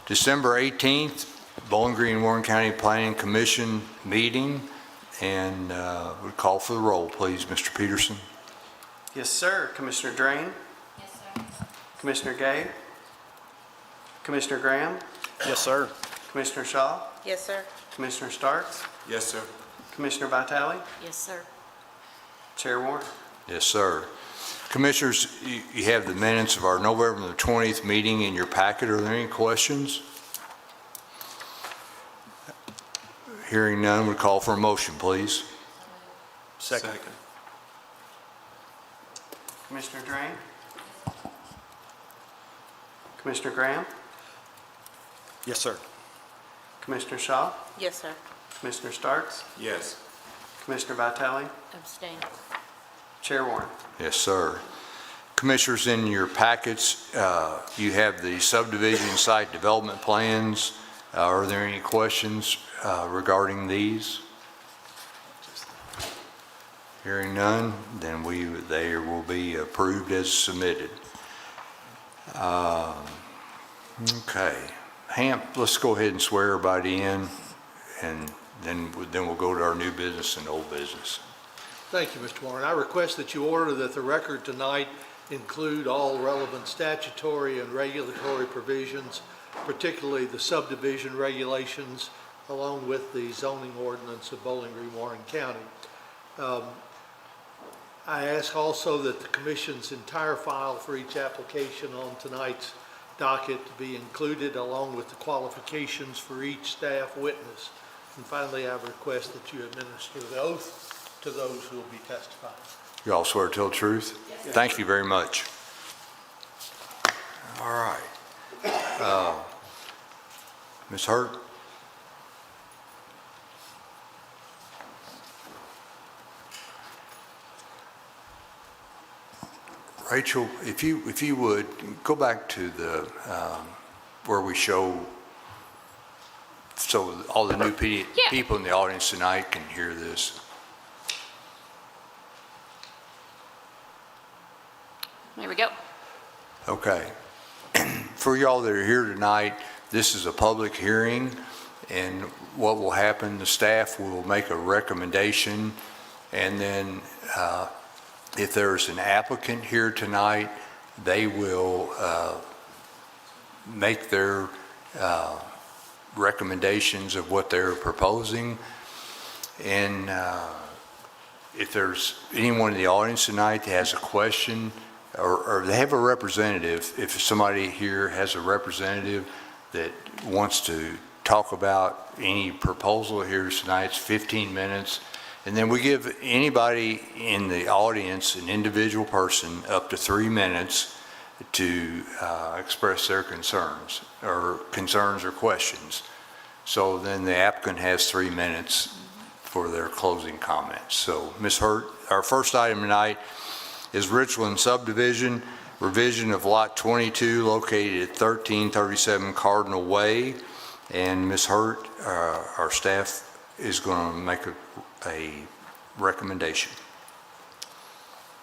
December 18th, Bowling Green Warren County Planning Commission meeting, and we call for the roll, please, Mr. Peterson. Yes, sir. Commissioner Drain? Yes, sir. Commissioner Gay? Commissioner Graham? Yes, sir. Commissioner Shaw? Yes, sir. Commissioner Starks? Yes, sir. Commissioner Vitale? Yes, sir. Chair Warren? Yes, sir. Commissioners, you have the minutes of our November the 20th meeting in your packet. Are there any questions? Hearing none, we call for a motion, please. Second. Commissioner Drain? Commissioner Graham? Yes, sir. Commissioner Shaw? Yes, sir. Commissioner Starks? Yes. Commissioner Vitale? Abstain. Chair Warren? Yes, sir. Commissioners, in your packets, you have the subdivision site development plans. Are there any questions regarding these? Hearing none, then they will be approved as submitted. Okay. Hamp, let's go ahead and swear everybody in, and then we'll go to our new business and old business. Thank you, Mr. Warren. I request that you order that the record tonight include all relevant statutory and regulatory provisions, particularly the subdivision regulations, along with the zoning ordinance of Bowling Green, Warren County. I ask also that the Commission's entire file for each application on tonight's docket to be included, along with the qualifications for each staff witness. And finally, I request that you administer the oath to those who will be testifying. You all swear to tell the truth? Yes. Thank you very much. All right. Ms. Hurt? Rachel, if you would, go back to the, where we show, so all the new people in the audience tonight can hear this. There we go. Okay. For y'all that are here tonight, this is a public hearing, and what will happen, the staff will make a recommendation, and then if there's an applicant here tonight, they will make their recommendations of what they're proposing. And if there's anyone in the audience tonight that has a question, or they have a representative, if somebody here has a representative that wants to talk about any proposal here tonight, it's 15 minutes. And then we give anybody in the audience, an individual person, up to 3 minutes to express their concerns or questions. So then the applicant has 3 minutes for their closing comments. So Ms. Hurt, our first item tonight is Richland subdivision, revision of lot 22 located at 1337 Cardinal Way. And Ms. Hurt, our staff is going to make a recommendation.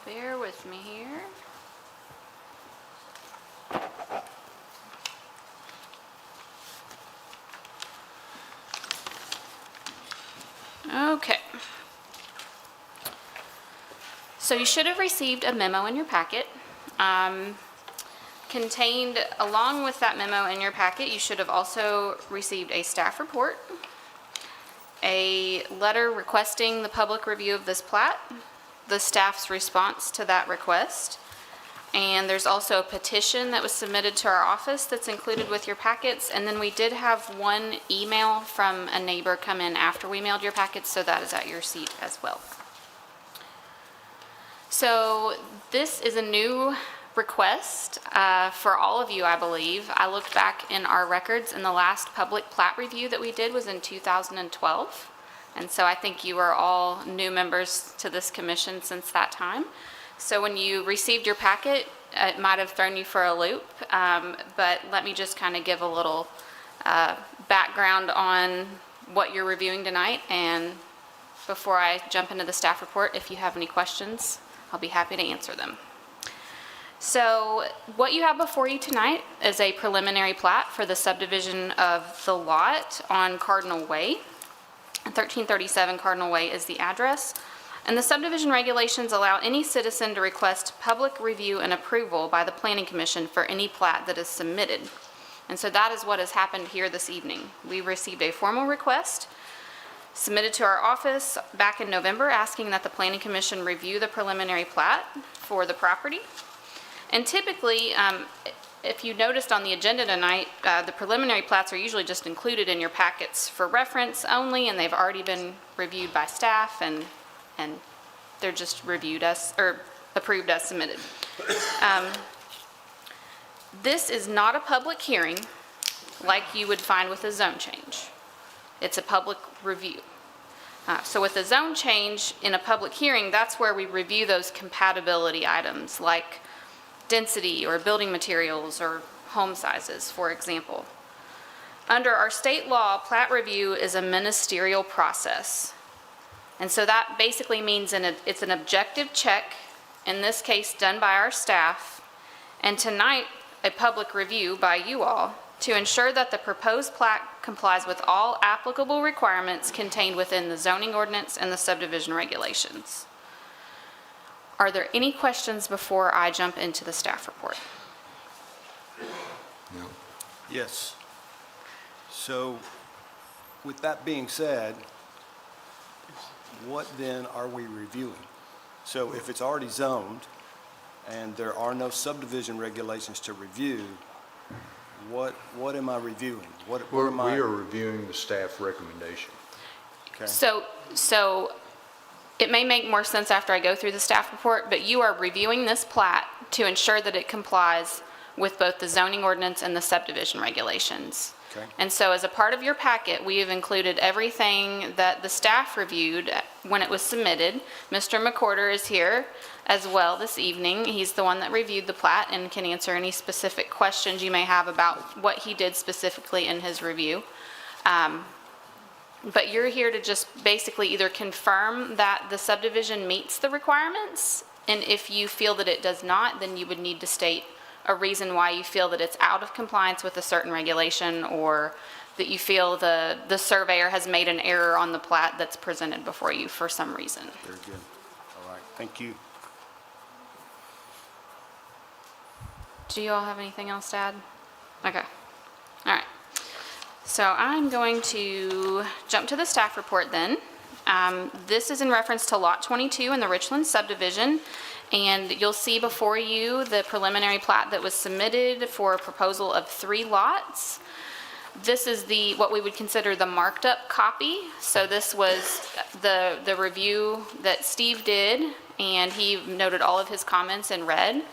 Bear with me here. Okay. So you should have received a memo in your packet. Contained along with that memo in your packet, you should have also received a staff report, a letter requesting the public review of this plat, the staff's response to that request, and there's also a petition that was submitted to our office that's included with your packets, and then we did have one email from a neighbor come in after we mailed your packets, so that is at your seat as well. So this is a new request for all of you, I believe. I looked back in our records, and the last public plat review that we did was in 2012. And so I think you are all new members to this commission since that time. So when you received your packet, it might have thrown you for a loop, but let me just kind of give a little background on what you're reviewing tonight. And before I jump into the staff report, if you have any questions, I'll be happy to answer them. So what you have before you tonight is a preliminary plat for the subdivision of the lot on Cardinal Way. 1337 Cardinal Way is the address. And the subdivision regulations allow any citizen to request public review and approval by the Planning Commission for any plat that is submitted. And so that is what has happened here this evening. We received a formal request submitted to our office back in November asking that the Planning Commission review the preliminary plat for the property. And typically, if you noticed on the agenda tonight, the preliminary plats are usually just included in your packets for reference only, and they've already been reviewed by staff, and they're just reviewed as, or approved as submitted. This is not a public hearing like you would find with a zone change. It's a public review. So with a zone change in a public hearing, that's where we review those compatibility items like density or building materials or home sizes, for example. Under our state law, plat review is a ministerial process. And so that basically means it's an objective check, in this case done by our staff, and tonight a public review by you all to ensure that the proposed plat complies with all applicable requirements contained within the zoning ordinance and the subdivision regulations. Are there any questions before I jump into the staff report? No. Yes. So with that being said, what then are we reviewing? So if it's already zoned and there are no subdivision regulations to review, what am I reviewing? What We am I? are reviewing the staff recommendation. Okay. So it may make more sense after I go through the staff report, but you are reviewing this plat to ensure that it complies with both the zoning ordinance and the subdivision regulations. Okay. And so as a part of your packet, we have included everything that the staff reviewed when it was submitted. Mr. McCorder is here as well this evening. He's the one that reviewed the plat and can answer any specific questions you may have about what he did specifically in his review. But you're here to just basically either confirm that the subdivision meets the requirements, and if you feel that it does not, then you would need to state a reason why you feel that it's out of compliance with a certain regulation, or that you feel the surveyor has made an error on the plat that's presented before you for some reason. Very good. All right, thank you. Do you all have anything else to add? Okay. All right. So I'm going to jump to the staff report then. This is in reference to Lot 22 in the Richland subdivision, and you'll see before you the preliminary plat that was submitted for a proposal of 3 lots. This is what we would consider the marked up copy. So this was the review that Steve did, and he noted all of his comments in red.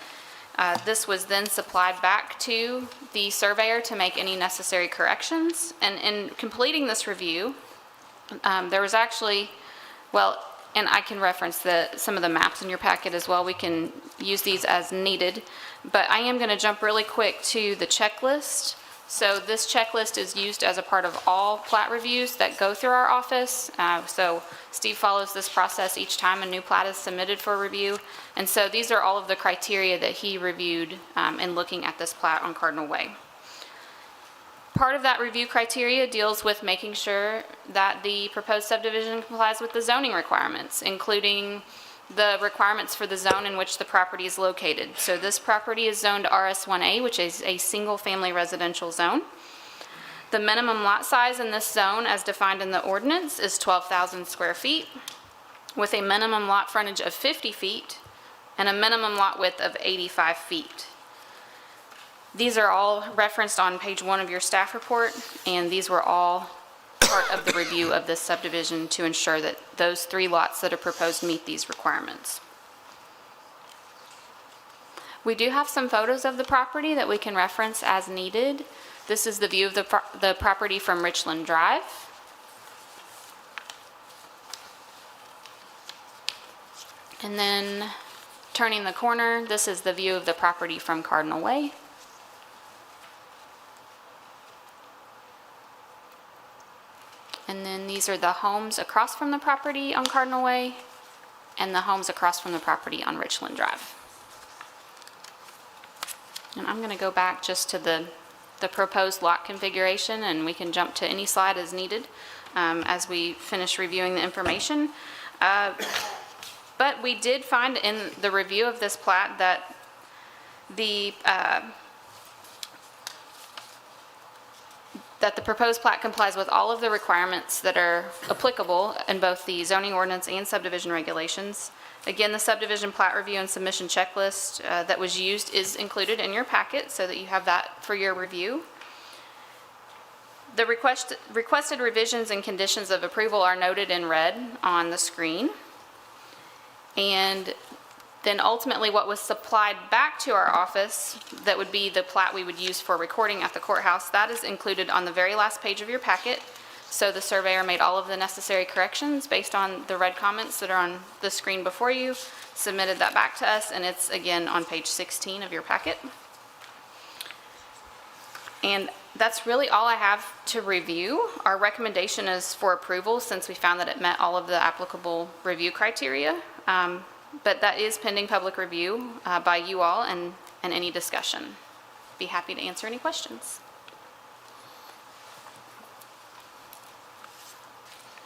This was then supplied back to the surveyor to make any necessary corrections. And in completing this review, there was actually, well, and I can reference some of the maps in your packet as well. We can use these as needed. But I am going to jump really quick to the checklist. So this checklist is used as a part of all plat reviews that go through our office. So Steve follows this process each time a new plat is submitted for review. And so these are all of the criteria that he reviewed in looking at this plat on Cardinal Way. Part of that review criteria deals with making sure that the proposed subdivision complies with the zoning requirements, including the requirements for the zone in which the property is located. So this property is zoned RS1A, which is a single-family residential zone. The minimum lot size in this zone, as defined in the ordinance, is 12,000 square feet, with a minimum lot frontage of 50 feet and a minimum lot width of 85 feet. These are all referenced on page 1 of your staff report, and these were all part of the review of this subdivision to ensure that those 3 lots that are proposed meet these requirements. We do have some photos of the property that we can reference as needed. This is the view of the property from Richland Drive. And then turning the corner, this is the view of the property from Cardinal Way. And then these are the homes across from the property on Cardinal Way and the homes across from the property on Richland Drive. And I'm going to go back just to the proposed lot configuration, and we can jump to any slide as needed as we finish reviewing the information. But we did find in the review of this plat that the proposed plat complies with all of the requirements that are applicable in both the zoning ordinance and subdivision regulations. Again, the subdivision plat review and submission checklist that was used is included in your packet so that you have that for your review. The requested revisions and conditions of approval are noted in red on the screen. And then ultimately what was supplied back to our office, that would be the plat we would use for recording at the courthouse, that is included on the very last page of your packet. So the surveyor made all of the necessary corrections based on the red comments that are on the screen before you, submitted that back to us, and it's again on page 16 of your packet. And that's really all I have to review. Our recommendation is for approval since we found that it met all of the applicable review criteria. But that is pending public review by you all and any discussion. Be happy to answer any questions.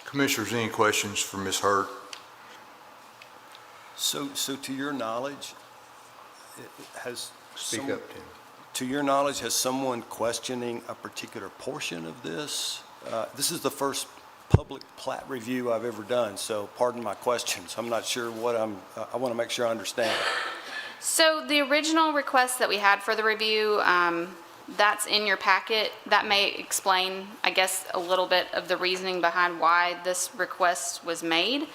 Commissioners, any questions for Ms. Hurt? So to your knowledge, has Speak some- up, Tim. To your knowledge, has someone questioning a particular portion of this? This is the first public plat review I've ever done, so pardon my questions. I'm not sure what I want to make sure I understand. So the original request that we had for the review, that's in your packet. That may explain, I guess, a little bit of the reasoning behind why this request was made.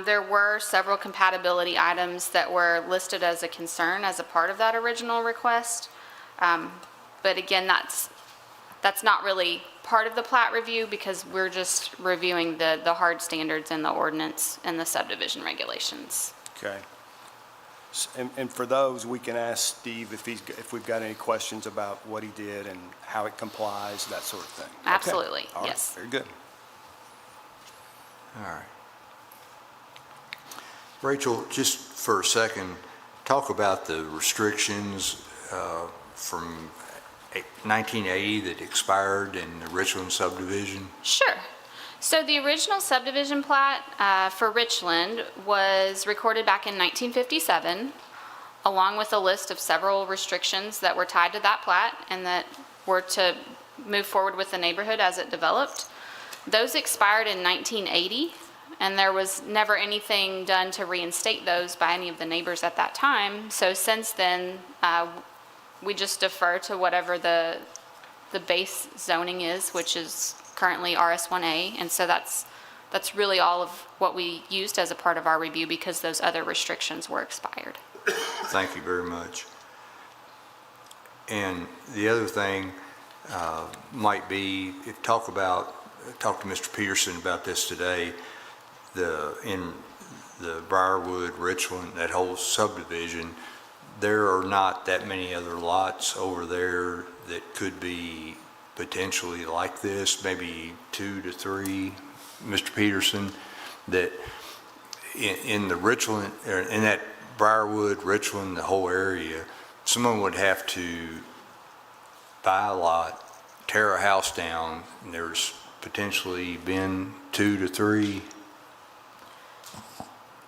There were several compatibility items that were listed as a concern as a part of that original request. But again, that's not really part of the plat review because we're just reviewing the hard standards in the ordinance and the subdivision regulations. Okay. And for those, we can ask Steve if we've got any questions about what he did and how it complies, that sort of thing. Okay. Absolutely, All right. yes. Very good. All right. Rachel, just for a second, talk about the restrictions from 1980 that expired in the Richland subdivision. Sure. So the original subdivision plat for Richland was recorded back in 1957, along with a list of several restrictions that were tied to that plat and that were to move forward with the neighborhood as it developed. Those expired in 1980, and there was never anything done to reinstate those by any of the neighbors at that time. So since then, we just defer to whatever the base zoning is, which is currently RS1A, and so that's really all of what we used as a part of our review because those other restrictions were expired. Thank you very much. And the other thing might be, talk to Mr. Peterson about this today, in the Briarwood, Richland, that whole subdivision, there are not that many other lots over there that could be potentially like this, maybe 2 to 3, Mr. Peterson, that in the Richland, in that Briarwood, Richland, the whole area, someone would have to buy a lot, tear a house down, and there's potentially been 2 to 3.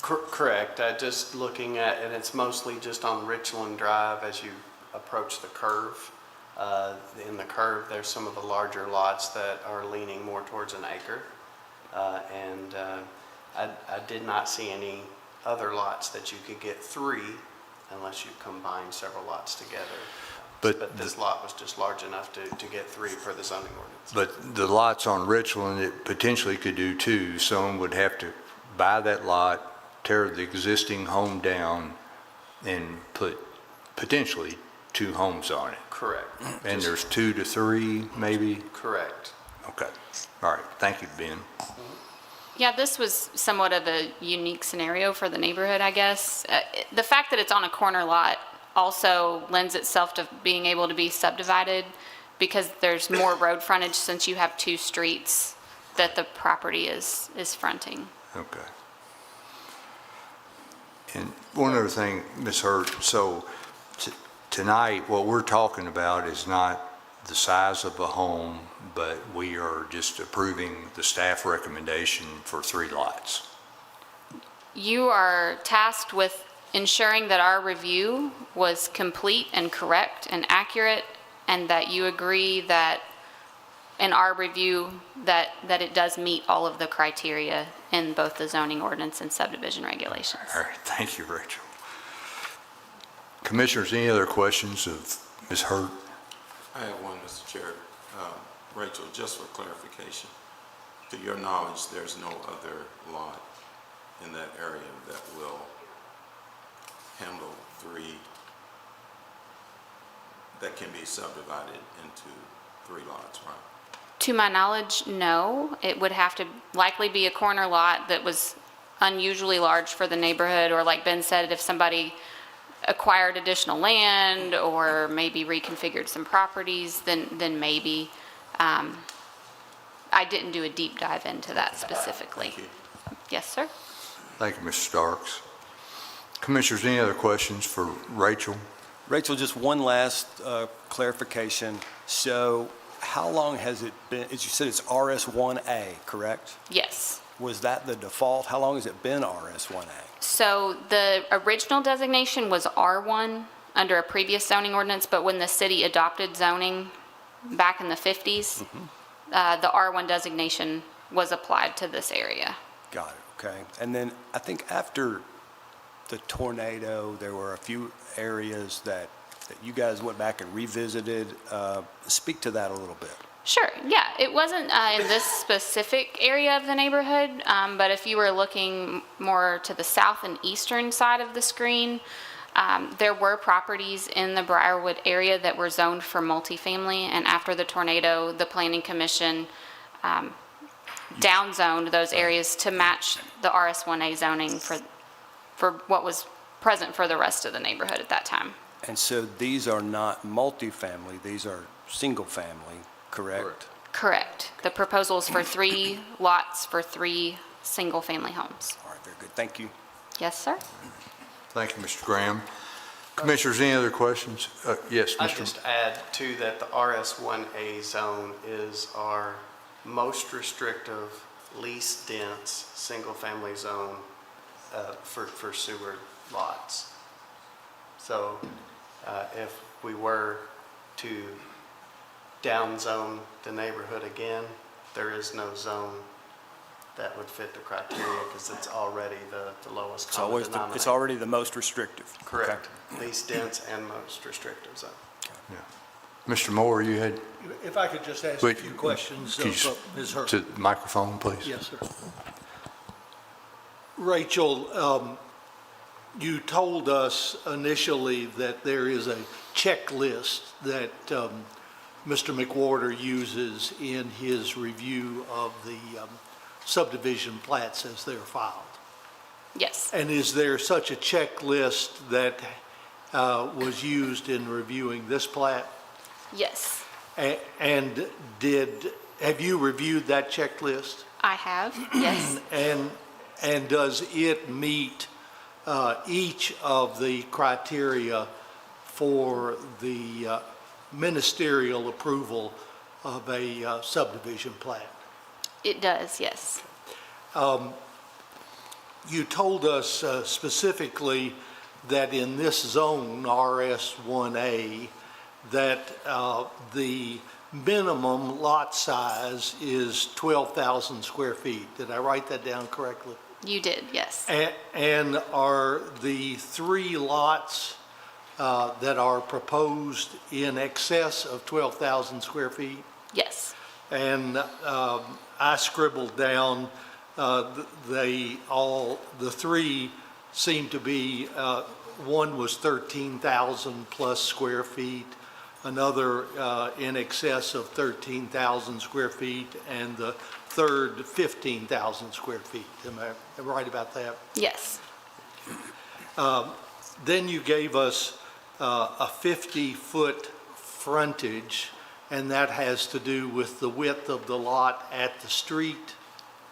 Correct. Just looking at, and it's mostly just on Richland Drive as you approach the curve. In the curve, there's some of the larger lots that are leaning more towards an acre. I did not see any other lots that you could get 3 unless you combine several lots together. But this lot was just large enough to get 3 per the zoning ordinance. But the lots on Richland, it potentially could do 2. Someone would have to buy that lot, tear the existing home down, and put potentially 2 homes on it. Correct. And there's 2 to 3, maybe? Correct. Okay. All right. Thank you, Ben. Yeah, this was somewhat of a unique scenario for the neighborhood, I guess. The fact that it's on a corner lot also lends itself to being able to be subdivided because there's more road frontage since you have 2 streets that the property is fronting. Okay. And one other thing, Ms. Hurt, so tonight, what we're talking about is not the size of a home, but we are just approving the staff recommendation for 3 lots. You are tasked with ensuring that our review was complete and correct and accurate, and that you agree that in our review that it does meet all of the criteria in both the zoning ordinance and subdivision regulations. All right, thank you, Rachel. Commissioners, any other questions of Ms. Hurt? I have one, Mr. Chair. Rachel, just for clarification, to your knowledge, there's no other lot in that area that will handle 3, that can be subdivided into 3 lots, right? To my knowledge, no. It would have to likely be a corner lot that was unusually large for the neighborhood, or like Ben said, if somebody acquired additional land or maybe reconfigured some properties, then maybe. I didn't do a deep dive into that specifically. Thank you. Yes, sir? Thank you, Mr. Starks. Commissioners, any other questions for Rachel? Rachel, just one last clarification. So how long has it been, as you said, it's RS1A, correct? Yes. Was that the default? How long has it been RS1A? So the original designation was R1 under a previous zoning ordinance, but when the city adopted zoning back in the 50s, the R1 designation was applied to this area. Got it, okay. And then I think after the tornado, there were a few areas that you guys went back and revisited. Speak to that a little bit. Sure, yeah. It wasn't in this specific area of the neighborhood, but if you were looking more to the south and eastern side of the screen, there were properties in the Briarwood area that were zoned for multifamily, and after the tornado, the Planning Commission downzoned those areas to match the RS1A zoning for what was present for the rest of the neighborhood at that time. And so these are not multifamily, these are single-family, correct? Correct. The proposal is for 3 lots for 3 single-family homes. All right, very good. Thank you. Yes, sir? Thank you, Mr. Graham. Commissioners, any other questions? Yes, I'd Mr. just add too that the RS1A zone is our most restrictive, least dense, single-family zone for sewer lots. So if we were to downzone the neighborhood again, there is no zone that would fit the criteria because it's already the lowest It's common always, denominator. it's already the most restrictive. Correct. Least dense and most restrictive zone. Mr. Moore, you had, If I could just ask a Wait, few questions could you of Ms. Hurt. to the microphone, please? Yes, sir. Rachel, you told us initially that there is a checklist that Mr. McWhorter uses in his review of the subdivision plats as they're filed. Yes. And is there such a checklist that was used in reviewing this plat? Yes, And have you reviewed that checklist? I have. Yes. And does it meet each of the criteria for the ministerial approval of a subdivision plat? It does, yes. You told us specifically that in this zone, RS1A, that the minimum lot size is 12,000 square feet. Did I write that down correctly? You did, yes. And are the 3 lots that are proposed in excess of 12,000 square feet? Yes. And I scribbled down, the 3 seem to be, one was 13,000 plus square feet, another in excess of 13,000 square feet, and the third 15,000 square feet. Am I right about that? Yes. Then you gave us a 50-foot frontage, and that has to do with the width of the lot at the street.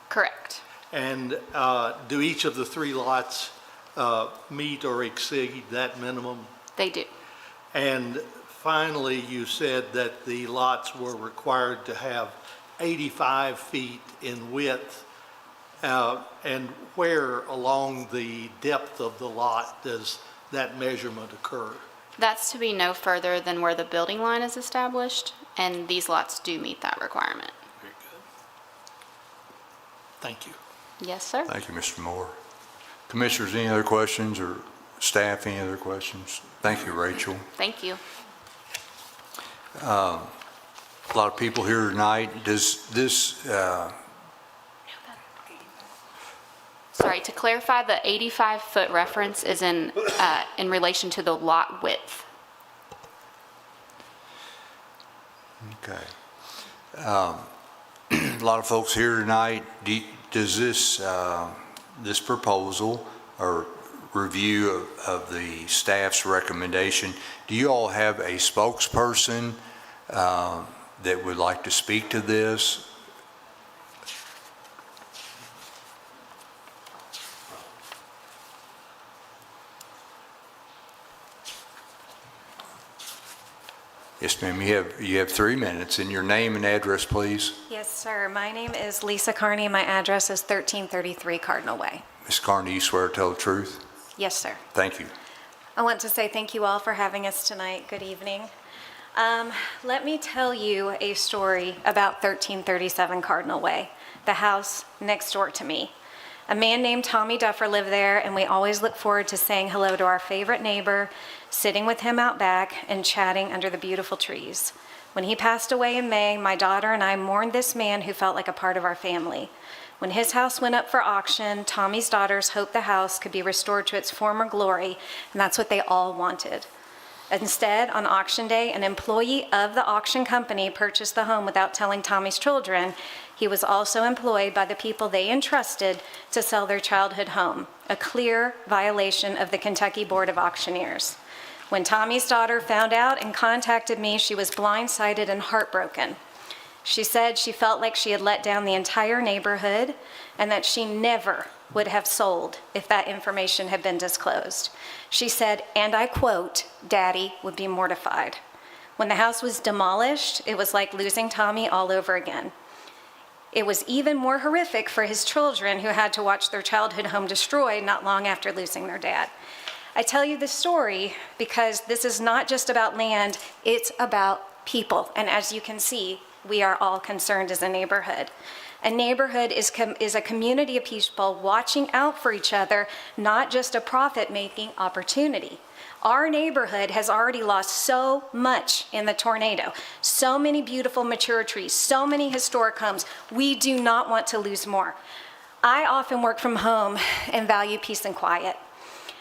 Correct. And do each of the 3 lots meet or exceed that minimum? They do. And finally, you said that the lots were required to have 85 feet in width. And where along the depth of the lot does that measurement occur? That's to be no further than where the building line is established, and these lots do meet that requirement. Very good. Thank you. Yes, sir. Thank you, Mr. Moore. Commissioners, any other questions, or staff, any other questions? Thank you, Rachel. Thank you. A lot of people here tonight. Does this, Sorry, to clarify, the 85-foot reference is in relation to the lot width. okay. A lot of folks here tonight, does this, this proposal or review of the staff's recommendation, do you all have a spokesperson that would like to speak to this? Yes, ma'am, you have 3 minutes, and your name and address, please. Yes, sir. My name is Lisa Carney. My address is 1333 Cardinal Way. Ms. Carney, you swear to tell the truth? Yes, sir. Thank you. I want to say thank you all for having us tonight. Good evening. Let me tell you a story about 1337 Cardinal Way, the house next door to me. A man named Tommy Duffer lived there, and we always look forward to saying hello to our favorite neighbor, sitting with him out back, and chatting under the beautiful trees. When he passed away in May, my daughter and I mourned this man who felt like a part of our family. When his house went up for auction, Tommy's daughters hoped the house could be restored to its former glory, and that's what they all wanted. Instead, on auction day, an employee of the auction company purchased the home without telling Tommy's children. He was also employed by the people they entrusted to sell their childhood home, a clear violation of the Kentucky Board of Auctioneers. When Tommy's daughter found out and contacted me, she was blindsided and heartbroken. She said she felt like she had let down the entire neighborhood and that she never would have sold if that information had been disclosed. She said, and I quote, "Daddy would be mortified." When the house was demolished, it was like losing Tommy all over again. It was even more horrific for his children who had to watch their childhood home destroyed not long after losing their dad. I tell you this story because this is not just about land, it's about people. And as you can see, we are all concerned as a neighborhood. A neighborhood is a community of people watching out for each other, not just a profit-making opportunity. Our neighborhood has already lost so much in the tornado, so many beautiful mature trees, so many historic homes. We do not want to lose more. I often work from home and value peace and quiet.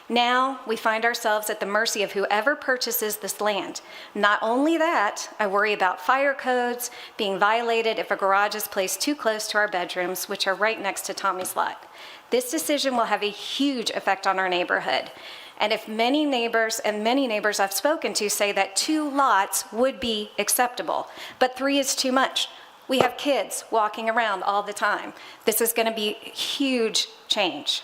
Now we find ourselves at the mercy of whoever purchases this land. Not only that, I worry about fire codes being violated if a garage is placed too close to our bedrooms, which are right next to Tommy's lot. This decision will have a huge effect on our neighborhood. And if many neighbors I've spoken to say that 2 lots would be acceptable, but 3 is too much. We have kids walking around all the time. This is going to be a huge change.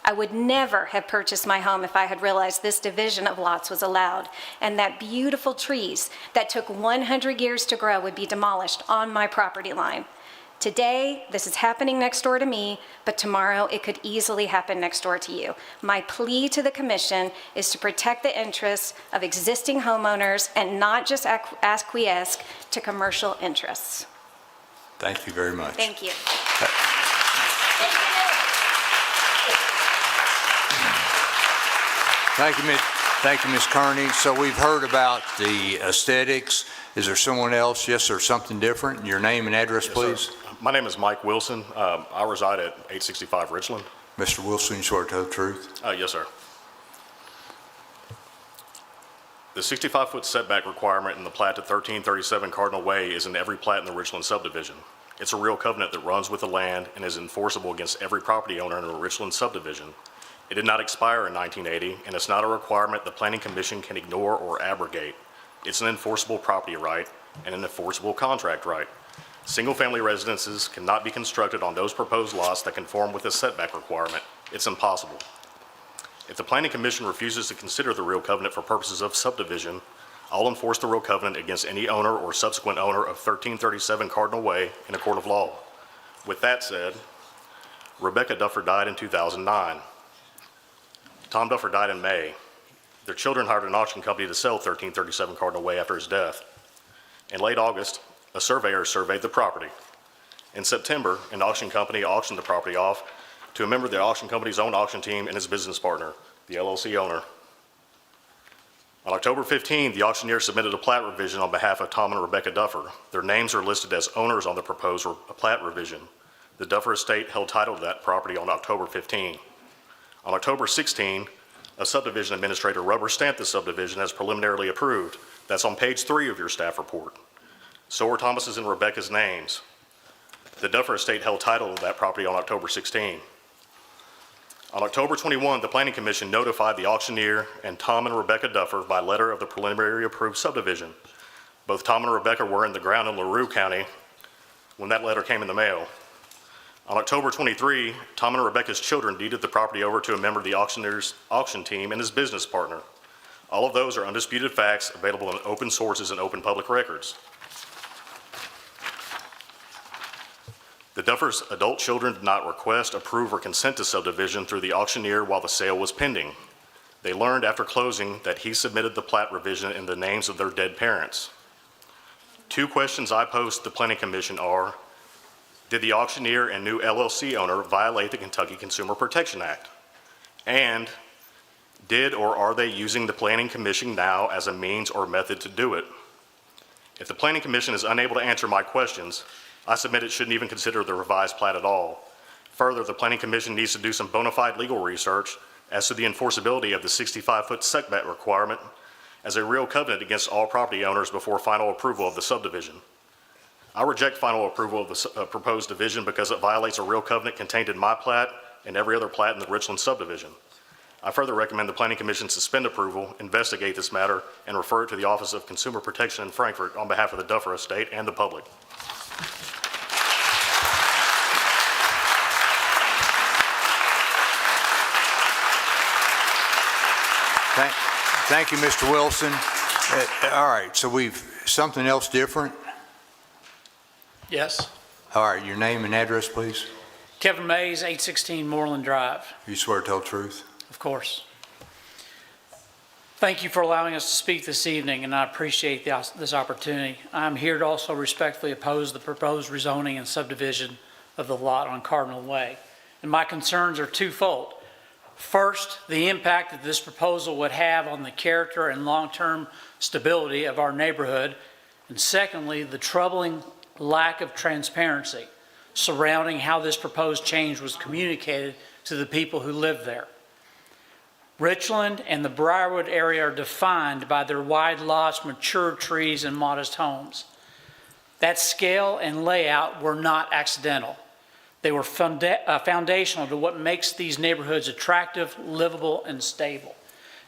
I would never have purchased my home if I had realized this division of lots was allowed, and that beautiful trees that took 100 years to grow would be demolished on my property line. Today, this is happening next door to me, but tomorrow it could easily happen next door to you. My plea to the commission is to protect the interests of existing homeowners and not just acquiesce to commercial interests. Thank you very much. Thank you. Thank you, Ms. Kearney. So we've heard about the aesthetics. Is there someone else? Yes, or something different? Your name and address, please. My name is Mike Wilson. I reside at 865 Richland. Mr. Wilson, you swear to tell the truth? Yes, sir. The 65-foot setback requirement in the plat to 1337 Cardinal Way is in every plat in the Richland subdivision. It's a real covenant that runs with the land and is enforceable against every property owner in a Richland subdivision. It did not expire in 1980, and it's not a requirement the Planning Commission can ignore or abrogate. It's an enforceable property right and an enforceable contract right. Single-family residences cannot be constructed on those proposed lots that conform with the setback requirement. It's impossible. If the Planning Commission refuses to consider the real covenant for purposes of subdivision, I'll enforce the real covenant against any owner or subsequent owner of 1337 Cardinal Way in a court of law. With that said, Rebecca Duffer died in 2009. Tom Duffer died in May. Their children hired an auction company to sell 1337 Cardinal Way after his death. In late August, a surveyor surveyed the property. In September, an auction company auctioned the property off to a member of the auction company's own auction team and his business partner, the LLC owner. On October 15, the auctioneer submitted a plat revision on behalf of Tom and Rebecca Duffer. Their names are listed as owners on the proposed plat revision. The Duffer estate held title to that property on October 15. On October 16, a subdivision administrator rubber stamped the subdivision as preliminarily approved. That's on page 3 of your staff report. So are Thomas's and Rebecca's names. The Duffer estate held title to that property on October 16. On October 21, the Planning Commission notified the auctioneer and Tom and Rebecca Duffer by letter of the preliminary approved subdivision. Both Tom and Rebecca were in the ground in LaRue County when that letter came in the mail. On October 23, Tom and Rebecca's children deeded the property over to a member of the auctioneer's auction team and his business partner. All of those are undisputed facts available in open sources and open public records. The Duffer's adult children did not request, approve, or consent to subdivision through the auctioneer while the sale was pending. They learned after closing that he submitted the plat revision in the names of their dead parents. 2 questions I posed to the Planning Commission are, did the auctioneer and new LLC owner violate the Kentucky Consumer Protection Act? And did or are they using the Planning Commission now as a means or method to do it? If the Planning Commission is unable to answer my questions, I submit it shouldn't even consider the revised plat at all. Further, the Planning Commission needs to do some bona fide legal research as to the enforceability of the 65-foot setback requirement as a real covenant against all property owners before final approval of the subdivision. I reject final approval of the proposed division because it violates a real covenant contained in my plat and every other plat in the Richland subdivision. I further recommend the Planning Commission suspend approval, investigate this matter, and refer it to the Office of Consumer Protection in Frankfort on behalf of the Duffer estate and the public. Thank you, Mr. Wilson. All right, so something else different? Yes. All right, your name and address, please. Kevin Mays, 816 Moreland Drive, You swear to tell the truth? of course. Thank you for allowing us to speak this evening, and I appreciate this opportunity. I'm here to also respectfully oppose the proposed rezoning and subdivision of the lot on Cardinal Way. And my concerns are twofold. First, the impact that this proposal would have on the character and long-term stability of our neighborhood. And secondly, the troubling lack of transparency surrounding how this proposed change was communicated to the people who live there. Richland and the Briarwood area are defined by their wide lots, mature trees, and modest homes. That scale and layout were not accidental. They were foundational to what makes these neighborhoods attractive, livable, and stable.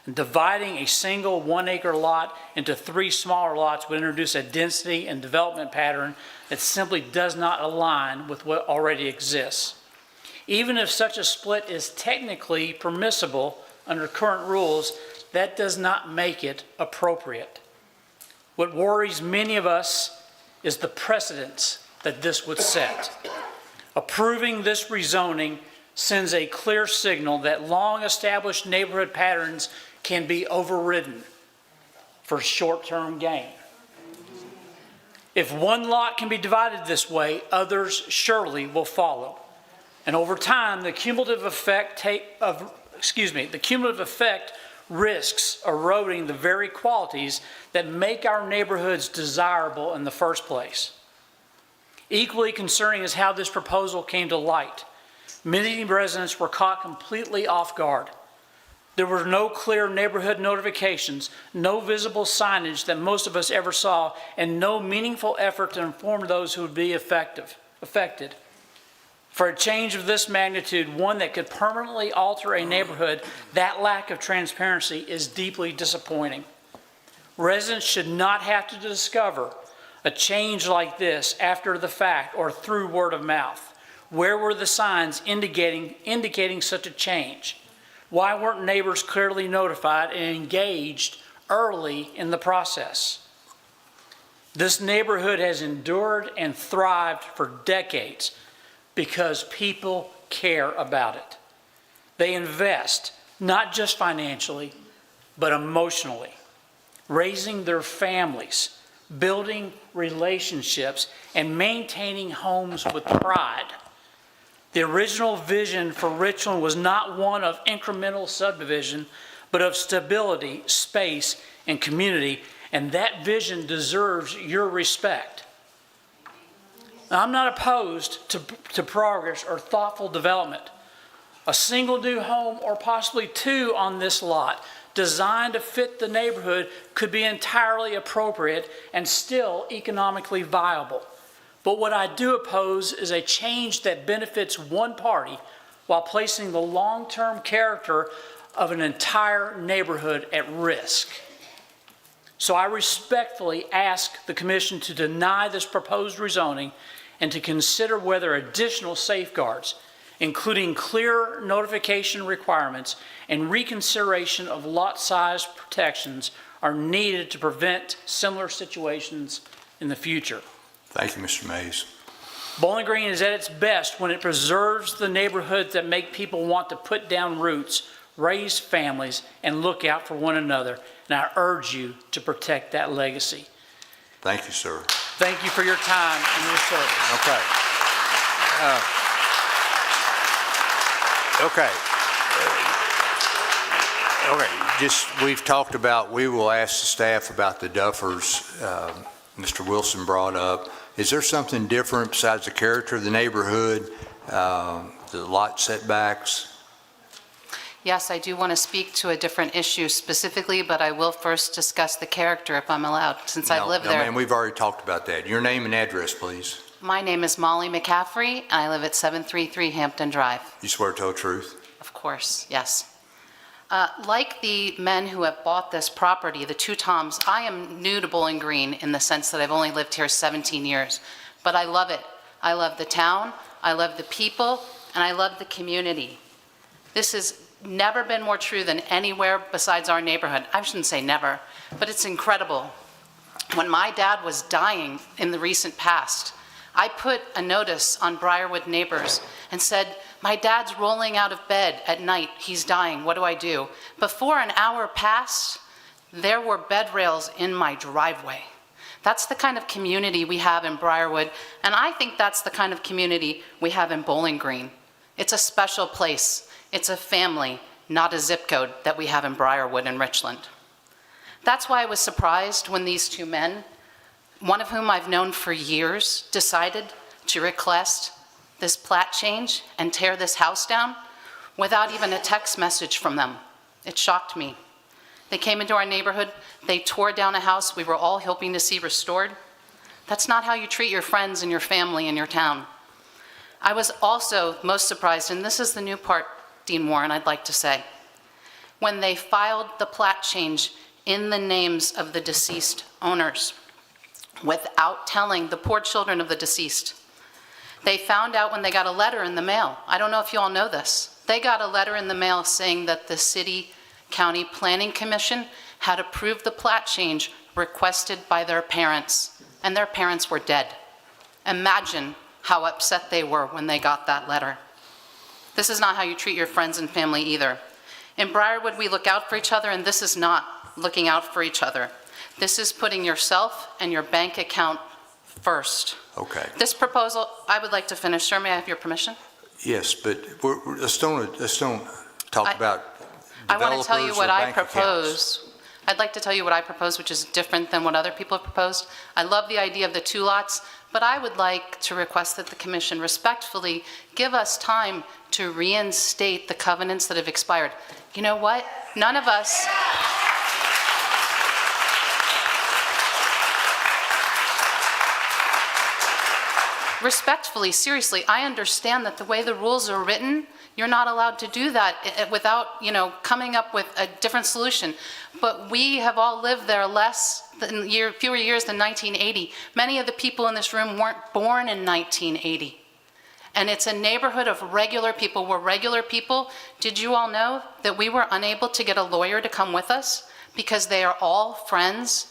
And dividing a single 1-acre lot into 3 smaller lots would introduce a density and development pattern that simply does not align with what already exists. Even if such a split is technically permissible under current rules, that does not make it appropriate. What worries many of us is the precedents that this would set. Approving this rezoning sends a clear signal that long-established neighborhood patterns can be overridden for short-term gain. If one lot can be divided this way, others surely will follow. And over time, the cumulative effect risks eroding the very qualities that make our neighborhoods desirable in the first place. Equally concerning is how this proposal came to light. Many residents were caught completely off guard. There were no clear neighborhood notifications, no visible signage that most of us ever saw, and no meaningful effort to inform those who would be affected. For a change of this magnitude, one that could permanently alter a neighborhood, that lack of transparency is deeply disappointing. Residents should not have to discover a change like this after the fact or through word of mouth. Where were the signs indicating such a change? Why weren't neighbors clearly notified and engaged early in the process. This neighborhood has endured and thrived for decades because people care about it. They invest, not just financially, but emotionally, raising their families, building relationships, and maintaining homes with pride. The original vision for Richland was not one of incremental subdivision, but of stability, space, and community, and that vision deserves your respect. Now, I'm not opposed to progress or thoughtful development. A single new home or possibly two on this lot designed to fit the neighborhood could be entirely appropriate and still economically viable. But what I do oppose is a change that benefits one party while placing the long-term character of an entire neighborhood at risk. So I respectfully ask the commission to deny this proposed rezoning and to consider whether additional safeguards, including clear notification requirements and reconsideration of lot size protections, are needed to prevent similar situations in the future. Thank you, Mr. Mays. Bowling Green is at its best when it preserves the neighborhoods that make people want to put down roots, raise families, and look out for one another. And I urge you to protect that legacy. Thank you, sir. Thank you for your time and your service. Okay. Okay, we've talked about, we will ask the staff about the Duffers, Mr. Wilson brought up. Is there something different besides the character of the neighborhood, the lot setbacks? Yes, I do want to speak to a different issue specifically, but I will first discuss the character if I'm allowed, since I live No, there. ma'am, we've already talked about that. Your name and address, please. My name is Molly McCaffrey, and I live at 733 Hampton Drive. You swear to tell the truth? Of course, yes. Like the men who have bought this property, the two Toms, I am new to Bowling Green in the sense that I've only lived here 17 years, but I love it. I love the town, I love the people, and I love the community. This has never been more true than anywhere besides our neighborhood. I shouldn't say never, but it's incredible. When my dad was dying in the recent past, I put a notice on Briarwood Neighbors and said, my dad's rolling out of bed at night, he's dying, what do I do? Before an hour passed, there were bed rails in my driveway. That's the kind of community we have in Briarwood, and I think that's the kind of community we have in Bowling Green. It's a special place. It's a family, not a zip code that we have in Briarwood and Richland. That's why I was surprised when these two men, one of whom I've known for years, decided to request this plat change and tear this house down without even a text message from them. It shocked me. They came into our neighborhood, they tore down a house we were all hoping to see restored. That's not how you treat your friends and your family in your town. I was also most surprised, and this is the new part, Dean Warren, I'd like to say, when they filed the plat change in the names of the deceased owners without telling the poor children of the deceased. They found out when they got a letter in the mail. I don't know if you all know this. They got a letter in the mail saying that the City County Planning Commission had approved the plat change requested by their parents, and their parents were dead. Imagine how upset they were when they got that letter. This is not how you treat your friends and family either. In Briarwood, we look out for each other, and this is not looking out for each other. This is putting yourself and your bank account first. Okay. This proposal, I would like to finish. Sir, may I have your permission? Yes, but let's don't talk about I want to tell you developers what or I bank accounts. propose. I'd like to tell you what I propose, which is different than what other people have proposed. I love the idea of the two lots, but I would like to request that the commission respectfully give us time to reinstate the covenants that have expired. You know what? None of us... Respectfully, seriously, I understand that the way the rules are written, you're not allowed to do that without, coming up with a different solution. But we have all lived there fewer years than 1980. Many of the people in this room weren't born in 1980. And it's a neighborhood of regular people. We're regular people. Did you all know that we were unable to get a lawyer to come with us because they are all friends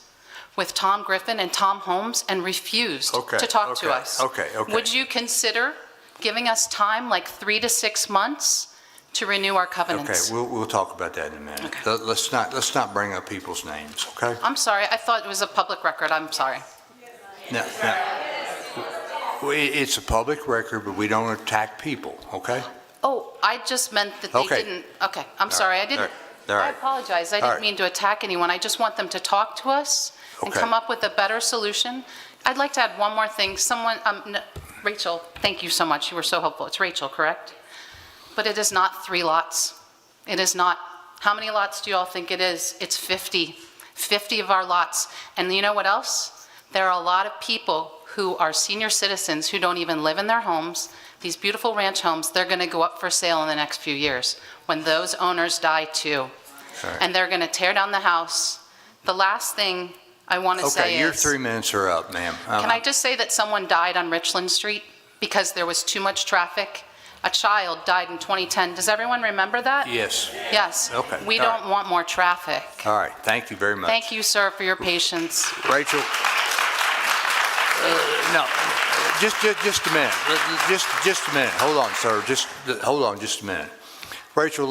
with Tom Griffin and Tom Holmes and refused Okay, to talk to okay, us. okay. Would you consider giving us time, like 3 to 6 months, to renew our Okay, covenants? we'll talk about that in a minute. Okay. Let's not bring up people's names, okay? I'm sorry, I thought it was a public record, I'm sorry. No, it's a public record, but we don't attack people, okay? Oh, I just meant that they Okay. didn't, okay, I'm sorry, I didn't, All I right. apologize, I All didn't right. mean to attack anyone, I just want them to talk to us and Okay. come up with a better solution. I'd like to add one more thing, Rachel, thank you so much, you were so helpful, it's Rachel, correct? But it is not 3 lots, it is not, how many lots do you all think it is? It's 50 of our lots, and you know what else? There are a lot of people who are senior citizens who don't even live in their homes, these beautiful ranch homes, they're going to go up for sale in the next few years, when those owners die too. right. And they're going to tear down the house. The last thing I want to say Okay, your is, 3 minutes are up, ma'am. can I just say that someone died on Richland Street because there was too much traffic? A child died in 2010. Does everyone remember that? Yes. Yes. Okay, We all don't right. want more traffic. All right, thank you very much. Thank you, sir, for your patience. Rachel? No, just a minute. Just a minute. Hold on, sir. Hold on just a minute. Rachel,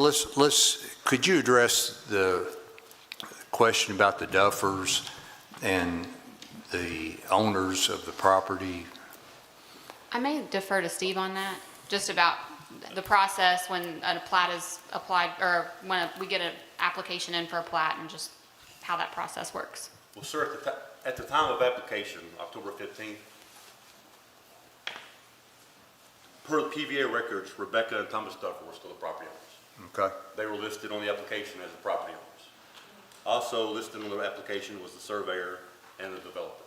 could you address the question about the Duffers and the owners of the property? I may defer to Steve on that, just about the process when a plat is applied, or when we get an application in for a plat, and just how that process works. Well, sir, at the time of application, October 15th, per the PVA records, Rebecca and Thomas Duffer were still the property owners. Okay. They were listed on the application as the property owners. Also listed on the application was the surveyor and the developer.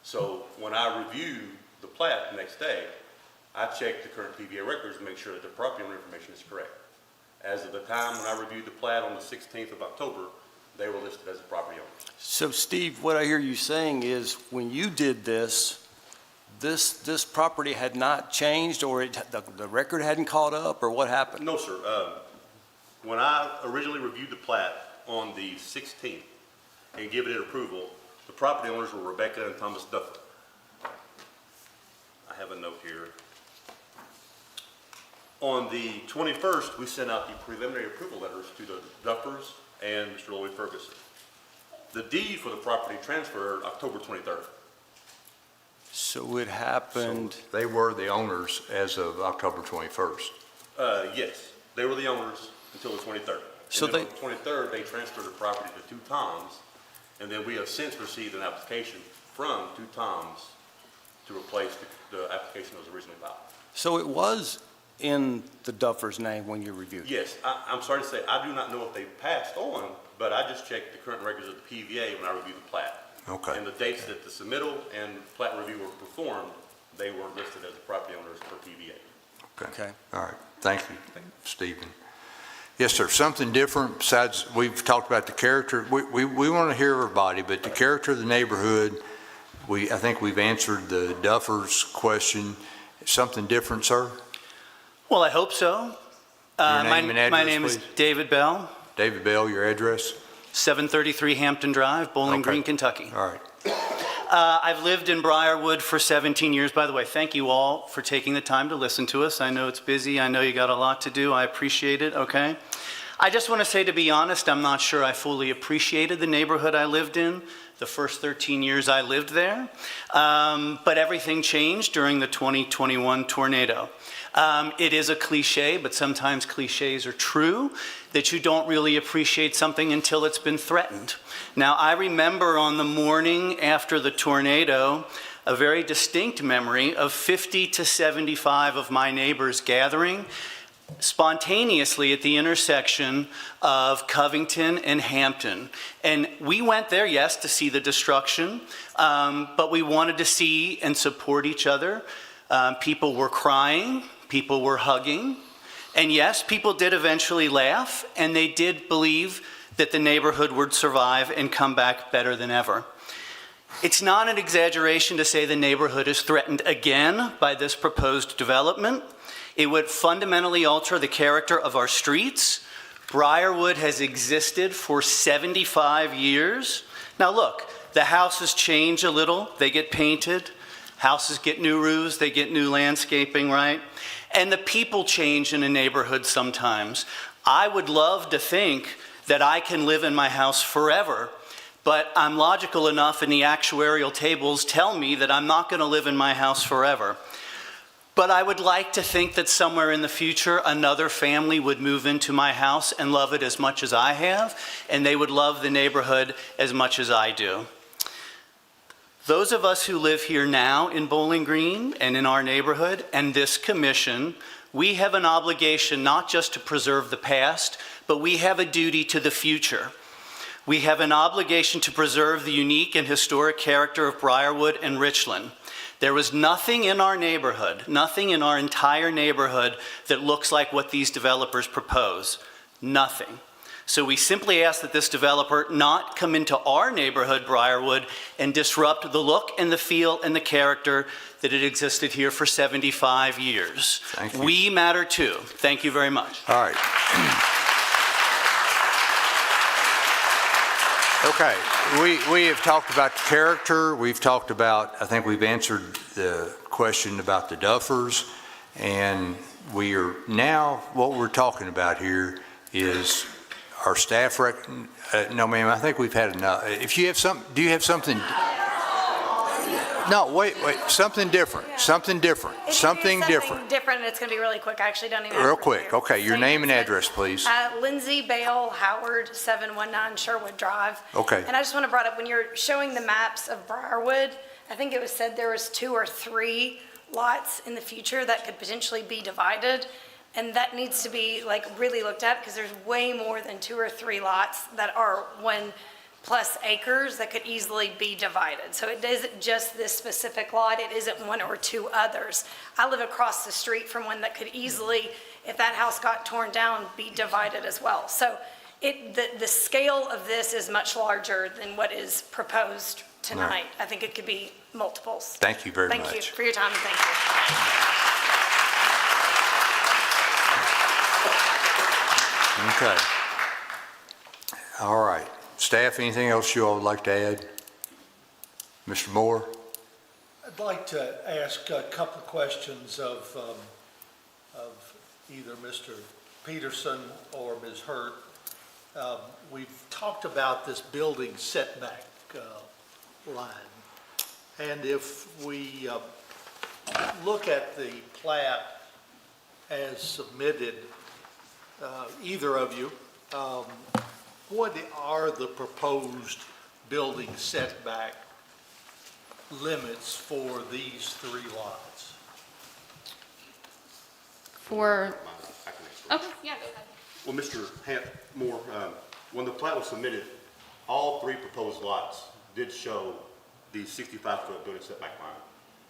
So when I reviewed the plat the next day, I checked the current PVA records to make sure that the property owner information is correct. As of the time when I reviewed the plat on the 16th of October, they were listed as the property owners. So Steve, what I hear you saying is when you did this property had not changed, or the record hadn't caught up, or what happened? No, sir. When I originally reviewed the plat on the 16th and given it approval, the property owners were Rebecca and Thomas Duffer. I have a note here. On the 21st, we sent out the preliminary approval letters to the Duffers and Mr. Lloyd Ferguson. The deed for the property transferred October 23rd. So it happened, They were the owners as of October 21st. Yes, they were the owners until the 23rd. So And then on the 23rd, they transferred the property to Two Toms, and then we have since received an application from Two Toms to replace the application that was originally filed. so it was in the Duffer's name when you reviewed it? Yes, I'm sorry to say, I do not know if they passed on, but I just checked the current records of the PVA when I reviewed the plat. Okay. And the dates that the submittal and plat review were performed, they were listed as the property owners for PVA. Okay. All right, thank you, Stephen. Yes, sir, something different besides, we've talked about the character, we want to hear everybody, but the character of the neighborhood, I think we've answered the Duffers question. Something different, sir? Well, I hope so. Your name and My address, name is please. David Bell, David Bell, your address? 733 Hampton Drive, Bowling Okay. Green, Kentucky. All right, I've lived in Briarwood for 17 years. By the way, thank you all for taking the time to listen to us. I know it's busy. I know you got a lot to do. I appreciate it, okay? I just want to say, to be honest, I'm not sure I fully appreciated the neighborhood I lived in the first 13 years I lived there. But everything changed during the 2021 tornado. It is a cliche, but sometimes cliches are true, that you don't really appreciate something until it's been threatened. Now, I remember on the morning after the tornado, a very distinct memory of 50 to 75 of my neighbors gathering spontaneously at the intersection of Covington and Hampton. And we went there, yes, to see the destruction, but we wanted to see and support each other. People were crying, people were hugging, and yes, people did eventually laugh, and they did believe that the neighborhood would survive and come back better than ever. It's not an exaggeration to say the neighborhood is threatened again by this proposed development. It would fundamentally alter the character of our streets, Briarwood has existed for 75 years. Now look, the houses change a little, they get painted, houses get new roofs, they get new landscaping, right? And the people change in a neighborhood sometimes. I would love to think that I can live in my house forever, but I'm logical enough and the actuarial tables tell me that I'm not going to live in my house forever. But I would like to think that somewhere in the future, another family would move into my house and love it as much as I have, and they would love the neighborhood as much as I do. Those of us who live here now in Bowling Green and in our neighborhood and this commission, we have an obligation not just to preserve the past, but we have a duty to the future. We have an obligation to preserve the unique and historic character of Briarwood and Richland. There was nothing in our neighborhood, nothing in our entire neighborhood that looks like what these developers propose. Nothing. So we simply ask that this developer not come into our neighborhood, Briarwood, and disrupt the look and the feel and the character that had existed here for 75 years. Thank you. We matter too. Thank you very much. All right. Okay, we have talked about the character, we've talked about, I think we've answered the question about the Duffers, and we are now, what we're talking about here is our staff no ma'am, I think we've had enough. If you have do you have something? No, wait, something different, something different, something different. Different, and it's going to be really quick. I actually don't even. Real quick, okay, your name and address, please. Lindsay Bale Howard, 719 Sherwood Drive. Okay. And I just want to bring up, when you're showing the maps of Briarwood, I think it was said there was 2 or 3 lots in the future that could potentially be divided. And that needs to be like really looked at, because there's way more than 2 or 3 lots that are 1+ acres that could easily be divided. So it isn't just this specific lot, it isn't 1 or 2 others. I live across the street from one that could easily, if that house got torn down, be divided as well. So the scale of this is much larger than what is proposed tonight. I think it could be multiples. Thank you very much. Thank you for your time, and thank you. Okay. All right. Staff, anything else you all would like to add? Mr. Moore? I'd like to ask a couple of questions of either Mr. Peterson or Ms. Hurt. We've talked about this building setback line. And if we look at the plat as submitted, either of you, what are the proposed building setback limits for these 3 lots? For, I can answer. okay, yeah, go ahead. Well, Mr. Moore, when the plat was submitted, all 3 proposed lots did show the 65-foot building setback line.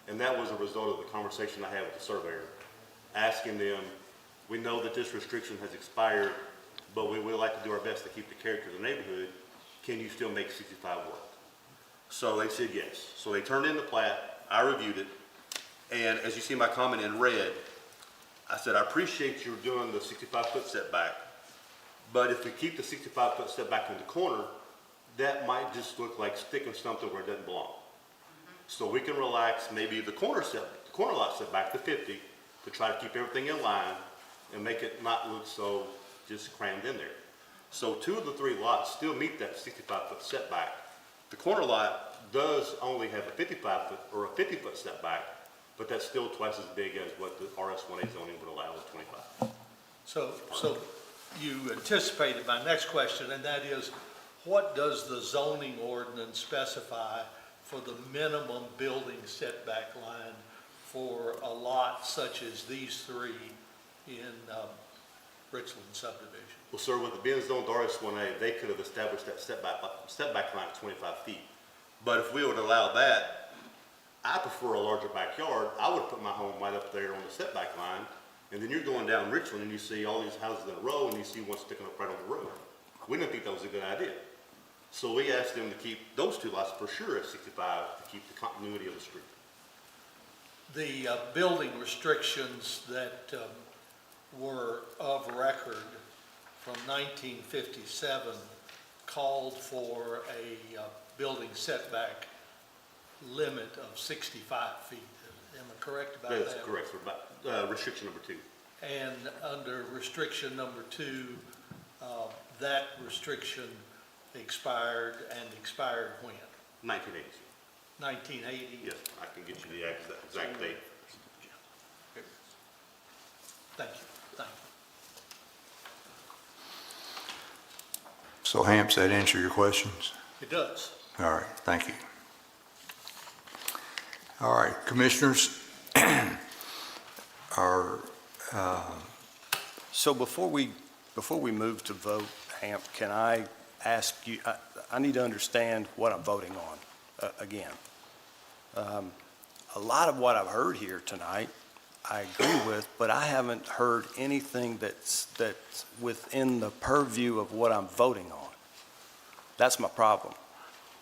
And that was a result of the conversation I had with the surveyor, asking them, we know that this restriction has expired, but we would like to do our best to keep the character of the neighborhood. Can you still make 65 work? So they said yes. So they turned in the plat, I reviewed it, and as you see my comment in red, I said, I appreciate you doing the 65-foot setback, but if we keep the 65-foot setback in the corner, that might just look like sticking something where it doesn't belong. So we can relax maybe the corner lot setback to 50 to try to keep everything in line and make it not look so just crammed in there. So 2 of the 3 lots still meet that 65-foot setback. The corner lot does only have a 55-foot or a 50-foot setback, but that's still twice as big as what the RS1A zoning would allow with 25. So you anticipated my next question, and that is, what does the zoning ordinance specify for the minimum building setback line for a lot such as these 3 in Richland subdivision? Well, sir, with it being zoned RS1A, they could have established that setback line at 25 feet. But if we would allow that, I prefer a larger backyard. I would put my home right up there on the setback line, and then you're going down Richland and you see all these houses in a row and you see one sticking up right on the road. We didn't think that was a good idea. So we asked them to keep those 2 lots for sure at 65 to keep the continuity of the street. The building restrictions that were of record from 1957 called for a building setback limit of 65 feet. Am I correct about that? That's correct, sir. But, restriction number 2. And under restriction number 2, that restriction expired when? 1980. 1980? Yes, I can get you the exact date. Thank you, thank you. So Hamps, that answer your questions? It does. All right, thank you. All right, commissioners, So before we move to vote, Hamp, can I ask you, I need to understand what I'm voting on, again. A lot of what I've heard here tonight, I agree with, but I haven't heard anything that's within the purview of what I'm voting on. That's my problem.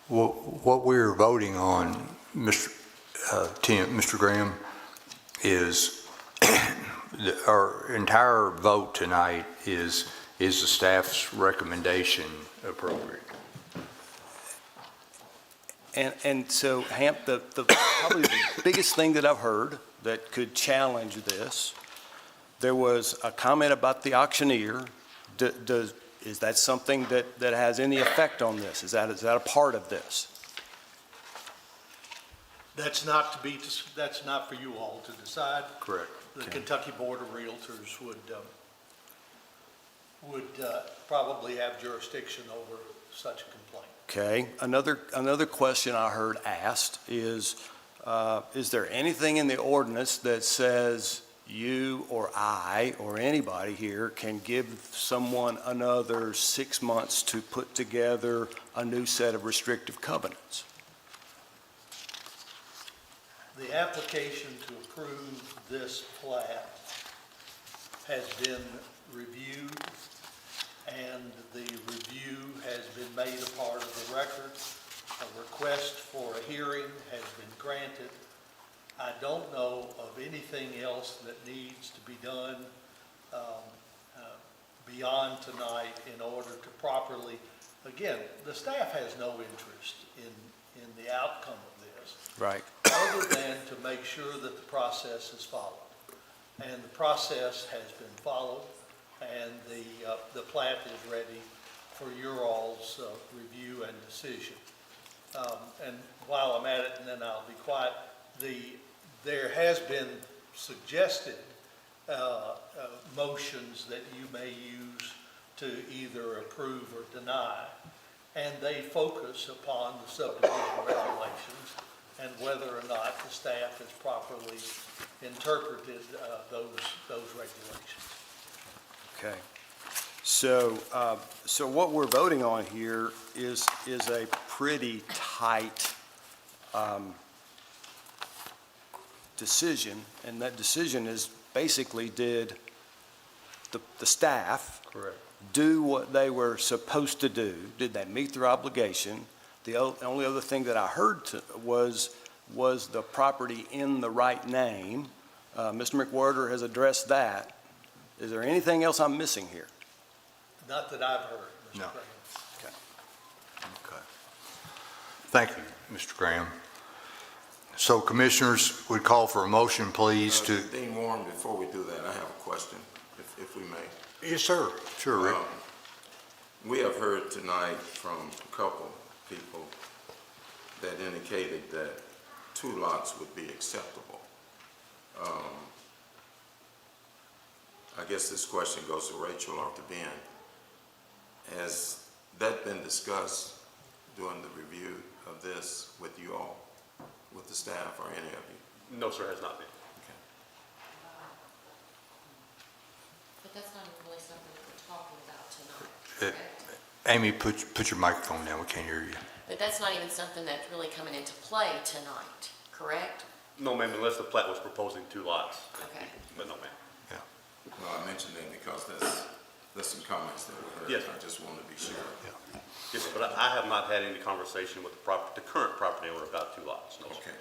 well, what we're voting on, Mr. Graham, is our entire vote tonight is the staff's recommendation appropriate? And so, Hamp, probably the biggest thing that I've heard that could challenge this, there was a comment about the auctioneer. Is that something that has any effect on this? Is that a part of this? That's not for you all to decide. Correct. The Kentucky Board of Realtors would probably have jurisdiction over such a complaint. Okay, another question I heard asked is there anything in the ordinance that says you or I or anybody here can give someone another 6 months to put together a new set of restrictive covenants? The application to approve this plat has been reviewed, and the review has been made a part of the record. A request for a hearing has been granted. I don't know of anything else that needs to be done beyond tonight in order to properly, again, the staff has no interest in the outcome of this. Right. Other than to make sure that the process is followed. And the process has been followed, and the plat is ready for your all's review and decision. And while I'm at it, and then I'll be quiet, there has been suggested motions that you may use to either approve or deny, and they focus upon the subdivision regulations and whether or not the staff has properly interpreted those regulations. Okay. So what we're voting on here is a pretty tight decision, and that decision is basically did the staff do what they were supposed to do? Did they meet their obligation? The only other thing that I heard was the property in the right name. Mr. McWhorter has addressed that. Is there anything else I'm missing here? Not that I've heard, Mr. No. Graham. Okay. Thank you, Mr. Graham. So commissioners, would call for a motion, please, to... Dean Warren, before we do that, I have a question, if we may. Yes, sir. Sure, Rick. We have heard tonight from a couple people that indicated that 2 lots would be acceptable. I guess this question goes to Rachel or to Ben. Has that been discussed during the review of this with you all, with the staff or any of you? No, sir, has not been. But that's not really something that we're talking about tonight, correct? Amy, put your microphone down. We can't hear you. But that's not even something that's really coming into play tonight, correct? No, ma'am, unless the plat was proposing 2 lots. Okay. But no, ma'am. Well, I mentioned that because there's some comments that were heard. Yes. I just wanted to be sure. Yes, sir, but I have not had any conversation with the current property owner about 2 lots, no, sir. Okay.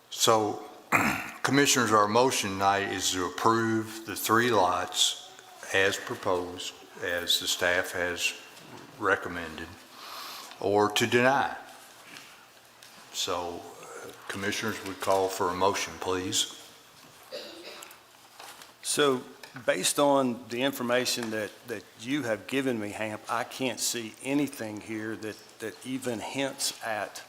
So, commissioners, our motion tonight is to approve the 3 lots as proposed, as the staff has recommended, or to deny. So commissioners would call for a motion, please. So based on the information that you have given me, Hamp, I can't see anything here that even hints at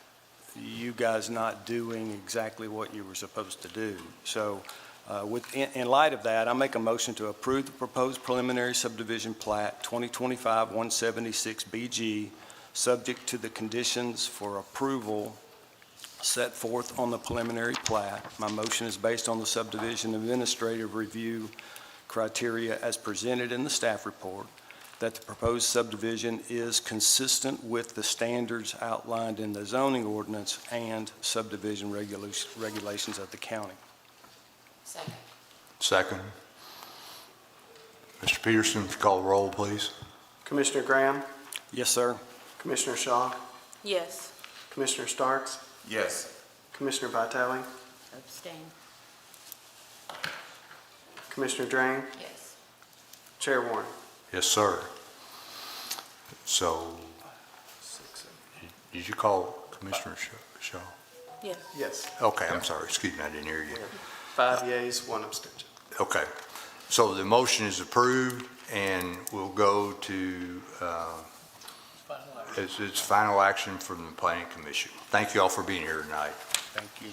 you guys not doing exactly what you were supposed to do. So in light of that, I make a motion to approve the proposed preliminary subdivision plat 2025-176 BG, subject to the conditions for approval set forth on the preliminary plat. My motion is based on the subdivision administrative review criteria as presented in the staff report, that the proposed subdivision is consistent with the standards outlined in the zoning ordinance and subdivision regulations of the county. Second. Second. Mr. Peterson, if you call the roll, please. Commissioner Graham, Yes, sir. Commissioner Shaw, Yes. Commissioner Starks, Yes. Commissioner Vitale, Abstain. Commissioner Drain, Yes. Chair Warren. Yes, sir. So, did you call Commissioner Shaw? Yes. Yes. Okay, I'm sorry, excuse me, I didn't hear you. 5 yeas, 1 abstention. Okay, so the motion is approved, and we'll go to, it's final action from the planning commission. Thank you all for being here tonight. Thank you.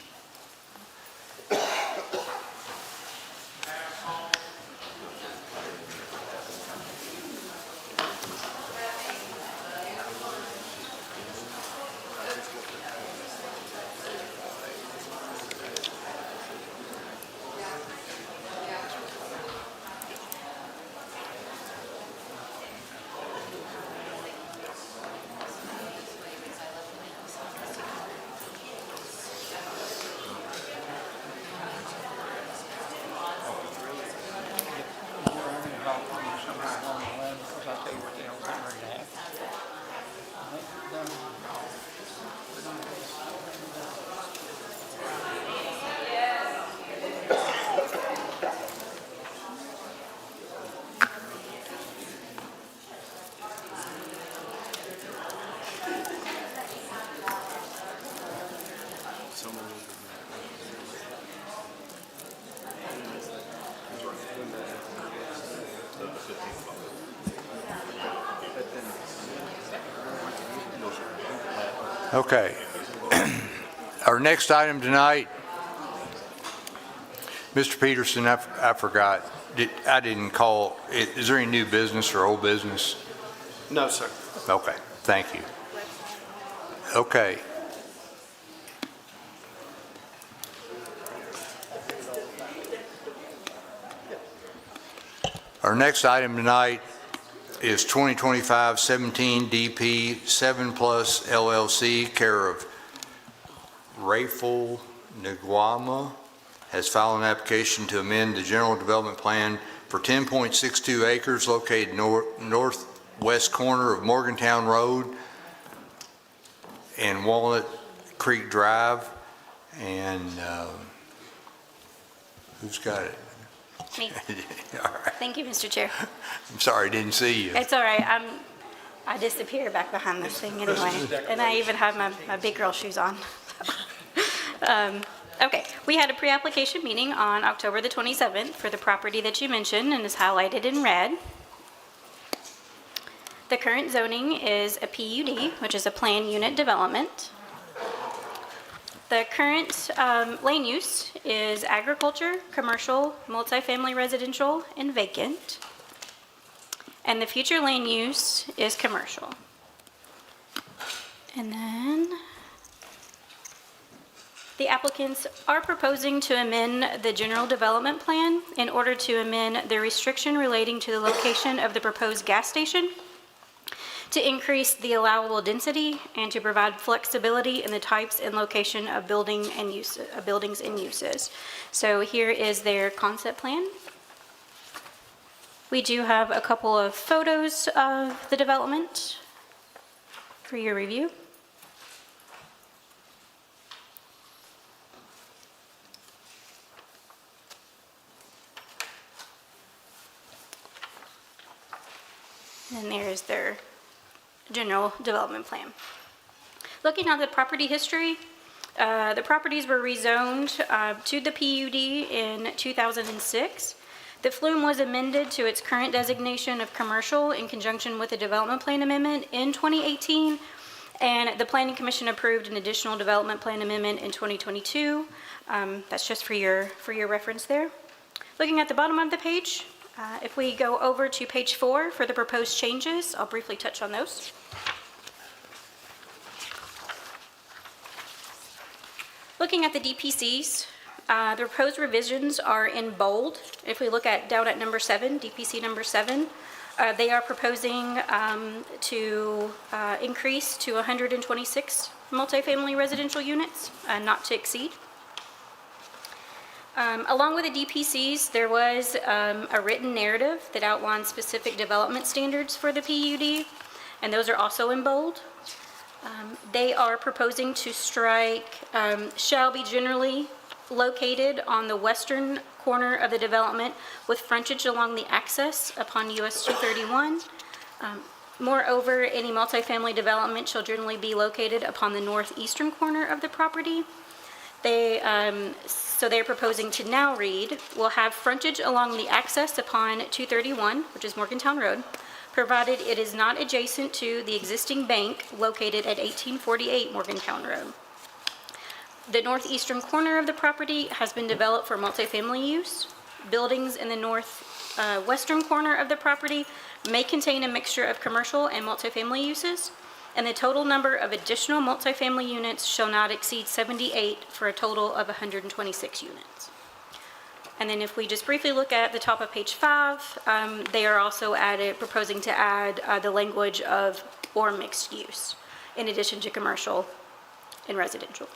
Okay. Our next item tonight, Mr. Peterson, I forgot, I didn't call, is there any new business or old business? No, sir. Okay, thank you. Okay. Our next item tonight is 2025-17 DP 7 Plus LLC, care of Rayful Nguama, has filed an application to amend the general development plan for 10.62 acres located northwest corner of Morgantown Road and Walnut Creek Drive. And who's got it? Me. All right. Thank you, Mr. Chair. I'm sorry, didn't see you. It's all right. I disappear back behind this thing anyway. And I even have my big girl shoes on. Okay, we had a pre-application meeting on October the 27th for the property that you mentioned and is highlighted in red. The current zoning is a PUD, which is a planned unit development. The current land use is agriculture, commercial, multifamily residential, and vacant. And the future land use is commercial. And then the applicants are proposing to amend the general development plan in order to amend the restriction relating to the location of the proposed gas station, to increase the allowable density, and to provide flexibility in the types and location of buildings and uses. So here is their concept plan. We do have a couple of photos of the development for your review. And then there's their general development plan. Looking at the property history, the properties were rezoned to the PUD in 2006. The flume was amended to its current designation of commercial in conjunction with the development plan amendment in 2018. And the Planning Commission approved an additional development plan amendment in 2022. That's just for your reference there. Looking at the bottom of the page, if we go over to page 4 for the proposed changes, I'll briefly touch on those. Looking at the DPCs, the proposed revisions are in bold. If we look at down at number 7, DPC number 7, they are proposing to increase to 126 multifamily residential units, not to exceed. Along with the DPCs, there was a written narrative that outlines specific development standards for the PUD, and those are also in bold. They are proposing to strike shall be generally located on the western corner of the development with frontage along the access upon US 231. Moreover, any multifamily development shall generally be located upon the northeastern corner of the property. So they're proposing to now read, will have frontage along the access upon 231, which is Morgantown Road, provided it is not adjacent to the existing bank located at 1848 Morgantown Road. The northeastern corner of the property has been developed for multifamily use. Buildings in the northwestern corner of the property may contain a mixture of commercial and multifamily uses, and the total number of additional multifamily units shall not exceed 78 for a total of 126 units. And then if we just briefly look at the top of page 5, they are also proposing to add the language of or mixed use, in addition to commercial and residential.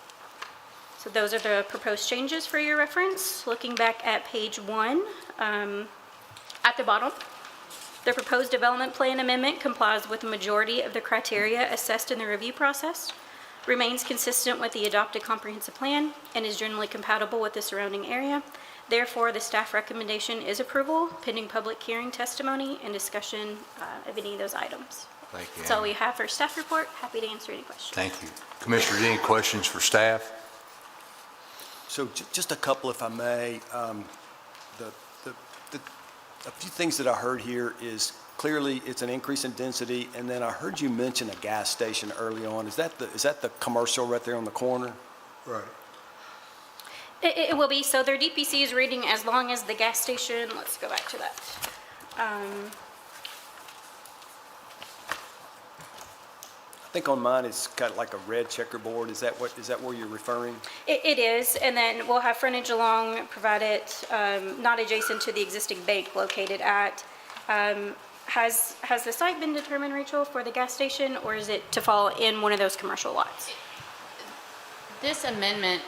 So those are the proposed changes for your reference. Looking back at page 1, at the bottom, the proposed development plan amendment complies with the majority of the criteria assessed in the review process, remains consistent with the adopted comprehensive plan, and is generally compatible with the surrounding area. Therefore, the staff recommendation is approval, pending public hearing testimony and discussion of any of those items. Thank you. That's all we have for staff report. Happy to answer any questions. Thank you. Commissioners, any questions for staff? So just a couple, if I may. A few things that I heard here is clearly it's an increase in density, and then I heard you mention a gas station early on. Is that the commercial right there on the corner? Right. It will be. So their DPC is reading as long as the gas station, let's go back to that. I think on mine it's got like a red checkerboard. Is that where you're referring? It is, and then we'll have frontage along, provided not adjacent to the existing bank located at. Has the site been determined, Rachel, for the gas station, or is it to fall in one of those commercial lots? This amendment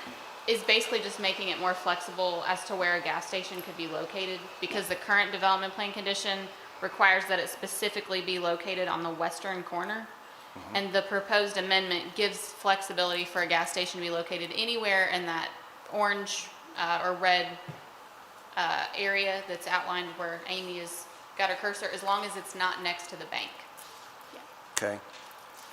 is basically just making it more flexible as to where a gas station could be located, because the current development plan condition requires that it specifically be located on the western corner. And the proposed amendment gives flexibility for a gas station to be located anywhere in that orange or red area that's outlined where Amy has got her cursor, as long as it's not next to the bank. Okay.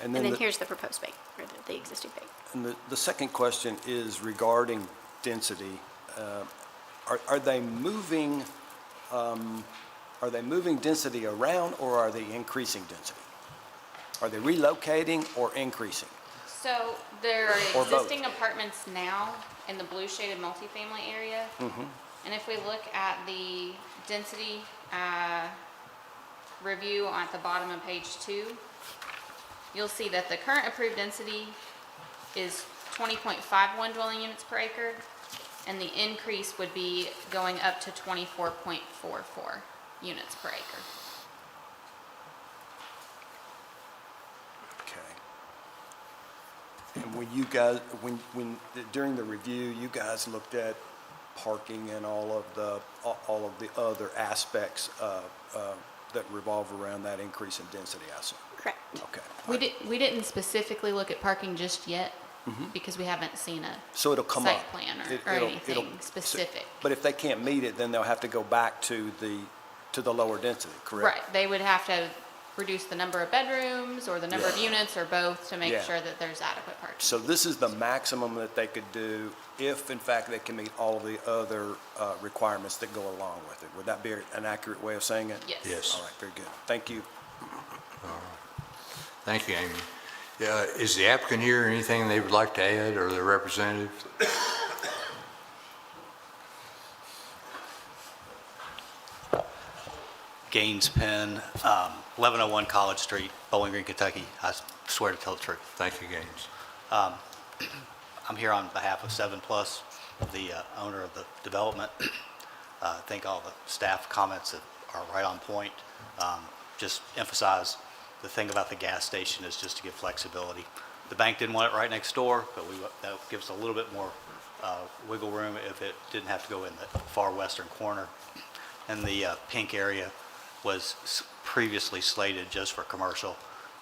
And then here's the proposed bank, or the existing bank. And the second question is regarding density. Are they moving density around, or are they increasing density? Are they relocating or increasing? So there are Or both. existing apartments now in the blue shaded multifamily area. And if we look at the density review at the bottom of page 2, you'll see that the current approved density is 20.51 dwelling units per acre, and the increase would be going up to 24.44 units per acre. And when you guys, during the review, you guys looked at parking and all of the other aspects that revolve around that increase in density, I assume? Correct. Okay. We didn't specifically look at parking just yet, because we haven't seen a So it'll come site up. plan or It'll- anything specific. But if they can't meet it, then they'll have to go back to the lower density, correct? Right, they would have to reduce the number of bedrooms or the number of units or both to make Yeah. sure that there's adequate parking. So this is the maximum that they could do if, in fact, they can meet all of the other requirements that go along with it. Would that be an accurate way of saying it? Yes. Yes. All right, very good. Thank you. Thank you, Amy. Is the applicant here, anything they would like to add, or their representative? Gaines Penn, 1101 College Street, Bowling Green, Kentucky. I swear to tell the truth. Thank you, Gaines. I'm here on behalf of 7 Plus, the owner of the development. I think all the staff comments are right on point. Just emphasize the thing about the gas station is just to give flexibility. The bank didn't want it right next door, but that gives a little bit more wiggle room if it didn't have to go in the far western corner. And the pink area was previously slated just for commercial,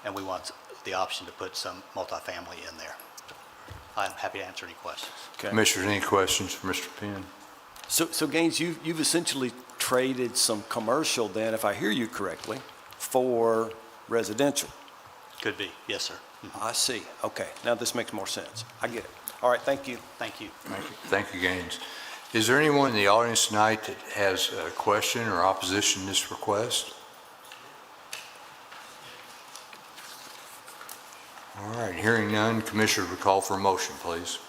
and we want the option to put some multifamily in there. I'm happy to answer any questions. Okay. Commissioners, any questions for Mr. Penn? So Gaines, you've essentially traded some commercial then, if I hear you correctly, for residential. Could be, yes, sir. I see. Okay, now this makes more sense. I get it. All right, thank you. Thank you. Thank you, Gaines. Is there anyone in the audience tonight that has a question or opposition to this request? All right, hearing none, Commissioner would call for a motion, please.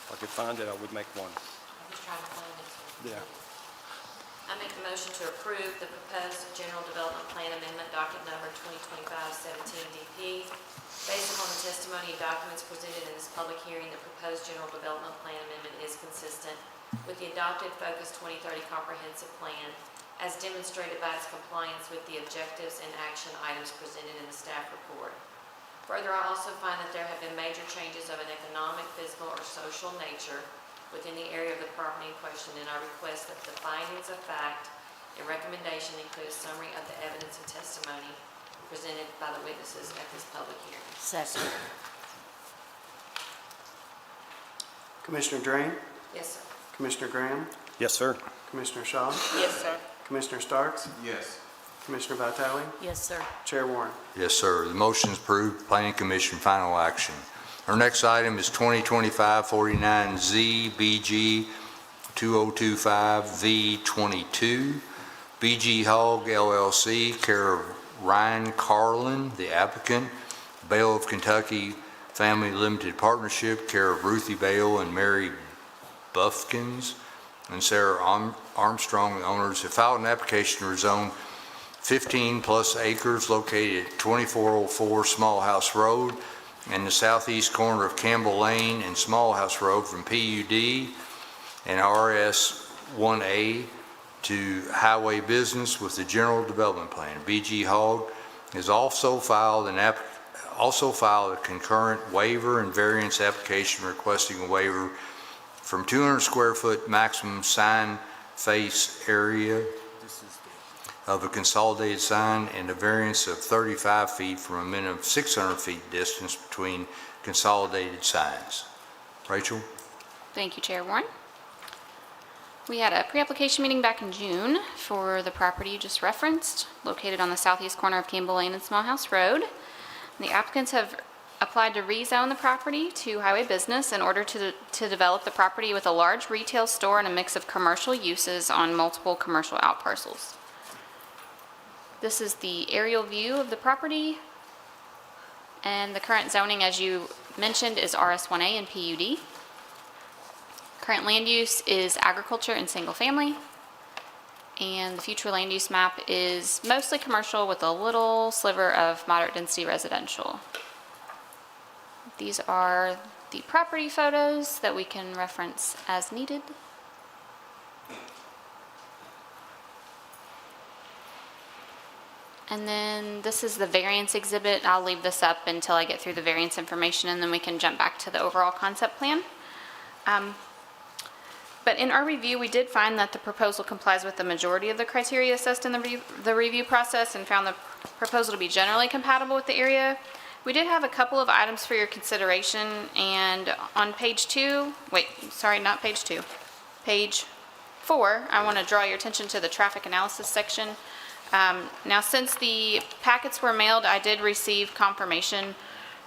If I could find it, I would make one. I'm just trying to find it. Yeah. I make a motion to approve the proposed general development plan amendment docket number 2025-17 DP. Based upon the testimony and documents presented in this public hearing, the proposed general development plan amendment is consistent with the adopted Focus 2030 comprehensive plan as demonstrated by its compliance with the objectives and action items presented in the staff report. Further, I also find that there have been major changes of an economic, physical, or social nature within the area of the property in question, and I request that the findings of fact and recommendation include a summary of the evidence and testimony presented by the witnesses at this public hearing. Second. Commissioner Drain, Yes, sir. Commissioner Graham, Yes, sir. Commissioner Shaw, Yes, sir. Commissioner Starks, Yes. Commissioner Vitale, Yes, sir. Chair Warren. Yes, sir. The motion is approved. Planning Commission final action. Our next item is 2025-49Z BG 2025V22. BG Hogg LLC, care of Ryan Carlin, the applicant. Bale of Kentucky Family Limited Partnership, care of Ruthie Bale and Mary Buffkins, and Sarah Armstrong, the owners, have filed an application to rezone 15-plus acres located at 2404 Small House Road and the southeast corner of Campbell Lane and Small House Road from PUD and RS 1A to highway business with the general development plan. BG Hogg has also filed a concurrent waiver and variance application requesting a waiver from 200 square foot maximum sign face area of a consolidated sign and a variance of 35 feet from a minimum of 600 feet distance between consolidated signs. Rachel? Thank you, Chair Warren. We had a pre-application meeting back in June for the property you just referenced, located on the southeast corner of Campbell Lane and Small House Road. The applicants have applied to rezone the property to highway business in order to develop the property with a large retail store and a mix of commercial uses on multiple commercial outparcels. This is the aerial view of the property, and the current zoning, as you mentioned, is RS1A and PUD. Current land use is agriculture and single family, and the future land use map is mostly commercial with a little sliver of moderate density residential. These are the property photos that we can reference as needed. And then this is the variance exhibit. I'll leave this up until I get through the variance information, and then we can jump back to the overall concept plan. But in our review, we did find that the proposal complies with the majority of the criteria assessed in the review process and found the proposal to be generally compatible with the area. We did have a couple of items for your consideration, and on page 4, I want to draw your attention to the traffic analysis section. Now, since the packets were mailed, I did receive confirmation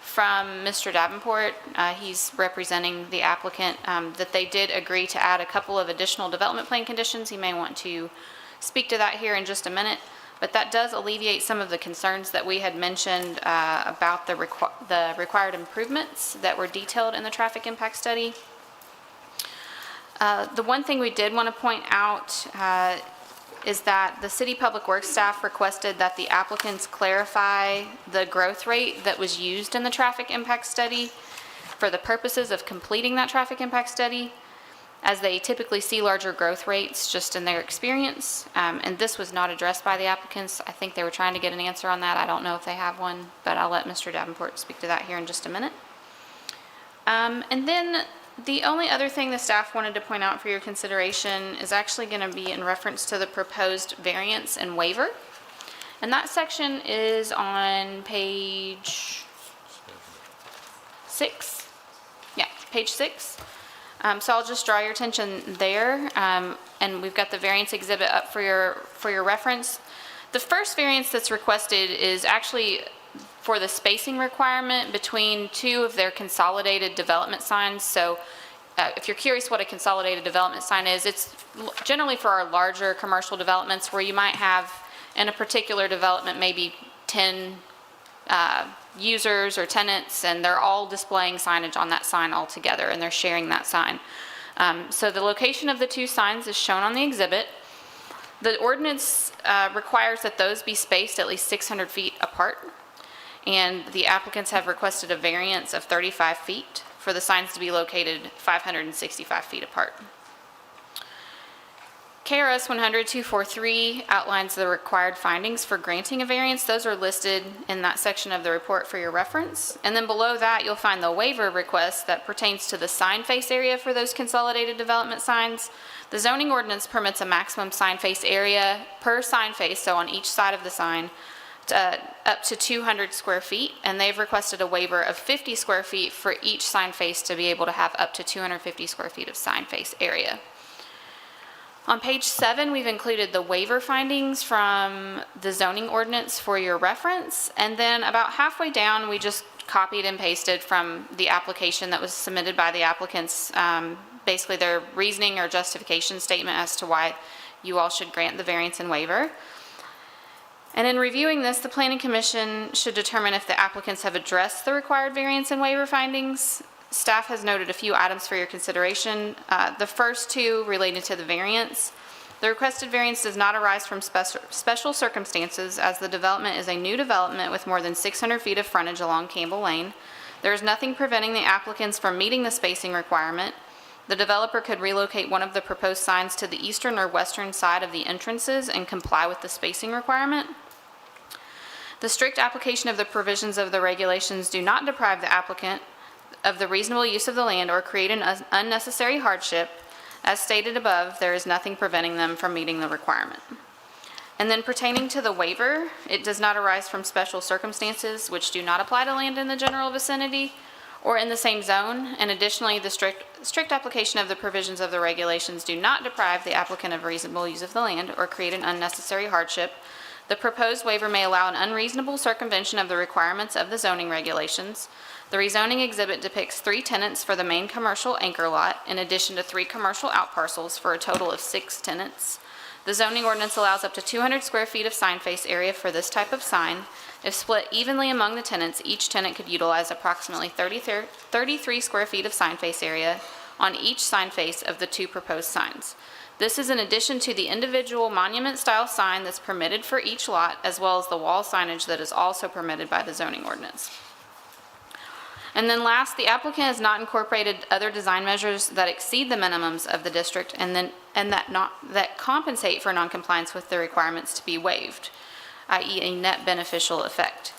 from Mr. Davenport, he's representing the applicant, that they did agree to add a couple of additional development plan conditions. He may want to speak to that here in just a minute, but that does alleviate some of the concerns that we had mentioned about the required improvements that were detailed in the traffic impact study. The one thing we did want to point out is that the city public works staff requested that the applicants clarify the growth rate that was used in the traffic impact study for the purposes of completing that traffic impact study, as they typically see larger growth rates just in their experience. And this was not addressed by the applicants. I think they were trying to get an answer on that. I don't know if they have one, but I'll let Mr. Davenport speak to that here in just a minute. And then the only other thing the staff wanted to point out for your consideration is actually going to be in reference to the proposed variance and waiver. And that section is on page 6. Yeah, page 6. So I'll just draw your attention there. And we've got the variance exhibit up for your reference. The first variance that's requested is actually for the spacing requirement between two of their consolidated development signs. So if you're curious what a consolidated development sign is, it's generally for our larger commercial developments where you might have in a particular development maybe 10 users or tenants, and they're all displaying signage on that sign all together, and they're sharing that sign. So the location of the two signs is shown on the exhibit. The ordinance requires that those be spaced at least 600 feet apart. And the applicants have requested a variance of 35 feet for the signs to be located 565 feet apart. KRS 100-243 outlines the required findings for granting a variance. Those are listed in that section of the report for your reference. And then below that, you'll find the waiver request that pertains to the sign face area for those consolidated development signs. The zoning ordinance permits a maximum sign face area per sign face, so on each side of the sign, up to 200 square feet, and they've requested a waiver of 50 square feet for each sign face to be able to have up to 250 square feet of sign face area. On page 7, we've included the waiver findings from the zoning ordinance for your reference, and then about halfway down, we just copied and pasted from the application that was submitted by the applicants, basically their reasoning or justification statement as to why you all should grant the variance and waiver. And in reviewing this, the Planning Commission should determine if the applicants have addressed the required variance and waiver findings. Staff has noted a few items for your consideration. The first two related to the variance. The requested variance does not arise from special circumstances, as the development is a new development with more than 600 feet of frontage along Campbell Lane. There is nothing preventing the applicants from meeting the spacing requirement. The developer could relocate one of the proposed signs to the eastern or western side of the entrances and comply with the spacing requirement. The strict application of the provisions of the regulations do not deprive the applicant of the reasonable use of the land or create an unnecessary hardship. As stated above, there is nothing preventing them from meeting the requirement. And then pertaining to the waiver, it does not arise from special circumstances which do not apply to land in the general vicinity or in the same zone. And additionally, the strict application of the provisions of the regulations do not deprive the applicant of reasonable use of the land or create an unnecessary hardship. The proposed waiver may allow an unreasonable circumvention of the requirements of the zoning regulations. The rezoning exhibit depicts 3 tenants for the main commercial anchor lot, in addition to 3 commercial outparcels for a total of 6 tenants. The zoning ordinance allows up to 200 square feet of sign face area for this type of sign. If split evenly among the tenants, each tenant could utilize approximately 33 square feet of sign face area on each sign face of the 2 proposed signs. This is in addition to the individual monument-style sign that's permitted for each lot, as well as the wall signage that is also permitted by the zoning ordinance. And then last, the applicant has not incorporated other design measures that exceed the minimums of the district and that compensate for noncompliance with the requirements to be waived, i.e. a net beneficial effect.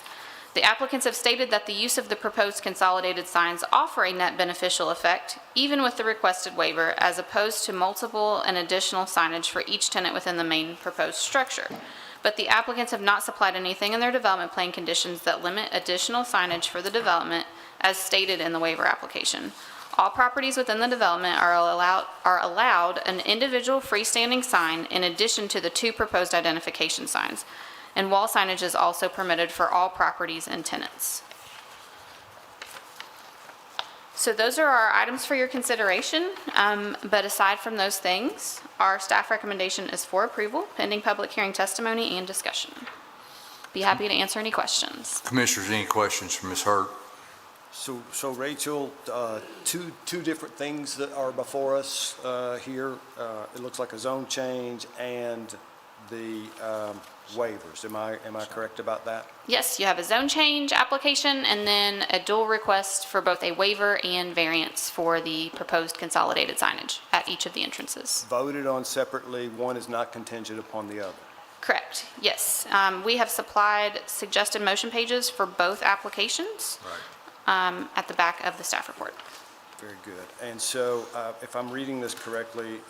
The applicants have stated that the use of the proposed consolidated signs offer a net beneficial effect, even with the requested waiver, as opposed to multiple and additional signage for each tenant within the main proposed structure. But the applicants have not supplied anything in their development plan conditions that limit additional signage for the development as stated in the waiver application. All properties within the development are allowed an individual freestanding sign in addition to the 2 proposed identification signs. And wall signage is also permitted for all properties and tenants. So those are our items for your consideration, but aside from those things, our staff recommendation is for approval, pending public hearing testimony and discussion. Be happy to answer any questions. Commissioners, any questions for Ms. Hurt? So Rachel, two different things that are before us here. It looks like a zone change and the waivers. Am I correct about that? Yes, you have a zone change application and then a dual request for both a waiver and variance for the proposed consolidated signage at each of the entrances. Voted on separately, one is not contingent upon the other. Correct, yes. We have supplied suggested motion pages for both applications at the back of the staff report. Very good. And so, if I'm reading this correctly,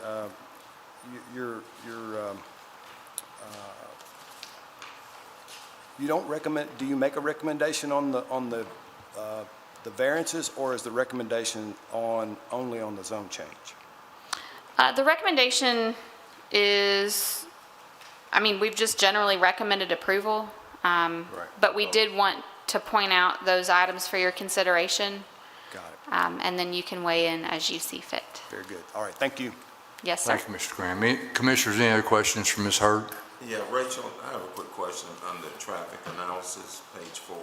you don't recommend, do you make a recommendation on the variances, or is the recommendation only on the zone change? The recommendation is, I mean, we've just generally recommended approval, but we did want to point out those items for your consideration. Got it. And then you can weigh in as you see fit. Very good. All right, thank you. Yes, sir. Thank you, Mr. Graham. Commissioners, any other questions for Ms. Hurt? Yeah, Rachel, I have a quick question on the traffic analysis, page 4.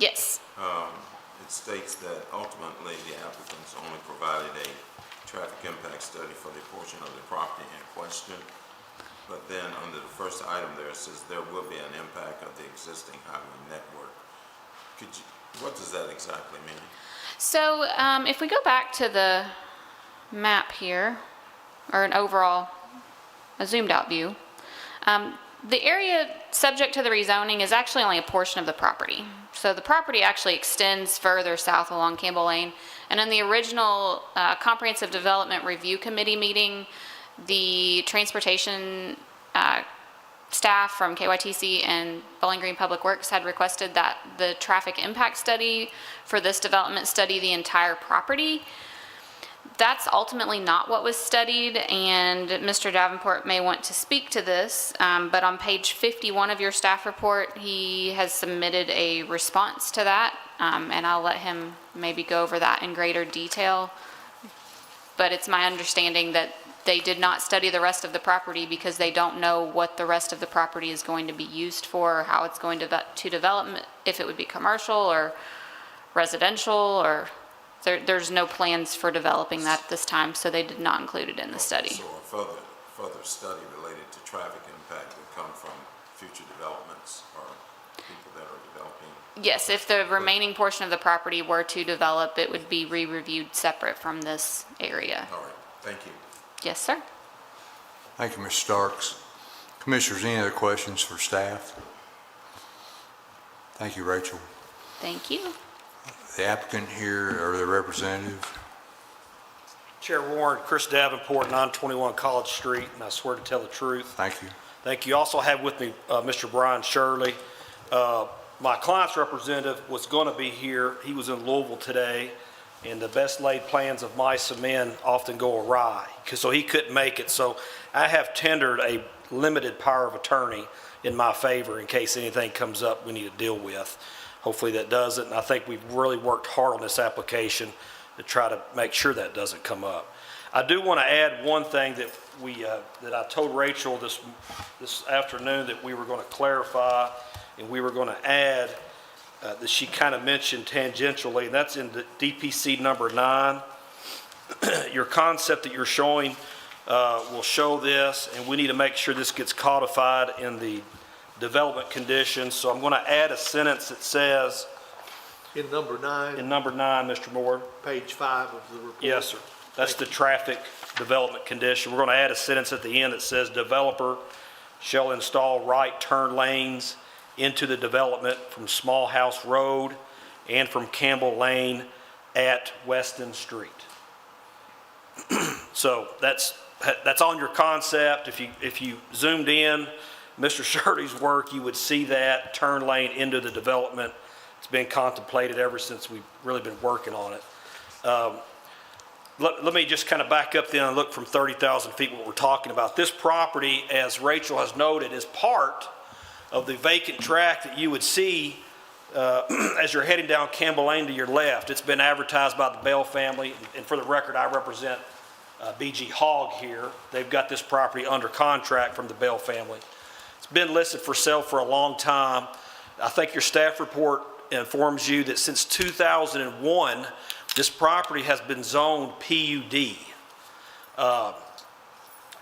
Yes. It states that ultimately the applicants only provided a traffic impact study for the portion of the property in question. But then under the first item there, it says there will be an impact of the existing highway network. What does that exactly mean? So if we go back to the map here, or an overall, a zoomed out view, the area subject to the rezoning is actually only a portion of the property. So the property actually extends further south along Campbell Lane. And in the original Comprehensive Development Review Committee meeting, the transportation staff from KYTC and Bowling Green Public Works had requested that the traffic impact study for this development study the entire property. That's ultimately not what was studied, and Mr. Davenport may want to speak to this, but on page 51 of your staff report, he has submitted a response to that, and I'll let him maybe go over that in greater detail. But it's my understanding that they did not study the rest of the property because they don't know what the rest of the property is going to be used for, or how it's going to develop, if it would be commercial or residential, or there's no plans for developing that at this time, so they did not include it in the study. So a further study related to traffic impact would come from future developments or people that are developing? Yes, if the remaining portion of the property were to develop, it would be re-reviewed separate from this area. All right, thank you. Yes, sir. Thank you, Mr. Starks. Commissioners, any other questions for staff? Thank you, Rachel. Thank you. The applicant here, or the representative? Chair Warren, Chris Davenport, 921 College Street, and I swear to tell the truth. Thank you. Thank you. Also have with me Mr. Brian Shirley. My client's representative was going to be here. He was in Louisville today, and the best laid plans of mice and men often go awry, so he couldn't make it. So I have tendered a limited power of attorney in my favor in case anything comes up we need to deal with. Hopefully that doesn't, and I think we've really worked hard on this application to try to make sure that doesn't come up. I do want to add one thing that that I told Rachel this afternoon that we were going to clarify and we were going to add that she kind of mentioned tangentially, and that's in the DPC number 9. Your concept that you're showing will show this, and we need to make sure this gets codified in the development conditions. So I'm going to add a sentence that says, In number 9, in number 9, Mr. Moore. page 5 of the report. Yes, sir. That's the traffic development condition. We're going to add a sentence at the end that says, developer shall install right turn lanes into the development from Small House Road and from Campbell Lane at Weston Street. So that's on your concept. If you zoomed in Mr. Shirley's work, you would see that turn lane into the development. It's been contemplated ever since we've really been working on it. let me just kind of back up then and look from 30,000 feet what we're talking about. This property, as Rachel has noted, is part of the vacant tract that you would see as you're heading down Campbell Lane to your left. It's been advertised by the Bell family, and for the record, I represent BG Hogg here. They've got this property under contract from the Bell family. It's been listed for sale for a long time. I think your staff report informs you that since 2001, this property has been zoned PUD.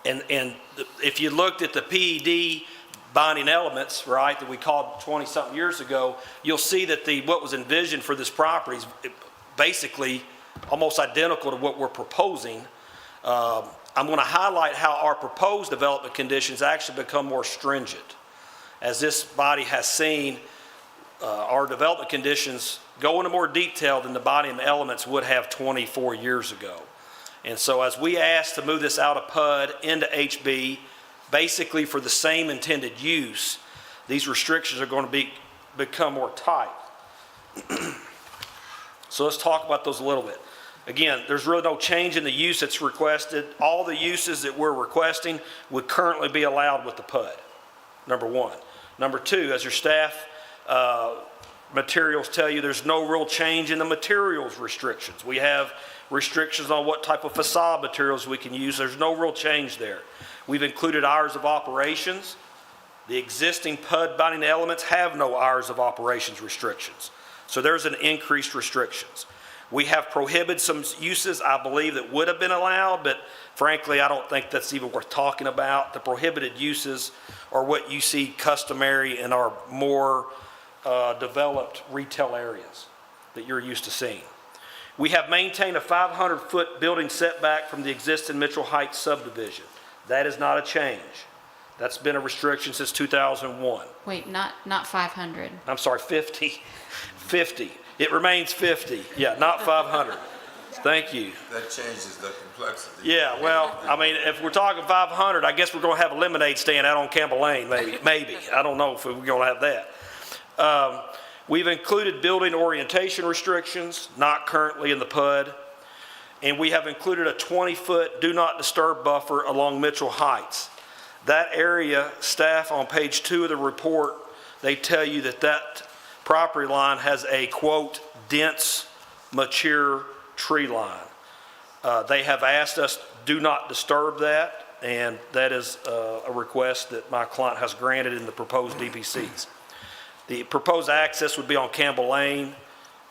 And if you looked at the PED binding elements, right, that we called 20-something years ago, you'll see that what was envisioned for this property is basically almost identical to what we're proposing. I'm going to highlight how our proposed development conditions actually become more stringent. As this body has seen, our development conditions go into more detail than the binding elements would have 24 years ago. And so as we ask to move this out of PUD into HB, basically for the same intended use, these restrictions are going to become more tight. So let's talk about those a little bit. Again, there's really no change in the use that's requested. All the uses that we're requesting would currently be allowed with the PUD, number one. Number two, as your staff materials tell you, there's no real change in the materials restrictions. We have restrictions on what type of facade materials we can use. There's no real change there. We've included hours of operations. The existing PUD binding elements have no hours of operations restrictions. So there's an increased restrictions. We have prohibited some uses I believe that would have been allowed, but frankly, I don't think that's even worth talking about. The prohibited uses are what you see customary in our more developed retail areas that you're used to seeing. We have maintained a 500-foot building setback from the existing Mitchell Heights subdivision. That is not a change. That's been a restriction since 2001. Wait, not 500. I'm sorry, 50. 50. It remains 50. Yeah, not 500. Thank you. That changes the complexity. Yeah, well, I mean, if we're talking 500, I guess we're going to have a lemonade stand out on Campbell Lane, maybe. Maybe. I don't know if we're going to have that. We've included building orientation restrictions, not currently in the PUD. And we have included a 20-foot do not disturb buffer along Mitchell Heights. That area, staff on page 2 of the report, they tell you that that property line has a, quote, dense, mature tree line. They have asked us do not disturb that, and that is a request that my client has granted in the proposed DPCs. The proposed access would be on Campbell Lane.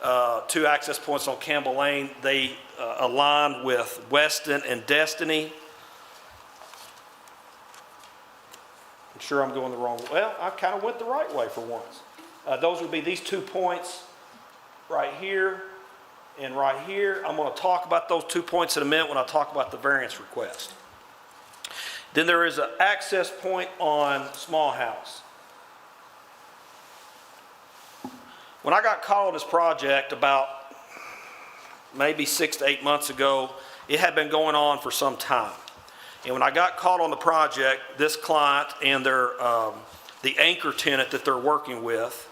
2 access points on Campbell Lane. They align with Weston and Destiny. I'm sure I'm going the wrong way. Well, I kind of went the right way for once. Those would be these 2 points right here and right here. I'm going to talk about those 2 points in a minute when I talk about the variance request. Then there is an access point on Small House. When I got called on this project about maybe 6 to 8 months ago, it had been going on for some time. And when I got called on the project, this client and the anchor tenant that they're working with,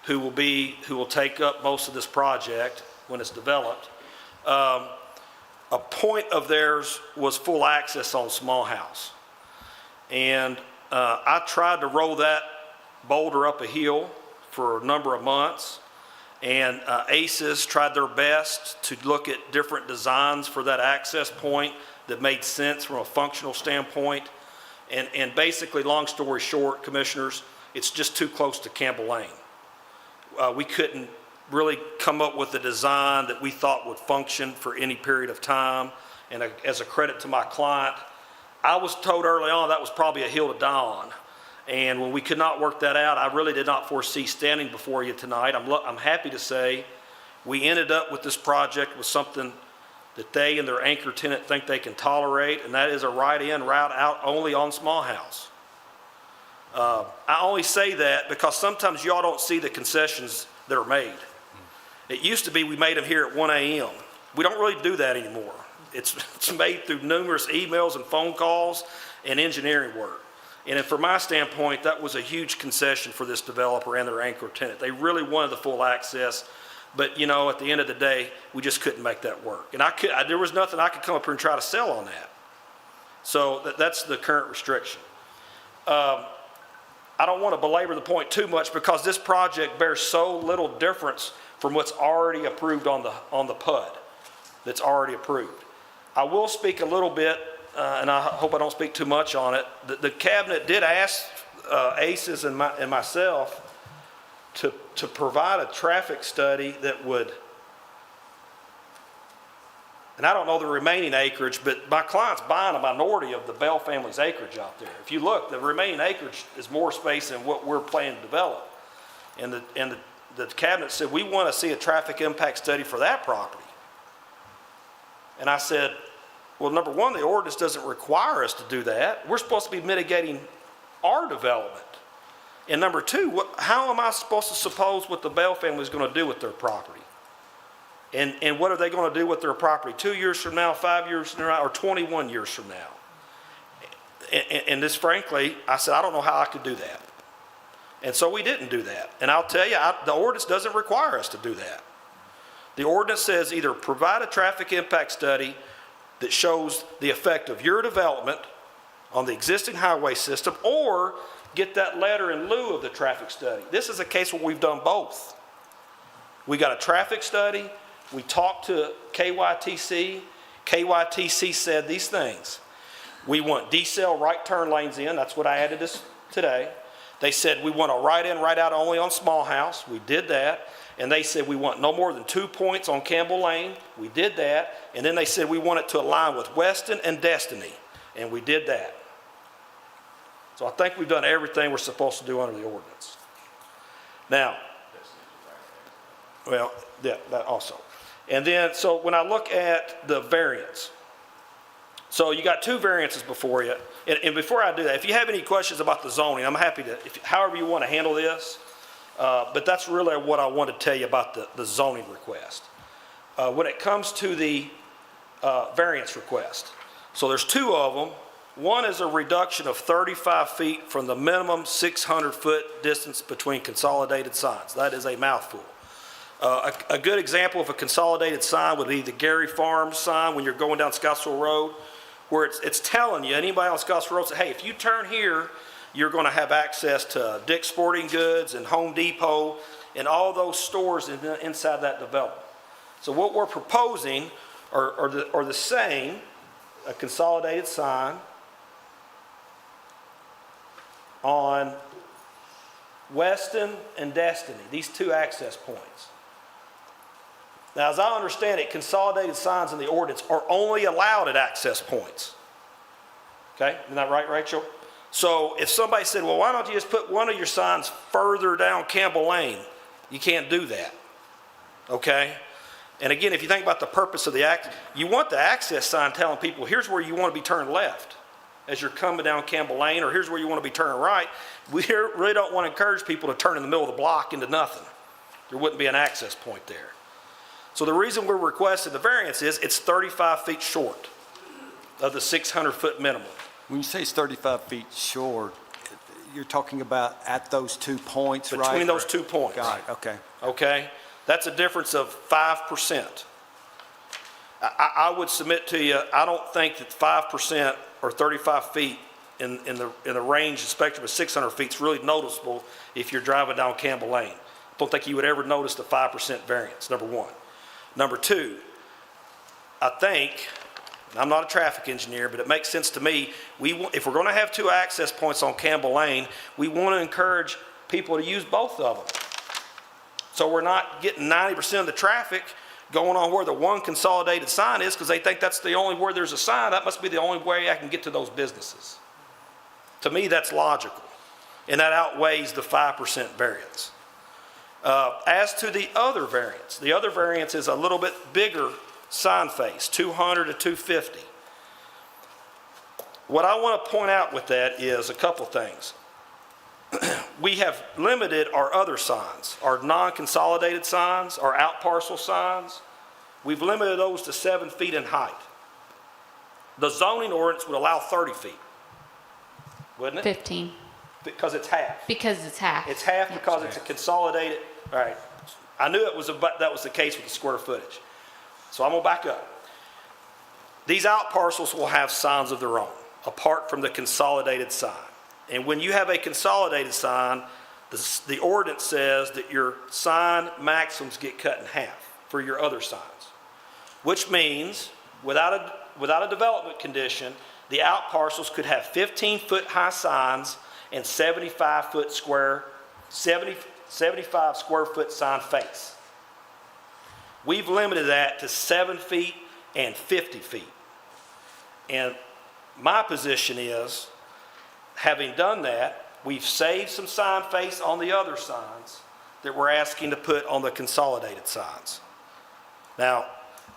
who will take up most of this project when it's developed, a point of theirs was full access on Small House. And I tried to roll that boulder up a hill for a number of months, and ACES tried their best to look at different designs for that access point that made sense from a functional standpoint. And basically, long story short, commissioners, it's just too close to Campbell Lane. We couldn't really come up with a design that we thought would function for any period of time. And as a credit to my client, I was told early on that was probably a hill to die on. And when we could not work that out, I really did not foresee standing before you tonight. I'm happy to say we ended up with this project with something that they and their anchor tenant think they can tolerate, and that is a right-in, right-out only on Small House. I only say that because sometimes y'all don't see the concessions that are made. It used to be we made them here at 1 a.m. We don't really do that anymore. It's made through numerous emails and phone calls and engineering work. And from my standpoint, that was a huge concession for this developer and their anchor tenant. They really wanted the full access. But, you know, at the end of the day, we just couldn't make that work. And there was nothing I could come up here and try to sell on that. So that's the current restriction. I don't want to belabor the point too much because this project bears so little difference from what's already approved on the PUD that's already approved. I will speak a little bit, and I hope I don't speak too much on it. The cabinet did ask ACES and myself to provide a traffic study that would, and I don't know the remaining acreage, but my client's buying a minority of the Bell family's acreage out there. If you look, the remaining acreage is more space than what we're planning to develop. And the cabinet said, we want to see a traffic impact study for that property. And I said, well, number one, the ordinance doesn't require us to do that. We're supposed to be mitigating our development. And number two, how am I supposed to suppose what the Bell family is going to do with their property? And what are they going to do with their property 2 years from now, 5 years from now, or 21 years from now? And this, frankly, I said, I don't know how I could do that. And so we didn't do that. And I'll tell you, the ordinance doesn't require us to do that. The ordinance says either provide a traffic impact study that shows the effect of your development on the existing highway system, or get that letter in lieu of the traffic study. This is a case where we've done both. We got a traffic study. We talked to KYTC. KYTC said these things. We want decel right turn lanes in. That's what I added this today. They said we want a right in, right out only on Small House. We did that. And they said we want no more than 2 points on Campbell Lane. We did that. And then they said we want it to align with Weston and Destiny. And we did that. So I think we've done everything we're supposed to do under the ordinance. Now, well, yeah, that also. And then, so when I look at the variance, so you got 2 variances before you. And before I do that, if you have any questions about the zoning, I'm happy to, however you want to handle this. But that's really what I want to tell you about the zoning request. When it comes to the variance request, so there's 2 of them. One is a reduction of 35 feet from the minimum 600-foot distance between consolidated signs. That is a mouthful. A good example of a consolidated sign would be the Gary Farms sign when you're going down Scottsville Road, where it's telling you, anybody on Scottsville Road, say, hey, if you turn here, you're going to have access to Dick's Sporting Goods and Home Depot and all those stores inside that development. So what we're proposing are the same, a consolidated sign on Weston and Destiny, these 2 access points. Now, as I understand it, consolidated signs in the ordinance are only allowed at access points. Okay, isn't that right, Rachel? So if somebody said, well, why don't you just put one of your signs further down Campbell Lane? You can't do that, okay? And again, if you think about the purpose of the act, you want the access sign telling people, here's where you want to be turned left as you're coming down Campbell Lane, or here's where you want to be turning right. We really don't want to encourage people to turn in the middle of the block into nothing. There wouldn't be an access point there. So the reason we're requesting the variance is it's 35 feet short of the 600-foot minimum. When you say it's 35 feet short, you're talking about at those 2 points, right? Between those 2 points. Got it, okay. Okay? That's a difference of 5%. I would submit to you, I don't think that 5% or 35 feet in the range, the spectrum of 600 feet is really noticeable if you're driving down Campbell Lane. I don't think you would ever notice the 5% variance, number one. Number two, I think, and I'm not a traffic engineer, but it makes sense to me, if we're going to have 2 access points on Campbell Lane, we want to encourage people to use both of them. So we're not getting 90% of the traffic going on where the one consolidated sign is because they think that's the only where there's a sign. That must be the only way I can get to those businesses. To me, that's logical, and that outweighs the 5% variance. As to the other variance is a little bit bigger sign face, 200 to 250. What I want to point out with that is a couple things. We have limited our other signs, our non-consolidated signs, our out parcel signs. We've limited those to 7 feet in height. The zoning ordinance would allow 30 feet, wouldn't it? 15. Because it's half. Because it's half. It's half because it's a consolidated, all right. I knew that was the case with the square footage. So I'm gonna back up. These out parcels will have signs of their own, apart from the consolidated sign. And when you have a consolidated sign, the ordinance says that your sign maximums get cut in half for your other signs, which means without a development condition, the out parcels could have 15-foot high signs and 75 square foot sign face. We've limited that to 7 feet and 50 feet. And my position is, having done that, we've saved some sign face on the other signs that we're asking to put on the consolidated signs. Now,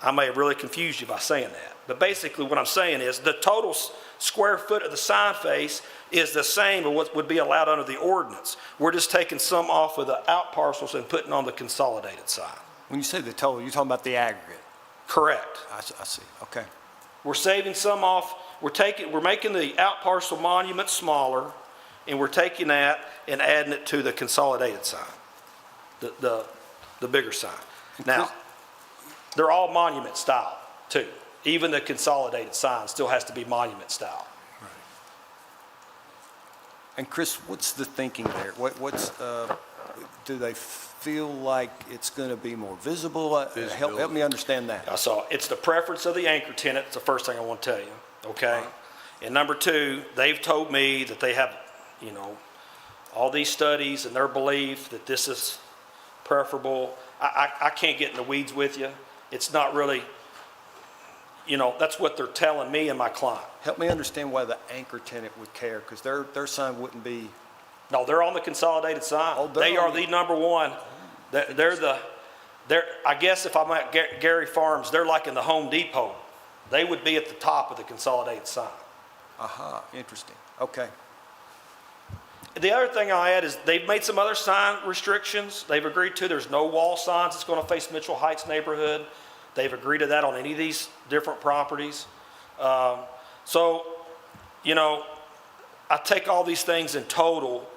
I may have really confused you by saying that, but basically what I'm saying is the total square foot of the sign face is the same as what would be allowed under the ordinance. We're just taking some off of the out parcels and putting on the consolidated sign. When you say the total, you're talking about the aggregate? Correct. I see, okay. We're saving some off, we're making the out parcel monument smaller, and we're taking that and adding it to the consolidated sign, the bigger sign. Now, they're all monument style too. Even the consolidated sign still has to be monument style. And Chris, what's the thinking there? Do they feel like it's going to be more visible? Help me understand that. It's the preference of the anchor tenant. It's the first thing I want to tell you, okay? And number two, they've told me that they have, all these studies and their belief that this is preferable. I can't get in the weeds with you. It's not really, that's what they're telling me and my client. Help me understand why the anchor tenant would care, because their sign wouldn't be... No, they're on the consolidated sign. Oh, they are the number one. I guess if I'm at Gary Farms, they're like in the Home Depot. They would be at the top of the consolidated sign. Aha, interesting. Okay. The other thing I'll add is they've made some other sign restrictions. They've agreed to, there's no wall signs that's going to face Mitchell Heights neighborhood. They've agreed to that on any of these different properties. I take all these things in total,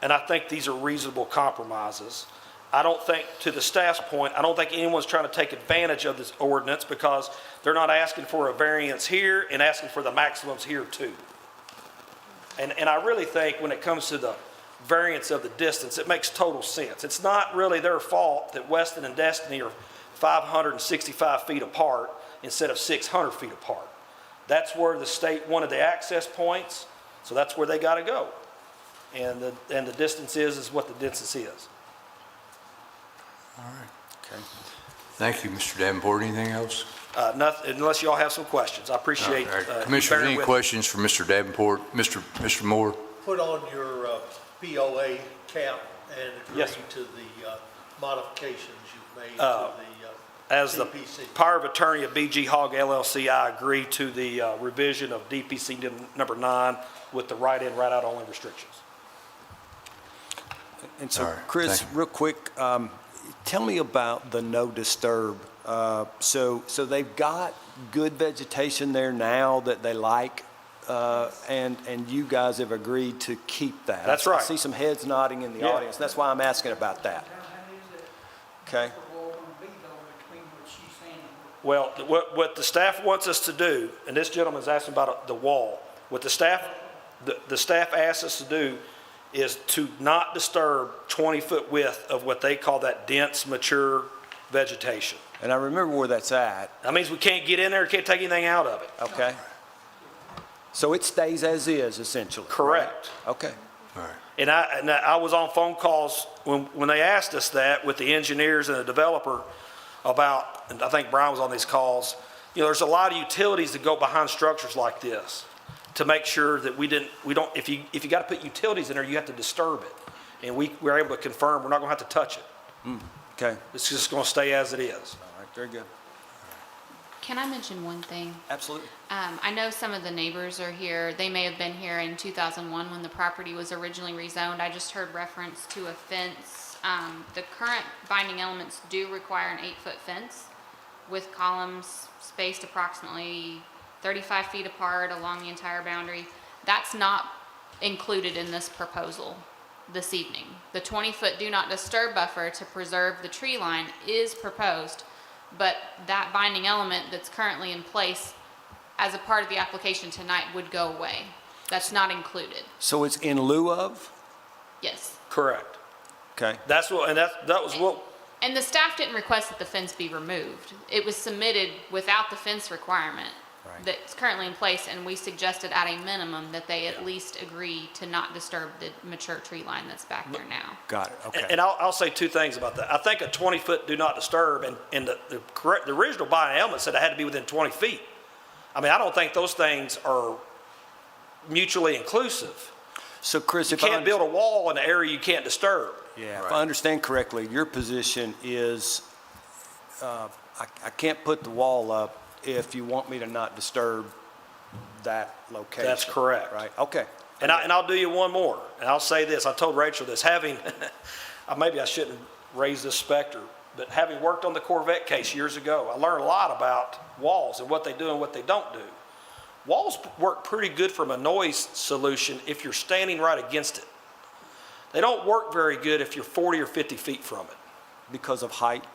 and I think these are reasonable compromises. I don't think, to the staff's point, I don't think anyone's trying to take advantage of this ordinance because they're not asking for a variance here and asking for the maximums here too. And I really think when it comes to the variance of the distance, it makes total sense. It's not really their fault that Weston and Destiny are 565 feet apart instead of 600 feet apart. That's where the state wanted the access points, so that's where they got to go. And the distance is what the distance is. All right. Okay. Thank you, Mr. Davenport. Anything else? Nothing, unless y'all have some questions. I appreciate All right. you Commissioners, bearing any with me. questions for Mr. Davenport? Mr. Moore? Put on your POA cap and agree Yes, sir. to the modifications you've made to the As the DPC. power of attorney of BG Hogg LLC, I agree to the revision of DPC number 9 with the right-in, right-out only restrictions. And so, All right, Chris, thank you. real quick, tell me about the no disturb. So they've got good vegetation there now that they like, and you guys have agreed to keep that. That's I right. see some heads nodding in the Yeah. audience. That's why I'm asking about that. Okay. Well, what the staff wants us to do, and this gentleman's asking about the wall, what the staff asks us to do is to not disturb 20-foot width of what they call that dense, mature vegetation. And I remember where that's at. That means we can't get in there, can't take anything out of it. Okay. So it stays as is, essentially. Correct. Right? Okay. All right. And I was on phone calls when they asked us that with the engineers and the developer about, and I think Brian was on these calls, there's a lot of utilities that go behind structures like this to make sure that we don't, if you got to put utilities in there, you have to disturb it. And we were able to confirm we're not going to have to touch it. Okay. It's just going to stay as it is. All right. Very good. Can I mention one thing? Absolutely. I know some of the neighbors are here. They may have been here in 2001 when the property was originally rezoned. I just heard reference to a fence. The current binding elements do require an 8-foot fence with columns spaced approximately 35 feet apart along the entire boundary. That's not included in this proposal. this evening. The 20-foot do not disturb buffer to preserve the tree line is proposed, but that binding element that's currently in place as a part of the application tonight would go away. That's not included. So it's in lieu of? Yes. Correct. Okay. That's what, and that was what, And the staff didn't request that the fence be removed. It was submitted without the fence requirement that's currently in place, and we suggested at a minimum that they at least agree to not disturb the mature tree line that's back there now. Got it, okay. and I'll say two things about that. I think a 20-foot do not disturb, and the original binding element said it had to be within 20 feet. I mean, I don't think those things are mutually inclusive. So Chris, You if I can't build a wall in an area you can't disturb. Yeah, if I understand correctly, your position is, I can't put the wall up if you want me to not disturb that location. That's correct. Right, okay. And I'll do you one more, and I'll say this, I told Rachel this, having, maybe I shouldn't raise this specter, but having worked on the Corvette case years ago, I learned a lot about walls and what they do and what they don't do. Walls work pretty good from a noise solution if you're standing right against it. They don't work very good if you're 40 or 50 feet from it. Because of height?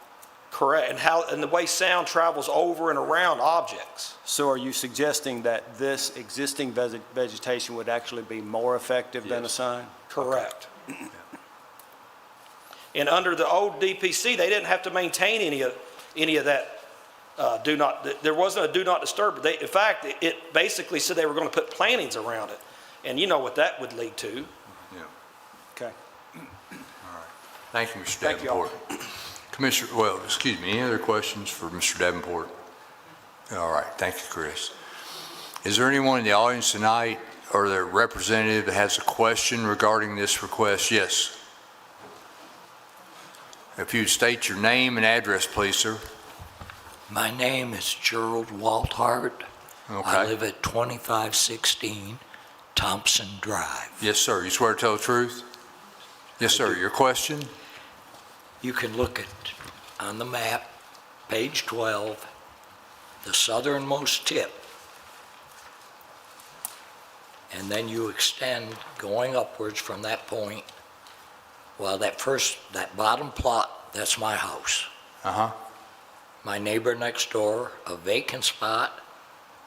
Correct, and the way sound travels over and around objects. So are you suggesting that this existing vegetation would actually be more effective than a sign? Correct. And under the old DPC, they didn't have to maintain any of that there wasn't a do not disturb. In fact, it basically said they were going to put plantings around it. And you know what that would lead to. Yeah. Okay. Thank you, Mr. Thank you all. Davenport. Commissioner, well, excuse me, any other questions for Mr. Davenport? All right, thank you, Chris. Is there anyone in the audience tonight or their representative that has a question regarding this request? Yes. If you'd state your name and address, please, sir. My name is Gerald Walthart. Okay. I live at 2516 Thompson Drive. Yes, sir. You swear to tell the truth? Yes, sir. Your question? You can look at, on the map, page 12, the southernmost tip. And then you extend going upwards from that point. Well, that bottom plot, that's my house. Uh-huh. My neighbor next door, a vacant spot,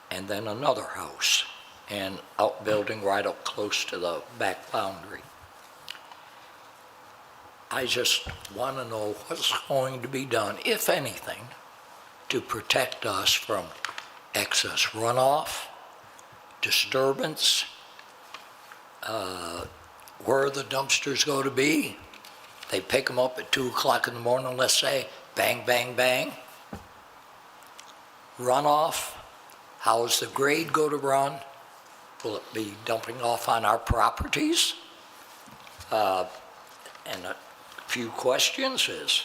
and then another house, and outbuilding right up close to the back boundary. I just want to know what's going to be done, if anything, to protect us from excess runoff, disturbance, where are the dumpsters going to be? They pick them up at 2 o'clock in the morning, let's say, bang, bang, bang. Runoff, how is the grade going to run? Will it be dumping off on our properties? And a few questions is,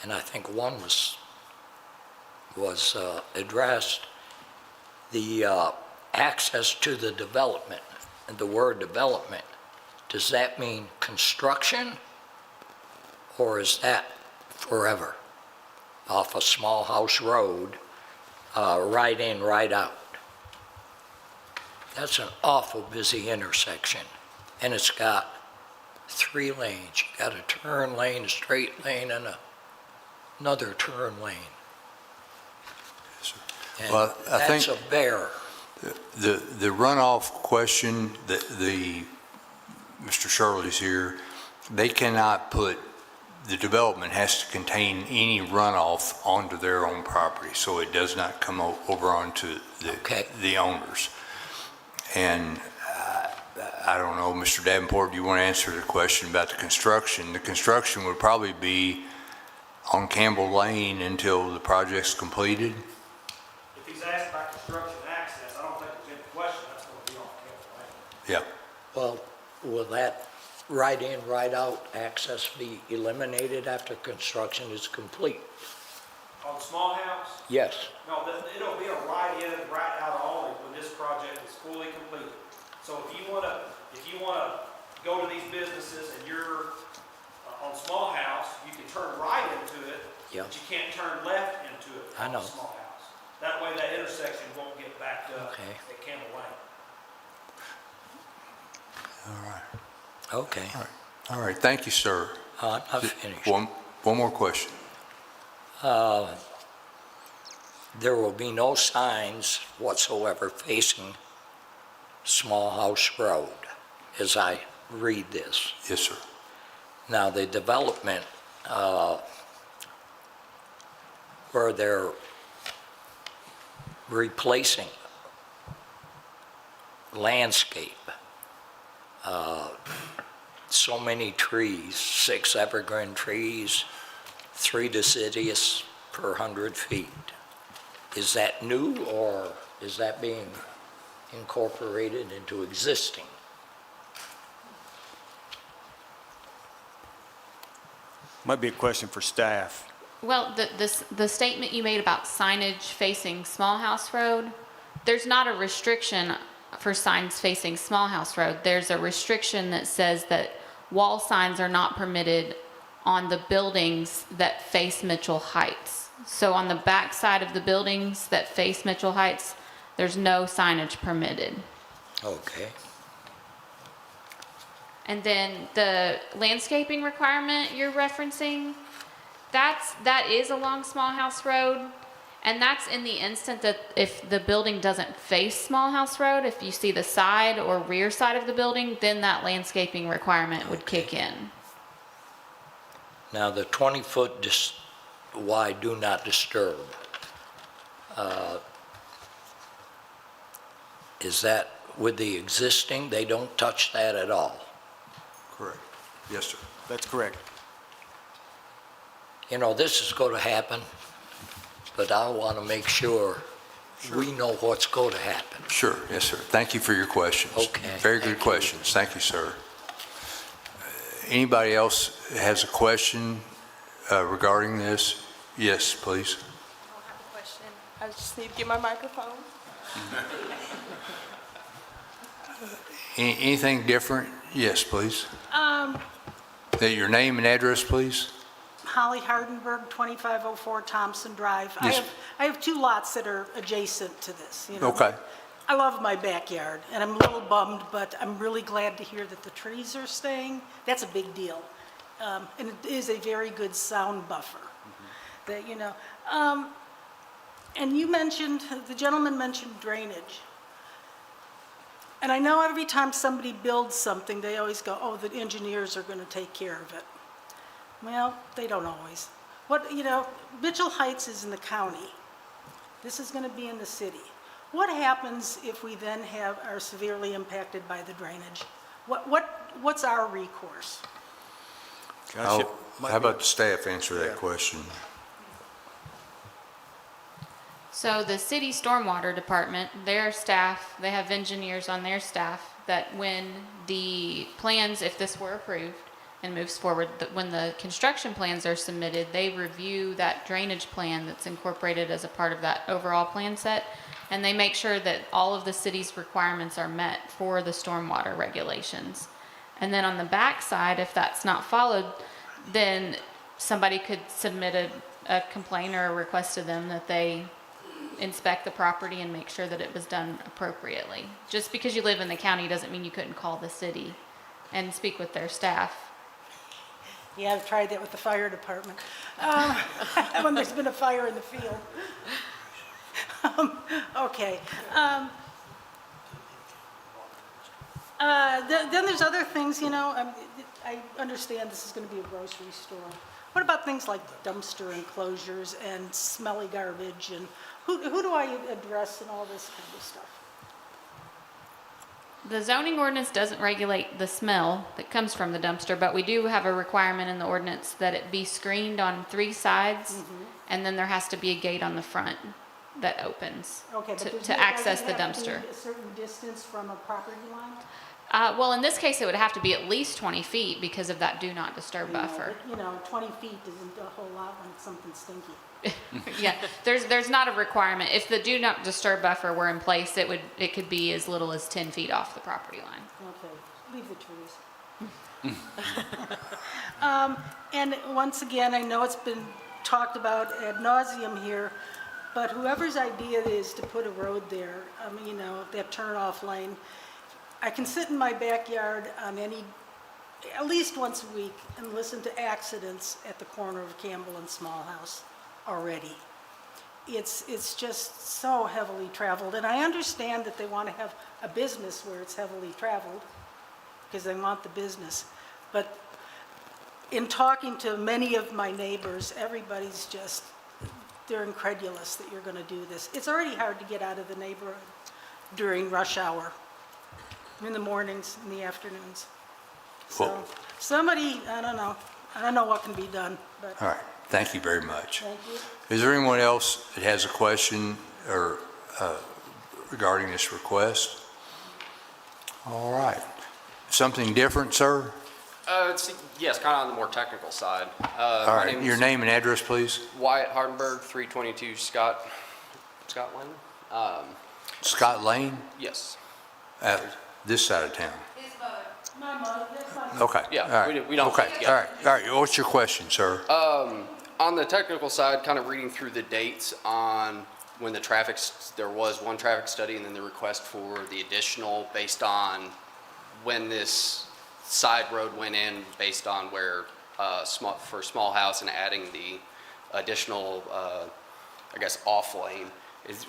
and I think one was addressed, the access to the development, and the word development, does that mean construction, or is that forever? Off a small house road, right in, right out. That's an awful busy intersection, and it's got 3 lanes. You got a turn lane, a straight lane, and another turn lane. And Well, I that's think a bear. the runoff question, Mr. Shirley's here, they cannot put, the development has to contain any runoff onto their own property, so it does not come over onto the owners. And I don't know, Mr. Davenport, do you want to answer the question about the construction? The construction would probably be on Campbell Lane until the project's completed? If he's asked about construction access, I don't think there's any question that's going to be on Campbell Lane. Yeah. Well, will that right in, right out access be eliminated after construction is complete? On the small house? Yes. No, it'll be a right in, right out only when this project is fully completed. So if you wanna go to these businesses and you're on small house, you can turn right into it, Yeah. but you can't turn left into it I on know. the small house. That way that intersection won't get backed up Okay. at Campbell Lane. All right. Okay. All right. All right, thank you, sir. I'm not finished. One more question. There will be no signs whatsoever facing Small House Road, as I read this. Yes, sir. Now, the development, where they're replacing landscape, so many trees, 6 evergreen trees, 3 deciduous per 100 feet. Is that new, or is that being incorporated into existing? Might be a question for staff. Well, the statement you made about signage facing Small House Road, there's not a restriction for signs facing Small House Road. There's a restriction that says that wall signs are not permitted on the buildings that face Mitchell Heights. So on the back side of the buildings that face Mitchell Heights, there's no signage permitted. Okay. And then the landscaping requirement you're referencing, that is along Small House Road. And that's in the instant that if the building doesn't face Small House Road, if you see the side or rear side of the building, then that landscaping requirement would kick in. Now, the 20-foot wide do not disturb, is that with the existing, they don't touch that at all? Correct. Yes, sir. That's correct. You know, this is going to happen, but I want to make sure we know what's going to happen. Sure, yes, sir. Thank you for your questions. Okay, Very thank good you. questions. Thank you, sir. Anybody else has a question regarding this? Yes, please. I don't have a question. I just need to get my microphone. Anything different? Yes, please. Your name and address, please? Holly Hardenberg, 2504 Thompson Drive. Yes. I have 2 lots that are adjacent to this, you know. Okay. I love my backyard, and I'm a little bummed, but I'm really glad to hear that the trees are staying. That's a big deal. And it is a very good sound buffer, that, you know. And you mentioned, the gentleman mentioned drainage. And I know every time somebody builds something, they always go, oh, the engineers are going to take care of it. Well, they don't always. You know, Mitchell Heights is in the county. This is going to be in the city. What happens if we then are severely impacted by the drainage? What's our recourse? How about the staff answer that question? So the city stormwater department, their staff, they have engineers on their staff that when the plans, if this were approved and moves forward, that when the construction plans are submitted, they review that drainage plan that's incorporated as a part of that overall plan set, and they make sure that all of the city's requirements are met for the stormwater regulations. And then on the back side, if that's not followed, then somebody could submit a complaint or a request to them that they inspect the property and make sure that it was done appropriately. Just because you live in the county doesn't mean you couldn't call the city and speak with their staff. Yeah, I've tried that with the fire department, when there's been a fire in the field. Okay. Then there's other things, you know, I understand this is going to be a grocery store. What about things like dumpster enclosures and smelly garbage, and who do I address and all this kind of stuff? The zoning ordinance doesn't regulate the smell that comes from the dumpster, but we do have a requirement in the ordinance that it be screened on 3 sides, and then there has to be a gate on the front that opens Okay, but to access the does it dumpster. have to be a certain distance from a property line? Well, in this case, it would have to be at least 20 feet because of that do not disturb buffer. But, you know, 20 feet isn't a whole lot when it's something stinky. Yeah, there's not a requirement. If the do not disturb buffer were in place, it could be as little as 10 feet off the property line. Okay, leave the trees. And once again, I know it's been talked about ad nauseum here, but whoever's idea it is to put a road there, you know, that turn-off lane, I can sit in my backyard on any at least once a week and listen to accidents at the corner of Campbell and Small House already. It's just so heavily traveled, and I understand that they want to have a business where it's heavily traveled, because they want the business. But in talking to many of my neighbors, everybody's just, they're incredulous that you're going to do this. It's already hard to get out of the neighborhood during rush hour, in the mornings, in the afternoons. So Well- somebody, I don't know what can be done, but All right, thank you very much. thank you. Is there anyone else that has a question or regarding this request? All right. Something different, sir? Yes, kind of on the more technical side. All right, your name and address, please? Wyatt Hardenberg, 322 Scott Lane. Scott Lane, Yes. this side of town. My mother, that's my Okay. Yeah, all right, we don't- Okay, yeah. all right. What's your question, sir? On the technical side, kind of reading through the dates on when there was one traffic study and then the request for the additional based on when this side road went in based on where, for Small House and adding the additional, I guess, off lane.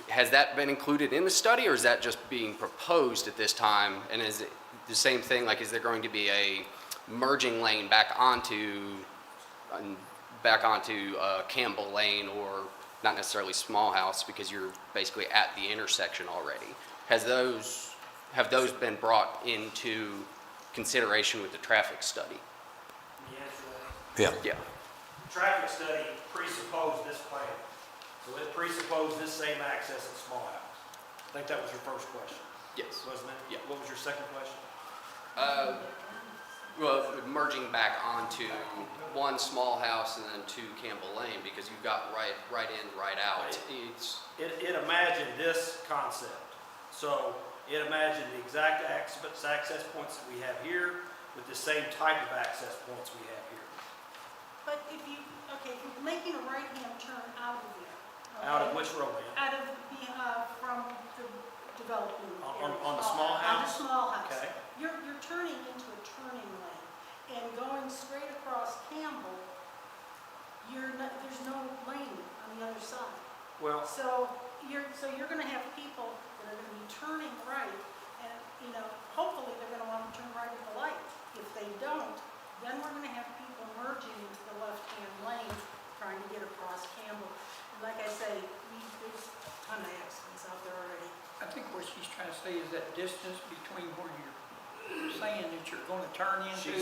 Has that been included in the study, or is that just being proposed at this time? And is it the same thing, like is there going to be a merging lane back onto Campbell Lane, or not necessarily Small House, because you're basically at the intersection already? Have those been brought into consideration with the traffic study? Yeah. Yeah. Traffic study presupposed this plan, so it presupposed this same access at Small House. I think that was your first question, Yes. wasn't it? Yeah. What was your second question? Well, merging back onto one Small House and then two Campbell Lane, because you've got right in, right out. It imagined this concept. So it imagined the exact access points that we have here with the same type of access points we have here. But if you're making a right-hand turn out of there. okay? Out of which road, ma'am? Out of, from the developing area. On the Small On the House? Small House. Okay. You're turning into a turning lane, and going straight across Campbell, there's no lane on the other side. Well, So you're gonna have people that are gonna be turning right, and, hopefully they're gonna wanna turn right at the light. If they don't, then we're gonna have people merging into the left-hand lane, trying to get across Campbell. And like I say, there's a ton of accidents out there already. I think what she's trying to say is that distance between where you're saying that you're going to turn into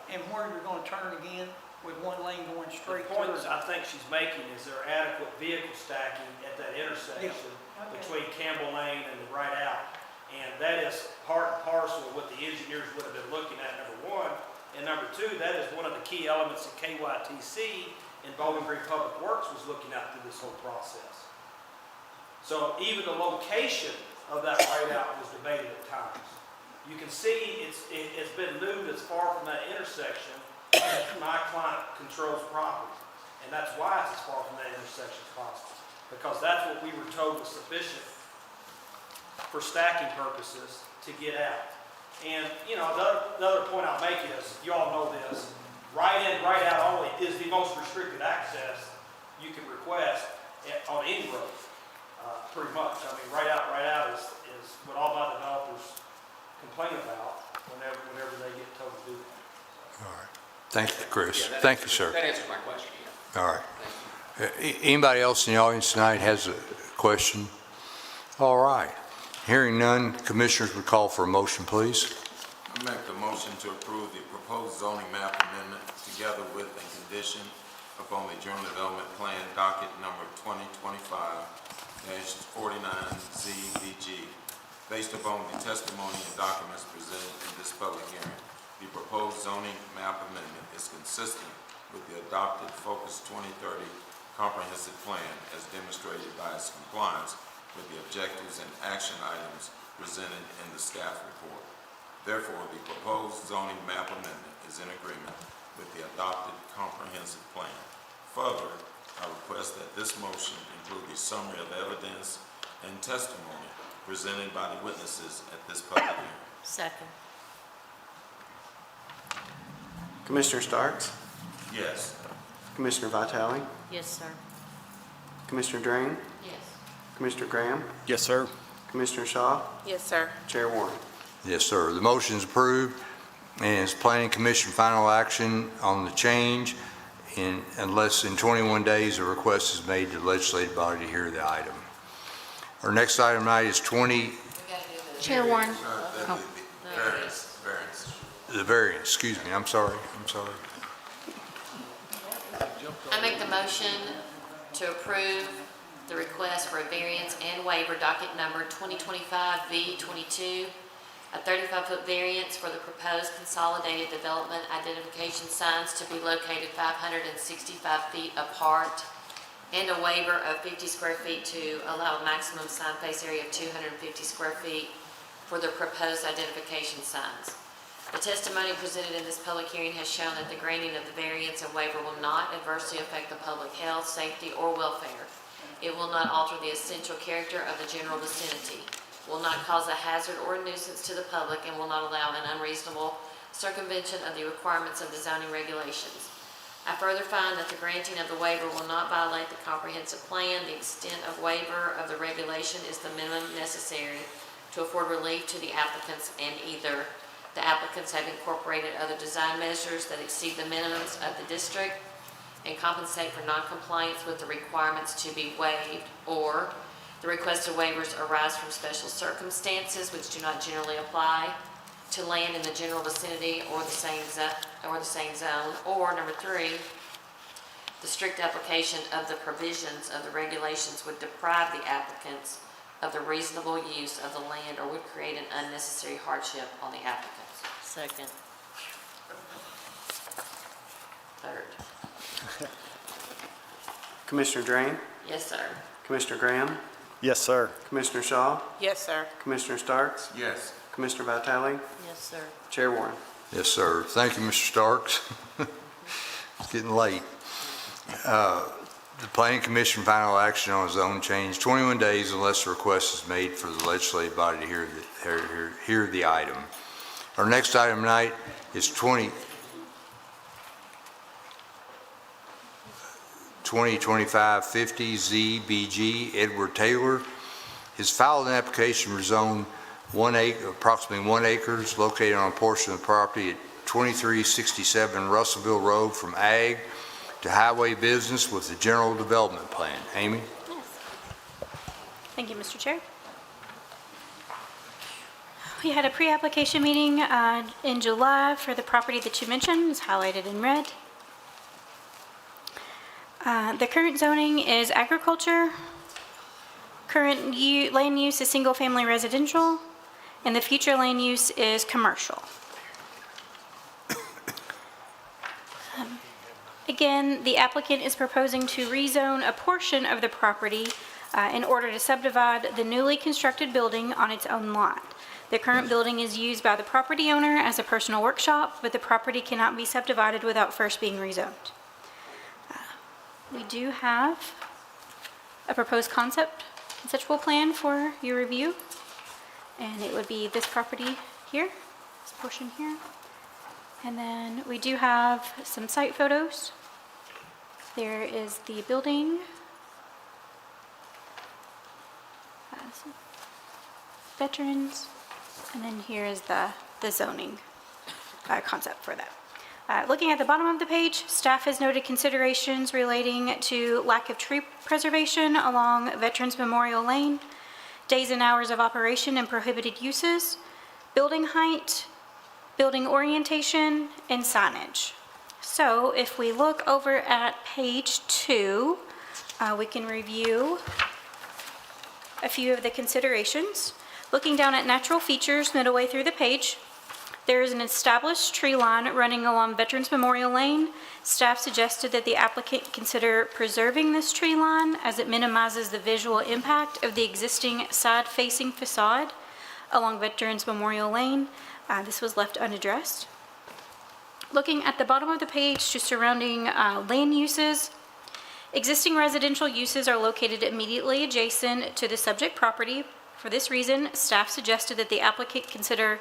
and where you're going to turn again with one lane going the straight point through. I think she's making is there adequate vehicle stacking at that intersection Okay. between Campbell Lane and the right out. And that is part and parcel of what the engineers would have been looking at, number one. And number two, that is one of the key elements of KYTC and Bowling Green Public Works was looking at through this whole process. So even the location of that right out was debated at times. You can see it's been moved as far from that intersection as my client controls property. And that's why it's as far from that intersection as possible. Because that's what we were told was sufficient for stacking purposes to get out. And, the other point I'll make is, you all know this, right in, right out only is the most restricted access you can request on any road, pretty much. I mean, right out is what all my developers complain about whenever they get told to do that. All right. Thank you, Chris. Yeah, that Thank you, answers- sir. That answers my question, yeah. All right. Anybody else in the audience tonight has a question? All right. Hearing none, commissioners would call for a motion, please. I make the motion to approve the proposed zoning map amendment together with and condition upon the general development plan docket number 2025-49ZBG. Based upon the testimony and documents presented in this public hearing, the proposed zoning map amendment is consistent with the adopted Focus 2030 comprehensive plan as demonstrated by its compliance with the objectives and action items presented in the staff report. Therefore, the proposed zoning map amendment is in agreement with the adopted comprehensive plan. Further, I request that this motion include a summary of evidence and testimony presented by the witnesses at this public hearing. Second. Commissioner Starks? Yes. Commissioner Vitale? Yes, sir. Commissioner Drain? Yes. Commissioner Graham? Yes, sir. Commissioner Shaw? Yes, sir. Chair Warren? Yes, sir. The motion is approved, and it's Planning Commission final action on the change unless in 21 days a request is made to the legislative body to hear the item. Our next item tonight is Chair Warren. the variance, excuse me, I'm sorry. I make the motion to approve the request for a variance and waiver docket number 2025-V22, a 35-foot variance for the proposed consolidated development identification signs to be located 565 feet apart, and a waiver of 50 square feet to allow a maximum sign face area of 250 square feet for the proposed identification signs. The testimony presented in this public hearing has shown that the granting of the variance and waiver will not adversely affect the public health, safety, or welfare. It will not alter the essential character of the general vicinity, will not cause a hazard or a nuisance to the public, and will not allow an unreasonable circumvention of the requirements of the zoning regulations. I further find that the granting of the waiver will not violate the comprehensive plan. The extent of waiver of the regulation is the minimum necessary to afford relief to the applicants, and either the applicants have incorporated other design measures that exceed the minimums of the district and compensate for non-compliance with the requirements to be waived, or the requested waivers arise from special circumstances which do not generally apply to land in the general vicinity or the same zone, or number 3, the strict application of the provisions of the regulations would deprive the applicants of the reasonable use of the land or would create an unnecessary hardship on the applicants. Second. Third. Commissioner Drain? Yes, sir. Commissioner Graham? Yes, sir. Commissioner Shaw? Yes, sir. Commissioner Starks? Yes. Commissioner Vitale? Yes, sir. Chair Warren? Yes, sir. Thank you, Mr. Starks. It's getting late. The Planning Commission final action on zone change, 21 days unless a request is made for the legislative body to hear the item. Our next item tonight is 2025-50 ZBG Edward Taylor. His filed an application for zone approximately 1 acre, located on a portion of the property at 2367 Russellville Road from ag to highway business with the general development plan. Amy? Yes. Thank you, Mr. Chair. We had a pre-application meeting in July for the property that you mentioned. It's highlighted in red. The current zoning is agriculture. Current land use is single-family residential, and the future land use is commercial. Again, the applicant is proposing to rezone a portion of the property in order to subdivide the newly constructed building on its own lot. The current building is used by the property owner as a personal workshop, but the property cannot be subdivided without first being rezoned. We do have a proposed conceptual plan for your review, and it would be this property here, this portion here. And then we do have some site photos. There is the building, veterans, and then here is the zoning concept for that. Looking at the bottom of the page, staff has noted considerations relating to lack of tree preservation along Veterans Memorial Lane, days and hours of operation and prohibited uses, building height, building orientation, and signage. So if we look over at page 2, we can review a few of the considerations. Looking down at natural features midway through the page, there is an established tree line running along Veterans Memorial Lane. Staff suggested that the applicant consider preserving this tree line as it minimizes the visual impact of the existing side-facing facade along Veterans Memorial Lane. This was left unaddressed. Looking at the bottom of the page, just surrounding land uses, existing residential uses are located immediately adjacent to the subject property. For this reason, staff suggested that the applicant consider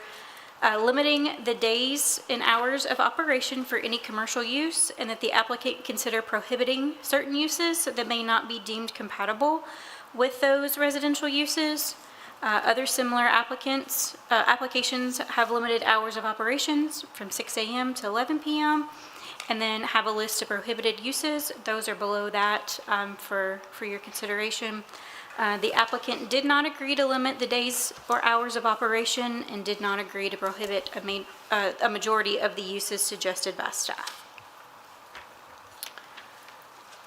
limiting the days and hours of operation for any commercial use, and that the applicant consider prohibiting certain uses that may not be deemed compatible with those residential uses. Other similar applications have limited hours of operations from 6 a.m. to 11 p.m., and then have a list of prohibited uses. Those are below that for your consideration. The applicant did not agree to limit the days or hours of operation and did not agree to prohibit a majority of the uses suggested by staff.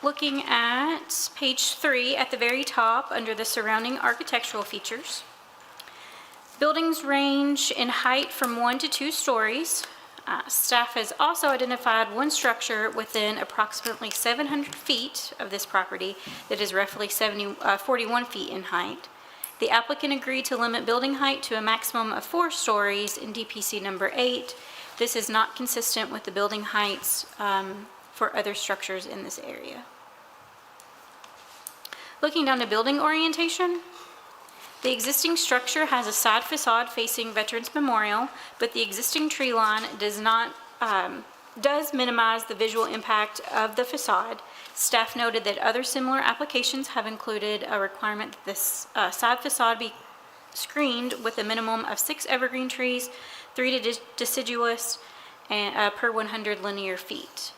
Looking at page 3 at the very top under the surrounding architectural features. Buildings range in height from 1 to 2 stories. Staff has also identified one structure within approximately 700 feet of this property that is roughly 41 feet in height. The applicant agreed to limit building height to a maximum of 4 stories in DPC number 8. This is not consistent with the building heights for other structures in this area. Looking down to building orientation. The existing structure has a side facade facing Veterans Memorial, but the existing tree line does minimize the visual impact of the facade. Staff noted that other similar applications have included a requirement that this side facade be screened with a minimum of 6 evergreen trees, 3 deciduous, and per 100 linear feet.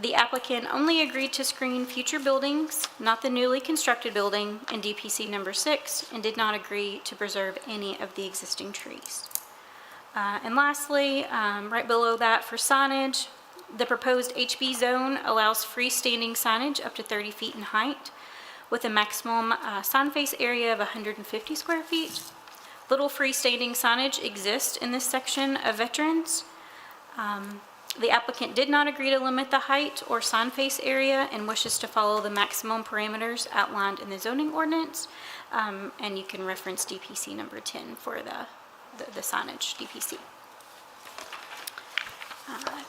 The applicant only agreed to screen future buildings, not the newly constructed building in DPC number 6, and did not agree to preserve any of the existing trees. And lastly, right below that for signage, the proposed HB zone allows freestanding signage up to 30 feet in height with a maximum sign face area of 150 square feet. Little freestanding signage exists in this section of Veterans. The applicant did not agree to limit the height or sign face area and wishes to follow the maximum parameters outlined in the zoning ordinance. And you can reference DPC number 10 for the signage DPC.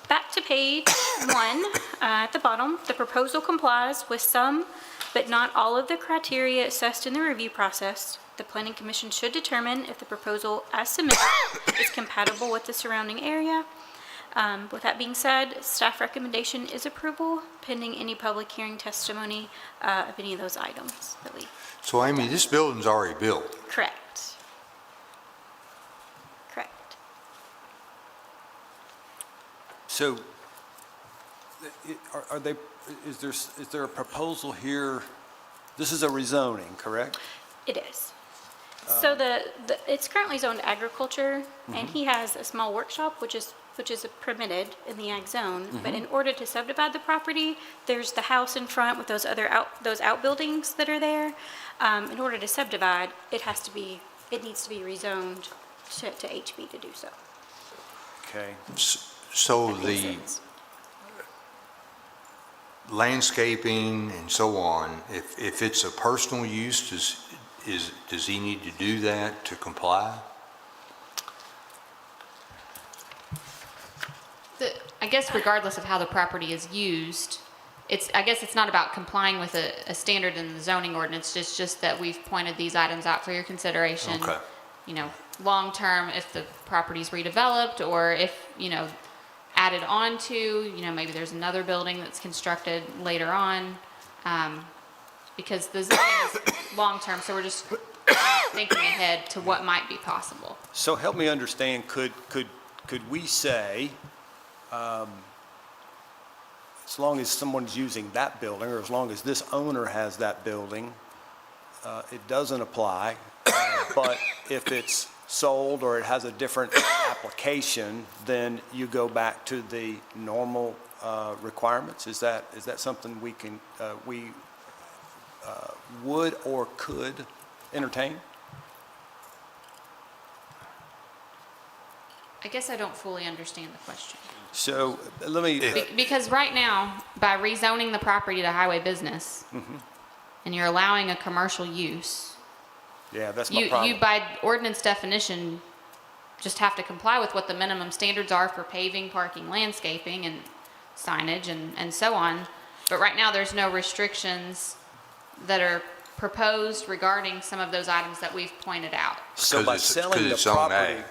Back to page 1 at the bottom. The proposal complies with some but not all of the criteria assessed in the review process. The Planning Commission should determine if the proposal as submitted is compatible with the surrounding area. With that being said, staff recommendation is approval pending any public hearing testimony of any of those items that we. So Amy, this building's already built. Correct. Correct. So, is there a proposal here? This is a rezoning, correct? It is. So it's currently zoned agriculture, and he has a small workshop, which is permitted in the ag zone. But in order to subdivide the property, there's the house in front with those outbuildings that are there. In order to subdivide, it needs to be rezoned to HB to do so. Okay. So the landscaping and so on, if it's a personal use, does he need to do that to comply? I guess regardless of how the property is used, I guess it's not about complying with a standard in the zoning ordinance, it's just that we've pointed these items out for your consideration. Okay. You know, long-term, if the property's redeveloped, or if, added on to, maybe there's another building that's constructed later on, because the zoning is long-term, so we're just thinking ahead to what might be possible. So help me understand, could we say, as long as someone's using that building, or as long as this owner has that building, it doesn't apply, but if it's sold or it has a different application, then you go back to the normal requirements? Is that something we would or could entertain? I guess I don't fully understand the question. So let me. Because right now, by rezoning the property to highway business, and you're allowing a commercial use, yeah, that's my problem. You by ordinance definition just have to comply with what the minimum standards are for paving, parking, landscaping, and signage, and so on. But right now, there's no restrictions that are proposed regarding some of those items that we've pointed out. So by selling the property,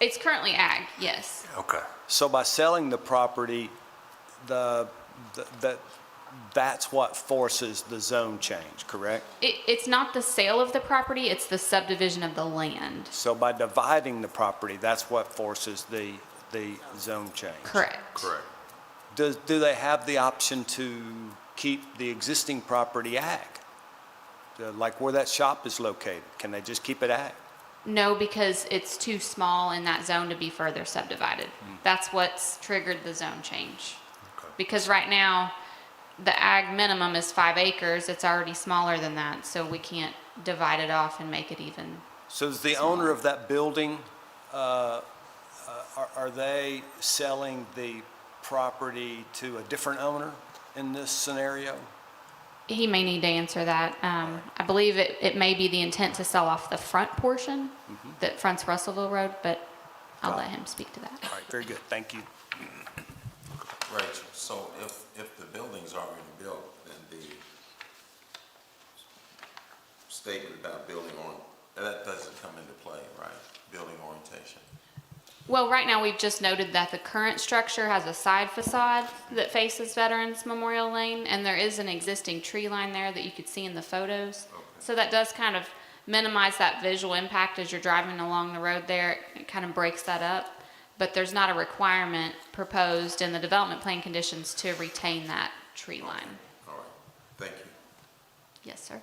It's currently ag, yes. Okay. So by selling the property, that's what forces the zone change, correct? It's not the sale of the property, it's the subdivision of the land. So by dividing the property, that's what forces the zone change? Correct. Correct. Do they have the option to keep the existing property ag? Like where that shop is located, can they just keep it ag? No, because it's too small in that zone to be further subdivided. That's what's triggered the zone change. Because right now, the ag minimum is 5 acres, it's already smaller than that, so we can't divide it off and make it even. So is the owner of that building, are they selling the property to a different owner in this scenario? He may need to answer that. I believe it may be the intent to sell off the front portion that fronts Russellville Road, but I'll let him speak to that. All right, very good, thank you. Rachel, so if the building's already built, then the statement about that doesn't come into play, right? Building orientation. Well, right now, we've just noted that the current structure has a side facade that faces Veterans Memorial Lane, and there is an existing tree line there that you could see in the photos. Okay. So that does kind of minimize that visual impact as you're driving along the road there. It kind of breaks that up. But there's not a requirement proposed in the development plan conditions to retain that tree line. All right, thank you. Yes, sir.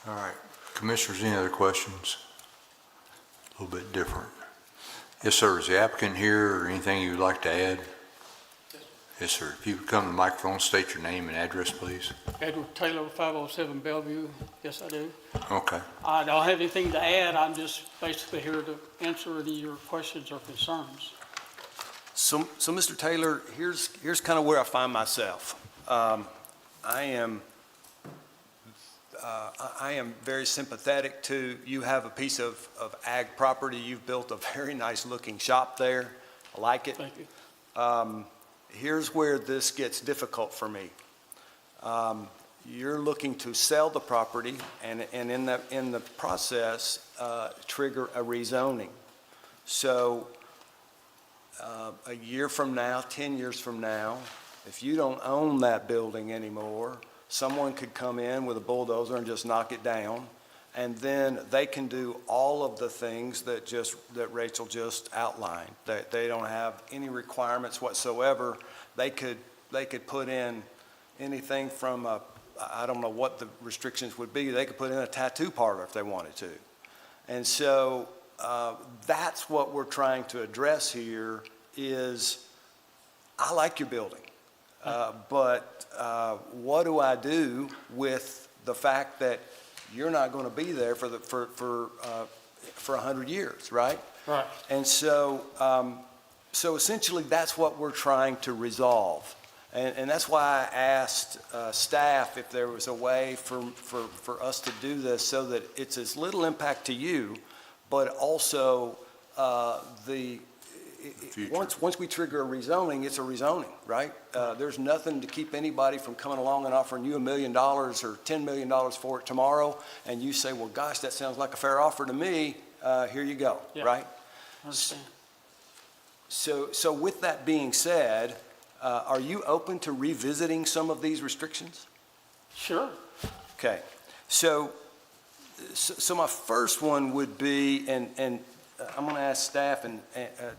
All right. Commissioners, any other questions? A little bit different. Yes, sir. Is the applicant here or anything you'd like to add? Yes, sir. If you would come to the microphone, state your name and address, please. Edward Taylor, 507 Bellevue. Yes, I do. Okay. I don't have anything to add. I'm just basically here to answer any of your questions or concerns. So Mr. Taylor, here's kind of where I find myself. I am very sympathetic to, you have a piece of ag property. You've built a very nice looking shop there. I like it. Thank you. Here's where this gets difficult for me. You're looking to sell the property and in the process, trigger a rezoning. So a year from now, 10 years from now, if you don't own that building anymore, someone could come in with a bulldozer and just knock it down, and then they can do all of the things that Rachel just outlined. They don't have any requirements whatsoever. They could put in anything from I don't know what the restrictions would be. They could put in a tattoo parlor if they wanted to. And so that's what we're trying to address here is, I like your building, but what do I do with the fact that you're not going to be there for 100 years, right? Right. And so, so essentially, that's what we're trying to resolve. And that's why I asked staff if there was a way for us to do this so that it's as little impact to you, but also once we trigger a rezoning, it's a rezoning, right? There's nothing to keep anybody from coming along and offering you $1 million or $10 million for it tomorrow, and you say, well, gosh, that sounds like a fair offer to me. Here you go, Yeah. right? I understand. So with that being said, are you open to revisiting some of these restrictions? Sure. Okay, so my first one would be, and I'm going to ask staff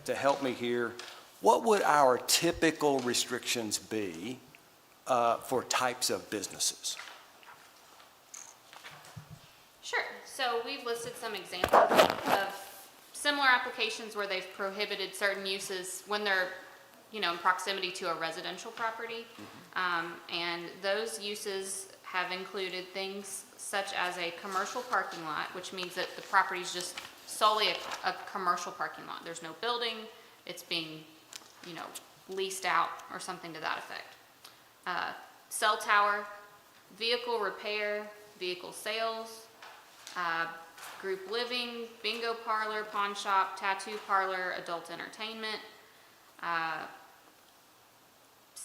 to help me here, what would our typical restrictions be for types of businesses? Sure. So we've listed some examples of similar applications where they've prohibited certain uses when they're, in proximity to a residential property. And those uses have included things such as a commercial parking lot, which means that the property is just solely a commercial parking lot. There's no building. It's being, leased out or something to that effect. Cell tower, vehicle repair, vehicle sales, group living, bingo parlor, pawn shop, tattoo parlor, adult entertainment,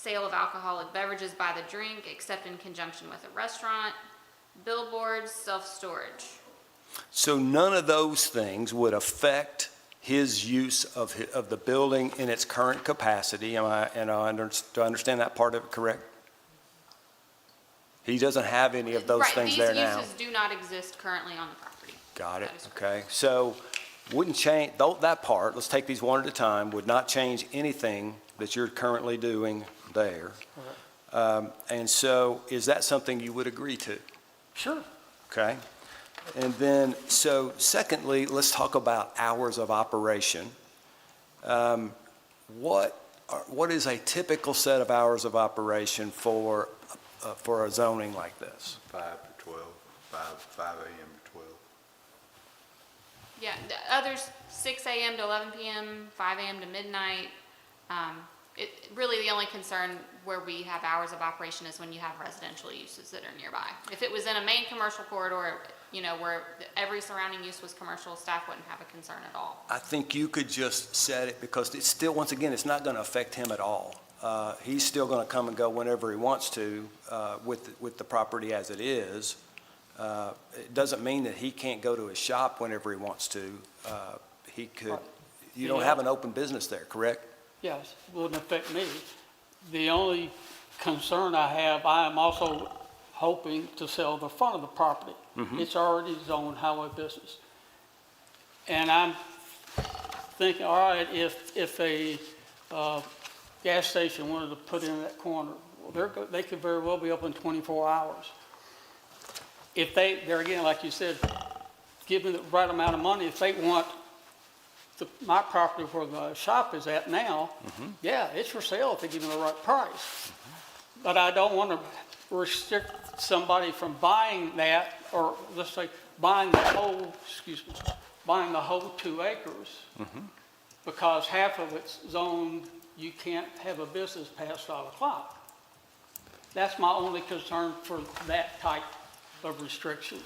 sale of alcoholic beverages by the drink, except in conjunction with a restaurant, billboards, self-storage. So none of those things would affect his use of the building in its current capacity. Do I understand that part of it correct? He doesn't have any of those things there now. Right, these uses do not exist currently on the property. Got it, That is okay. So wouldn't change, that part, let's take these one at a time, would not change anything that you're currently doing there. And so is that something you would agree to? Sure. Okay. And then, so secondly, let's talk about hours of operation. What is a typical set of hours of operation for a zoning like this? 5 to 12, 5 a.m. to 12. Yeah, the others, 6 a.m. to 11 p.m., 5 a.m. to midnight. Really, the only concern where we have hours of operation is when you have residential uses that are nearby. If it was in a main commercial corridor, where every surrounding use was commercial, staff wouldn't have a concern at all. I think you could just set it, because it's still, once again, it's not going to affect him at all. He's still going to come and go whenever he wants to with the property as it is. It doesn't mean that he can't go to his shop whenever he wants to. He could, you don't have an open business there, correct? Yes, it wouldn't affect me. The only concern I have, I am also hoping to sell the front of the property. It's already zoned highway business. And I'm thinking, all right, if a gas station wanted to put in that corner, well, they could very well be open 24 hours. If they're again, like you said, given the right amount of money, if they want my property where the shop is at now, yeah, it's for sale if they give them the right price. But I don't want to restrict somebody from buying that, or let's say buying the whole 2 acres, because half of it's zoned, you can't have a business past 5 o'clock. That's my only concern for that type of restriction.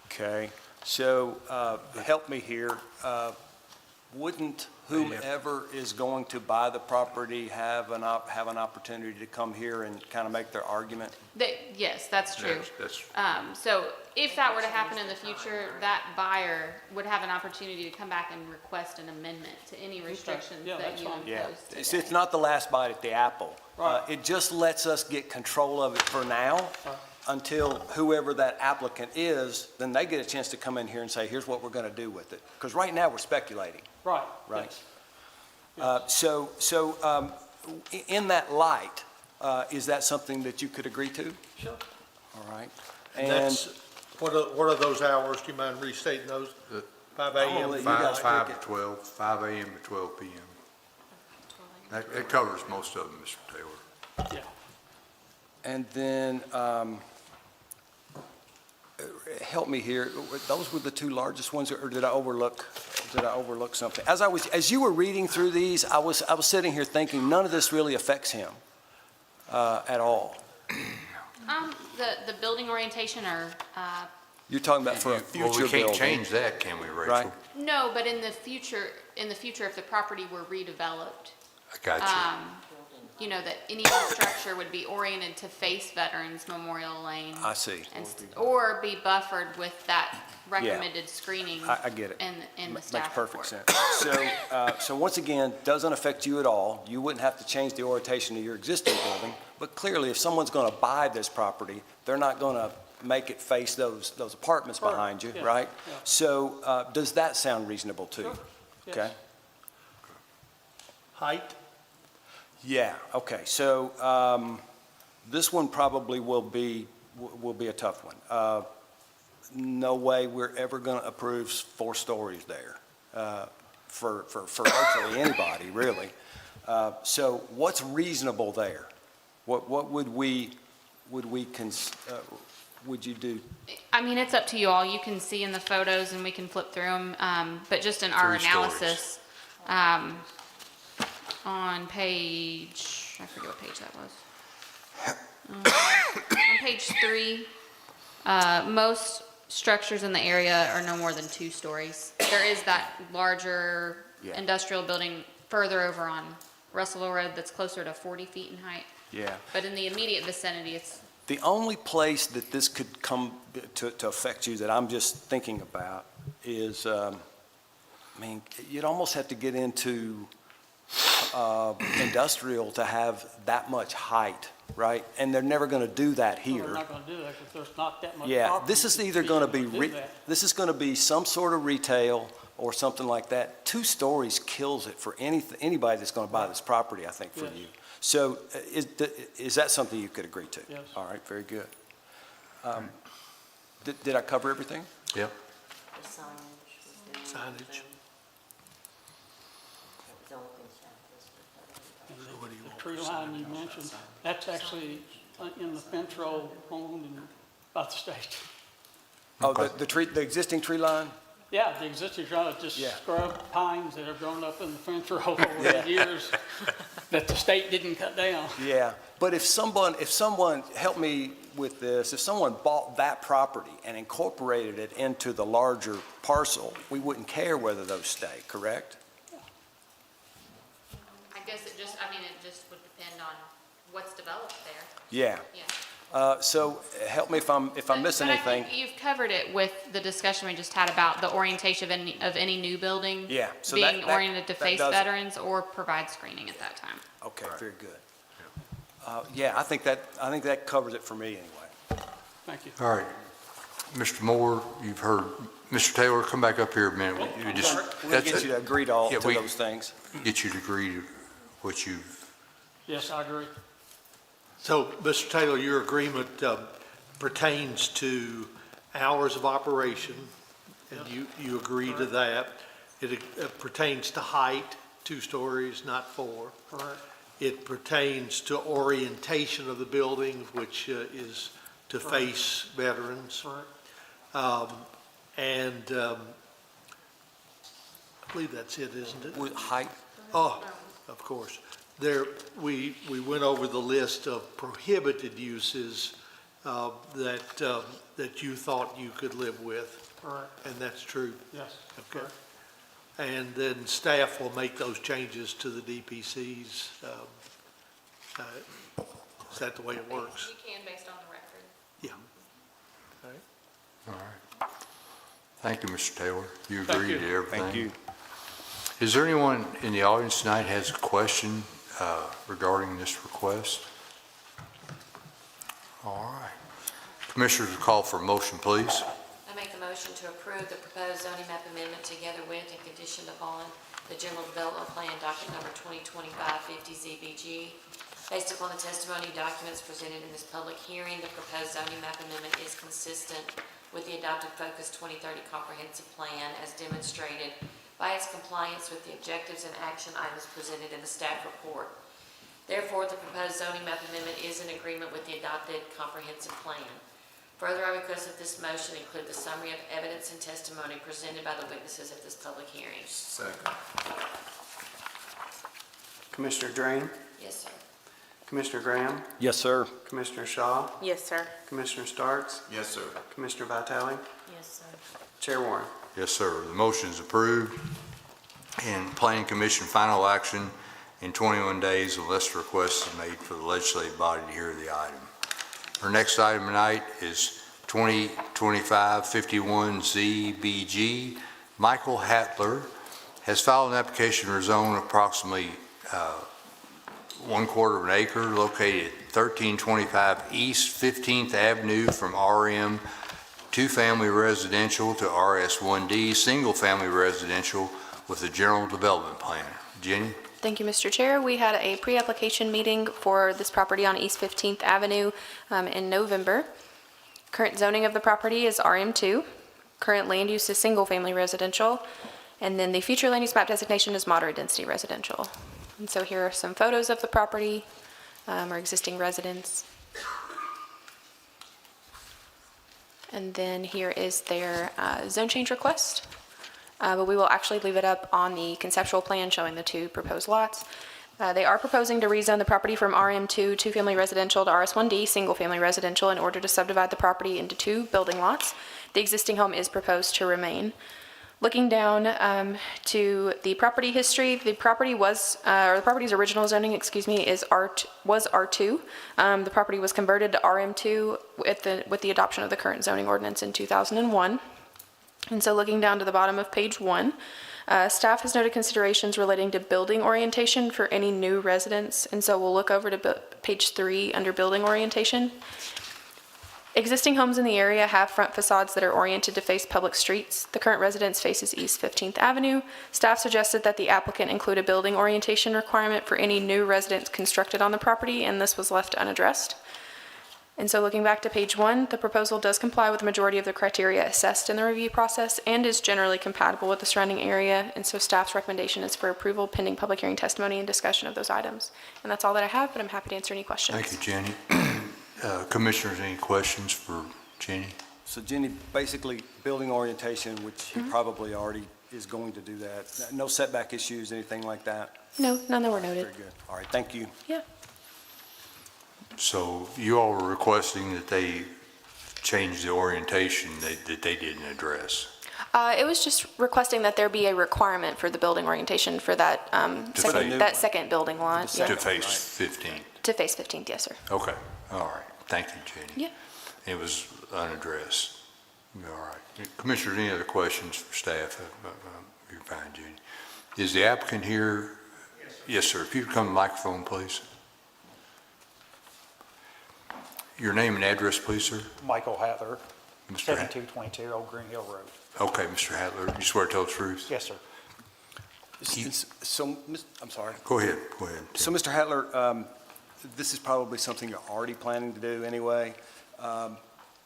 Okay, so help me here. Wouldn't whomever is going to buy the property have an opportunity to come here and kind of make their argument? Yes, that's true. So if that were to happen in the future, that buyer would have an opportunity to come back and request an amendment to any restrictions that you impose today. It's not the last bite at the apple. Right. It just lets us get control of it for now, until whoever that applicant is, then they get a chance to come in here and say, here's what we're going to do with it. Because right now, we're speculating. Right. Right. Yes. So in that light, is that something that you could agree to? Sure. All right. And that's, what are those hours? Do you mind restating those? 5 a.m. You guys 5 pick to 12, 5 a.m. to 12 p.m. That covers most of them, Mr. Taylor. Yeah. And then, help me here, those were the 2 largest ones, or did I overlook something? As you were reading through these, I was sitting here thinking, none of this really affects him at all. The building orientation or, You're talking about for a future Well, we building. can't change that, can we, Rachel? Right. no, but in the future, if the property were redeveloped, I got you. That any new structure would be oriented to face Veterans Memorial Lane. I see. Or be buffered with that recommended screening. I get it. In the Makes staff perfect report. sense. So once again, doesn't affect you at all. You wouldn't have to change the orientation of your existing building. But clearly, if someone's going to buy this property, they're not going to make it face those apartments Right. behind you, Yeah. right? Yeah. So does that sound reasonable to you? Sure. Yes. Okay. Height? Yeah, okay, so this one probably will be a tough one. No way we're ever going to approve 4 stories there for virtually anybody, really. So what's reasonable there? What would you do? I mean, it's up to you all. You can see in the photos and we can flip through them. But just in our 3 stories. analysis, on page, I forget what page that was. On page 3, most structures in the area are no more than 2 stories. There is that larger industrial building further over on Russellville Road that's closer to 40 feet in height. Yeah. But in the immediate vicinity, it's, The only place that this could come to affect you that I'm just thinking about is, I mean, you'd almost have to get into industrial to have that much height, right? And they're never going to do that Well, here. they're not gonna do that because there's not that much Yeah, property this is to either be going to able be, do that. this is going to be some sort of retail or something like that. 2 stories kills it for anybody that's going to buy this property, I think, for Yes. you. So is that something you could agree to? Yes. All right, very good. Did I cover everything? Yep. Signage. And the tree line you mentioned, that's actually in the fence row owned by the state. Oh, the existing tree line? Yeah, the existing tree line is just Yeah. scrub pines that have grown up in the fence row over Yeah. the years that the state didn't cut down. Yeah, but if someone, help me with this, if someone bought that property and incorporated it into the larger parcel, we wouldn't care whether those stay, correct? I guess it just would depend on what's developed there. Yeah. Yeah. So help me if I'm missing But I anything. think you've covered it with the discussion we just had about the orientation of any new building. Yeah, so being that- oriented to that face does it. veterans or provide screening at that time. Okay, very good. Yeah, I think that covers it for me anyway. Thank you. All right. Mr. Moore, you've heard, Mr. Taylor, come back up here a minute. You just- We're going to that's get you to it. agree to Yeah, to those things. Get you to agree to what you've, Yes, I agree. So, Mr. Taylor, your agreement pertains to hours of operation, and you agree to that. It pertains to height, 2 stories, not 4. Correct. It pertains to orientation of the building, which is to face veterans. Correct. And I believe that's it, isn't it? With height? Oh, of course. We went over the list of prohibited uses that you thought you could live with, Correct. and that's true. Yes. Okay. And then staff will make those changes to the DPCs. Is that the way it works? You can based on the record. Yeah. All right. all right. Thank you, Mr. Taylor. You Thank agreed you. to everything. Thank you. Is there anyone in the audience tonight has a question regarding this request? All right. Commissioners, will call for a motion, please. I make the motion to approve the proposed zoning map amendment together with and conditioned upon the general development plan docket number 2025-50 ZBG. Based upon the testimony and documents presented in this public hearing, the proposed zoning map amendment is consistent with the adopted Focus 2030 comprehensive plan as demonstrated by its compliance with the objectives and action items presented in the staff report. Therefore, the proposed zoning map amendment is in agreement with the adopted comprehensive plan. Further, I request that this motion include the summary of evidence and testimony presented by the witnesses at this public hearing. Second. Commissioner Drain, Yes, sir. Commissioner Graham, Yes, sir. Commissioner Shaw, Yes, sir. Commissioner Starks, Yes, sir. Commissioner Vitale, Yes, sir. Chair Warren. Yes, sir. The motion is approved. And Planning Commission final action in 21 days unless the request is made for the legislative body to hear the item. Our next item tonight is 2025-51 ZBG. Michael Hattler has filed an application to rezone approximately 1/4 of an acre located at 1325 East 15th Avenue from RM two-family residential to RS1D single-family residential with a general development plan. Jenny? Thank you, Mr. Chair. We had a pre-application meeting for this property on East 15th Avenue in November. Current zoning of the property is RM2. Current land use is single-family residential. And then the future land use map designation is moderate-density residential. And so here are some photos of the property, or existing residents. And then here is their zone change request. But we will actually leave it up on the conceptual plan showing the 2 proposed lots. They are proposing to rezone the property from RM2 two-family residential to RS1D single-family residential in order to subdivide the property into 2 building lots. The existing home is proposed to remain. Looking down to the property history, the property's original zoning, was R2. The property was converted to RM2 with the adoption of the current zoning ordinance in 2001. And so looking down to the bottom of page 1, staff has noted considerations relating to building orientation for any new residents. And so we'll look over to page 3 under building orientation. Existing homes in the area have front facades that are oriented to face public streets. The current residence faces East 15th Avenue. Staff suggested that the applicant include a building orientation requirement for any new residence constructed on the property, and this was left unaddressed. And so looking back to page 1, the proposal does comply with the majority of the criteria assessed in the review process and is generally compatible with the surrounding area. And so staff's recommendation is for approval pending public hearing testimony and discussion of those items. And that's all that I have, but I'm happy to answer any questions. Thank you, Jenny. Commissioners, any questions for Jenny? So Jenny, basically, building orientation, which he probably already is going to do that. No setback issues, anything like that? No, none that were noted. Very good. All right, thank you. Yeah. So you all were requesting that they change the orientation that they didn't address? It was just requesting that there be a requirement for the building orientation for that, second building lot. To face 15? To face 15th, yes, sir. Okay, all right. Thank you, Jenny. Yeah. It was unaddressed. All right. Commissioners, any other questions for staff? You're fine, Jenny. Is the applicant here? Yes, sir. If you'd come to the microphone, please. Your name and address, please, sir. Michael Hatler, Mr. 7222 Old Green Hill Road. Okay, Mr. Hatler, you swear to tell the truth? Yes, sir. So, I'm sorry. Go ahead. So, Mr. Hatler, this is probably something you're already planning to do anyway.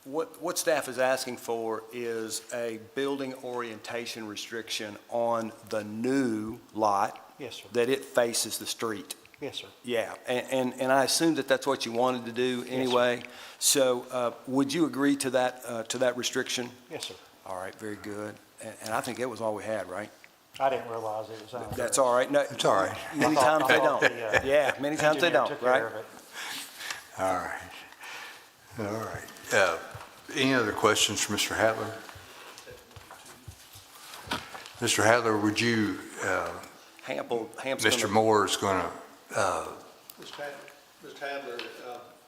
What staff is asking for is a building orientation restriction on the new lot. Yes, sir. That it faces the street. Yes, sir. Yeah, and I assume that that's what you wanted to do anyway. So would you agree to that restriction? Yes, sir. All right, very good. And I think that was all we had, right? I didn't realize it was on. That's all right. No, it's all right. Many times they don't. Yeah, many times they don't, right? All right. All right. Any other questions for Mr. Hatler? Mr. Hatler, would you, Mr. Moore is going to, Mr. Hadler,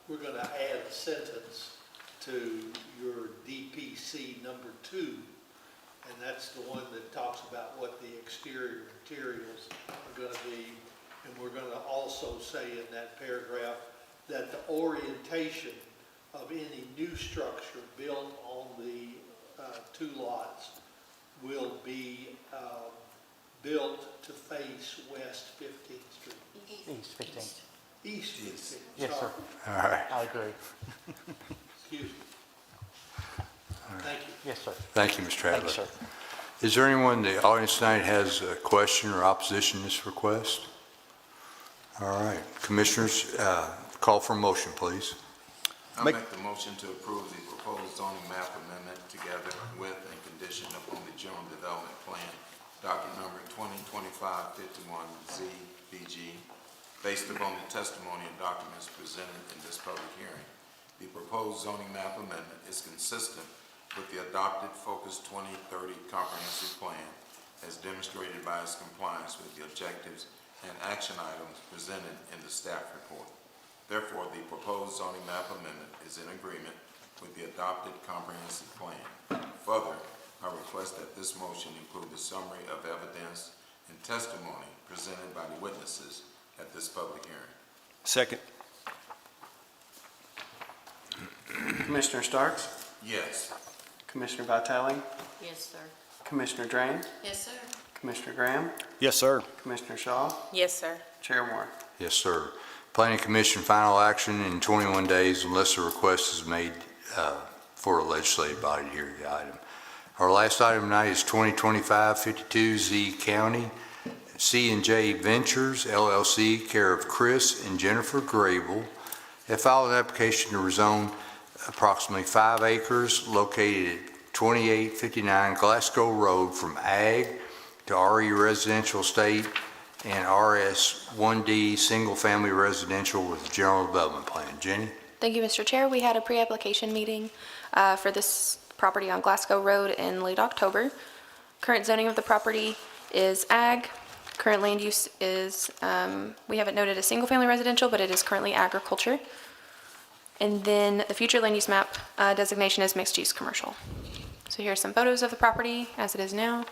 we're going to add a sentence to your DPC number 2, and that's the one that talks about what the exterior materials are going to be. And we're going to also say in that paragraph that the orientation of any new structure built on the 2 lots will be built to face West 15th Street. East 15th. East 15th. Yes, sir. all right. I agree. Excuse me. Thank you. Yes, sir. Thank you, Mr. Hatler. Thank you, sir. Is there anyone in the audience tonight has a question or opposition to this request? All right. Commissioners, call for a motion, please. I make the motion to approve the proposed zoning map amendment together with and conditioned upon the general development plan, docket number 2025-51ZBG, based upon the testimony and documents presented in this public hearing. The proposed zoning map amendment is consistent with the adopted Focus 2030 comprehensive plan as demonstrated by its compliance with the objectives and action items presented in the staff report. Therefore, the proposed zoning map amendment is in agreement with the adopted comprehensive plan. Further, I request that this motion include the summary of evidence and testimony presented by the witnesses at this public hearing. Second. Commissioner Starks? Yes. Commissioner Vitale? Yes, sir. Commissioner Drain? Yes, sir. Commissioner Graham? Yes, sir. Commissioner Shaw? Yes, sir. Chair Moore? Yes, sir. Planning Commission final action in 21 days unless a request is made for a legislative body to hear the item. Our last item tonight is 2025-52Z County C&J Ventures LLC, care of Chris and Jennifer Grable, have filed an application to rezone approximately 5 acres located at 2859 Glasgow Road from Ag to RE Residential Estate and RS1D Single Family Residential with a General Development Plan. Jenny? Thank you, Mr. Chair. We had a pre-application meeting for this property on Glasgow Road in late October. Current zoning of the property is ag. Current land use is, we have it noted as single-family residential, but it is currently agriculture. And then the future land use map designation is mixed-use commercial. So here are some photos of the property as it is now.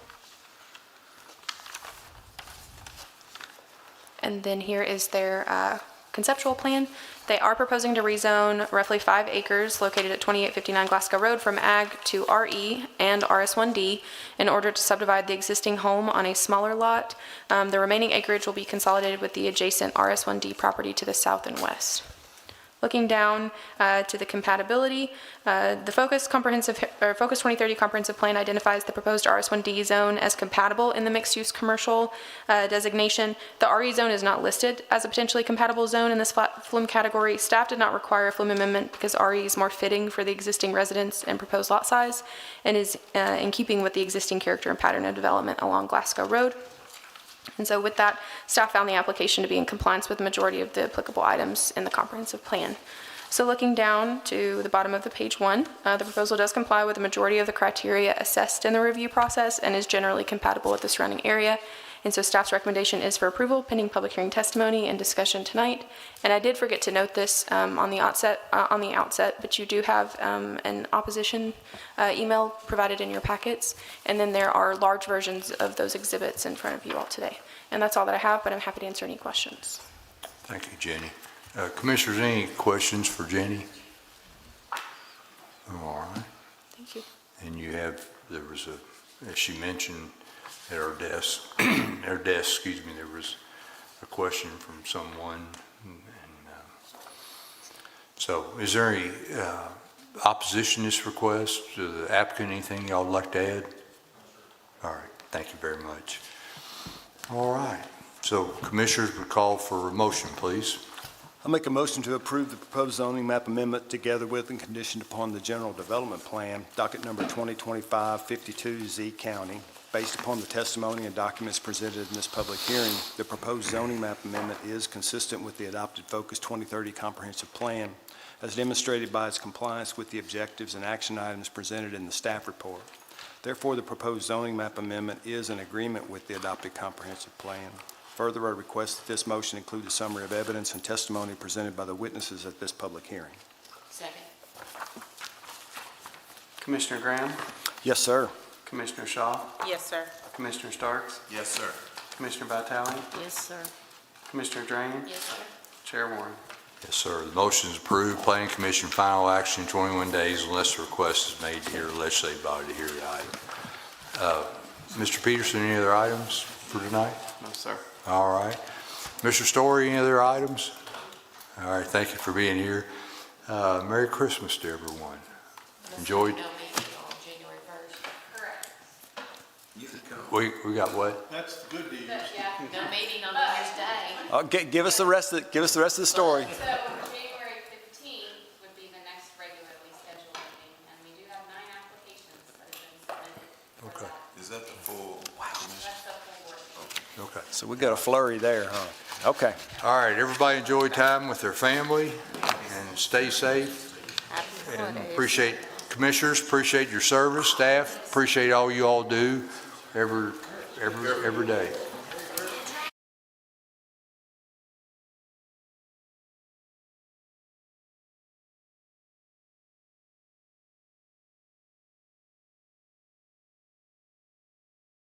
And then here is their conceptual plan. They are proposing to rezone roughly 5 acres located at 2859 Glasgow Road from ag to RE and RS1D in order to subdivide the existing home on a smaller lot. The remaining acreage will be consolidated with the adjacent RS1D property to the south and west. Looking down to the compatibility, the Focus 2030 Comprehensive Plan identifies the proposed RS1D zone as compatible in the mixed-use commercial designation. The RE zone is not listed as a potentially compatible zone in this FLUM category. Staff did not require a FLUM amendment because RE is more fitting for the existing residents and proposed lot size and is in keeping with the existing character and pattern of development along Glasgow Road. And so with that, staff found the application to be in compliance with the majority of the applicable items in the comprehensive plan. So looking down to the bottom of the page 1, the proposal does comply with the majority of the criteria assessed in the review process and is generally compatible with the surrounding area. And so staff's recommendation is for approval pending public hearing testimony and discussion tonight. And I did forget to note this on the outset, but you do have an opposition email provided in your packets. And then there are large versions of those exhibits in front of you all today. And that's all that I have, but I'm happy to answer any questions. Thank you, Jenny. Commissioners, any questions for Jenny? All right. Thank you. And you have, there was a, as she mentioned, at our desk, there was a question from someone. So is there any opposition to this request? To the applicant, anything y'all would like to add? All right, thank you very much. All right, so commissioners would call for a motion, please. I'll make a motion to approve the proposed zoning map amendment together with and conditioned upon the general development plan, docket number 2025-52 Z County. Based upon the testimony and documents presented in this public hearing, the proposed zoning map amendment is consistent with the adopted Focus 2030 Comprehensive Plan, as demonstrated by its compliance with the objectives and action items presented in the staff report. Therefore, the proposed zoning map amendment is in agreement with the adopted comprehensive plan. Further, I request that this motion include a summary of evidence and testimony presented by the witnesses at this public hearing. Second. Commissioner Graham, Yes, sir. Commissioner Shaw, Yes, sir. Commissioner Starks, Yes, sir. Commissioner Vitale, Yes, sir. Commissioner Drain, Yes, sir. Chair Warren. Yes, sir. The motion is approved. Planning Commission final action in 21 days unless the request is made to hear the legislative body to hear the item. Mr. Peterson, any other items for tonight? No, sir. All right. Mr. Story, any other items? All right, thank you for being here. Merry Christmas to everyone. Enjoyed. No meeting on January 1st. Correct. You can come. We got what? That's the good news. Yeah, no meeting on New Year's Day. Give us the rest of the story. So January 15th would be the next regularly scheduled meeting, and we do have 9 applications that have been submitted. Okay. Is that the full? That's the full board. Okay. So we got a flurry there, huh? Okay. All right, everybody enjoy time with their family and stay safe. And appreciate, commissioners, appreciate your service, staff, appreciate all you all do every day.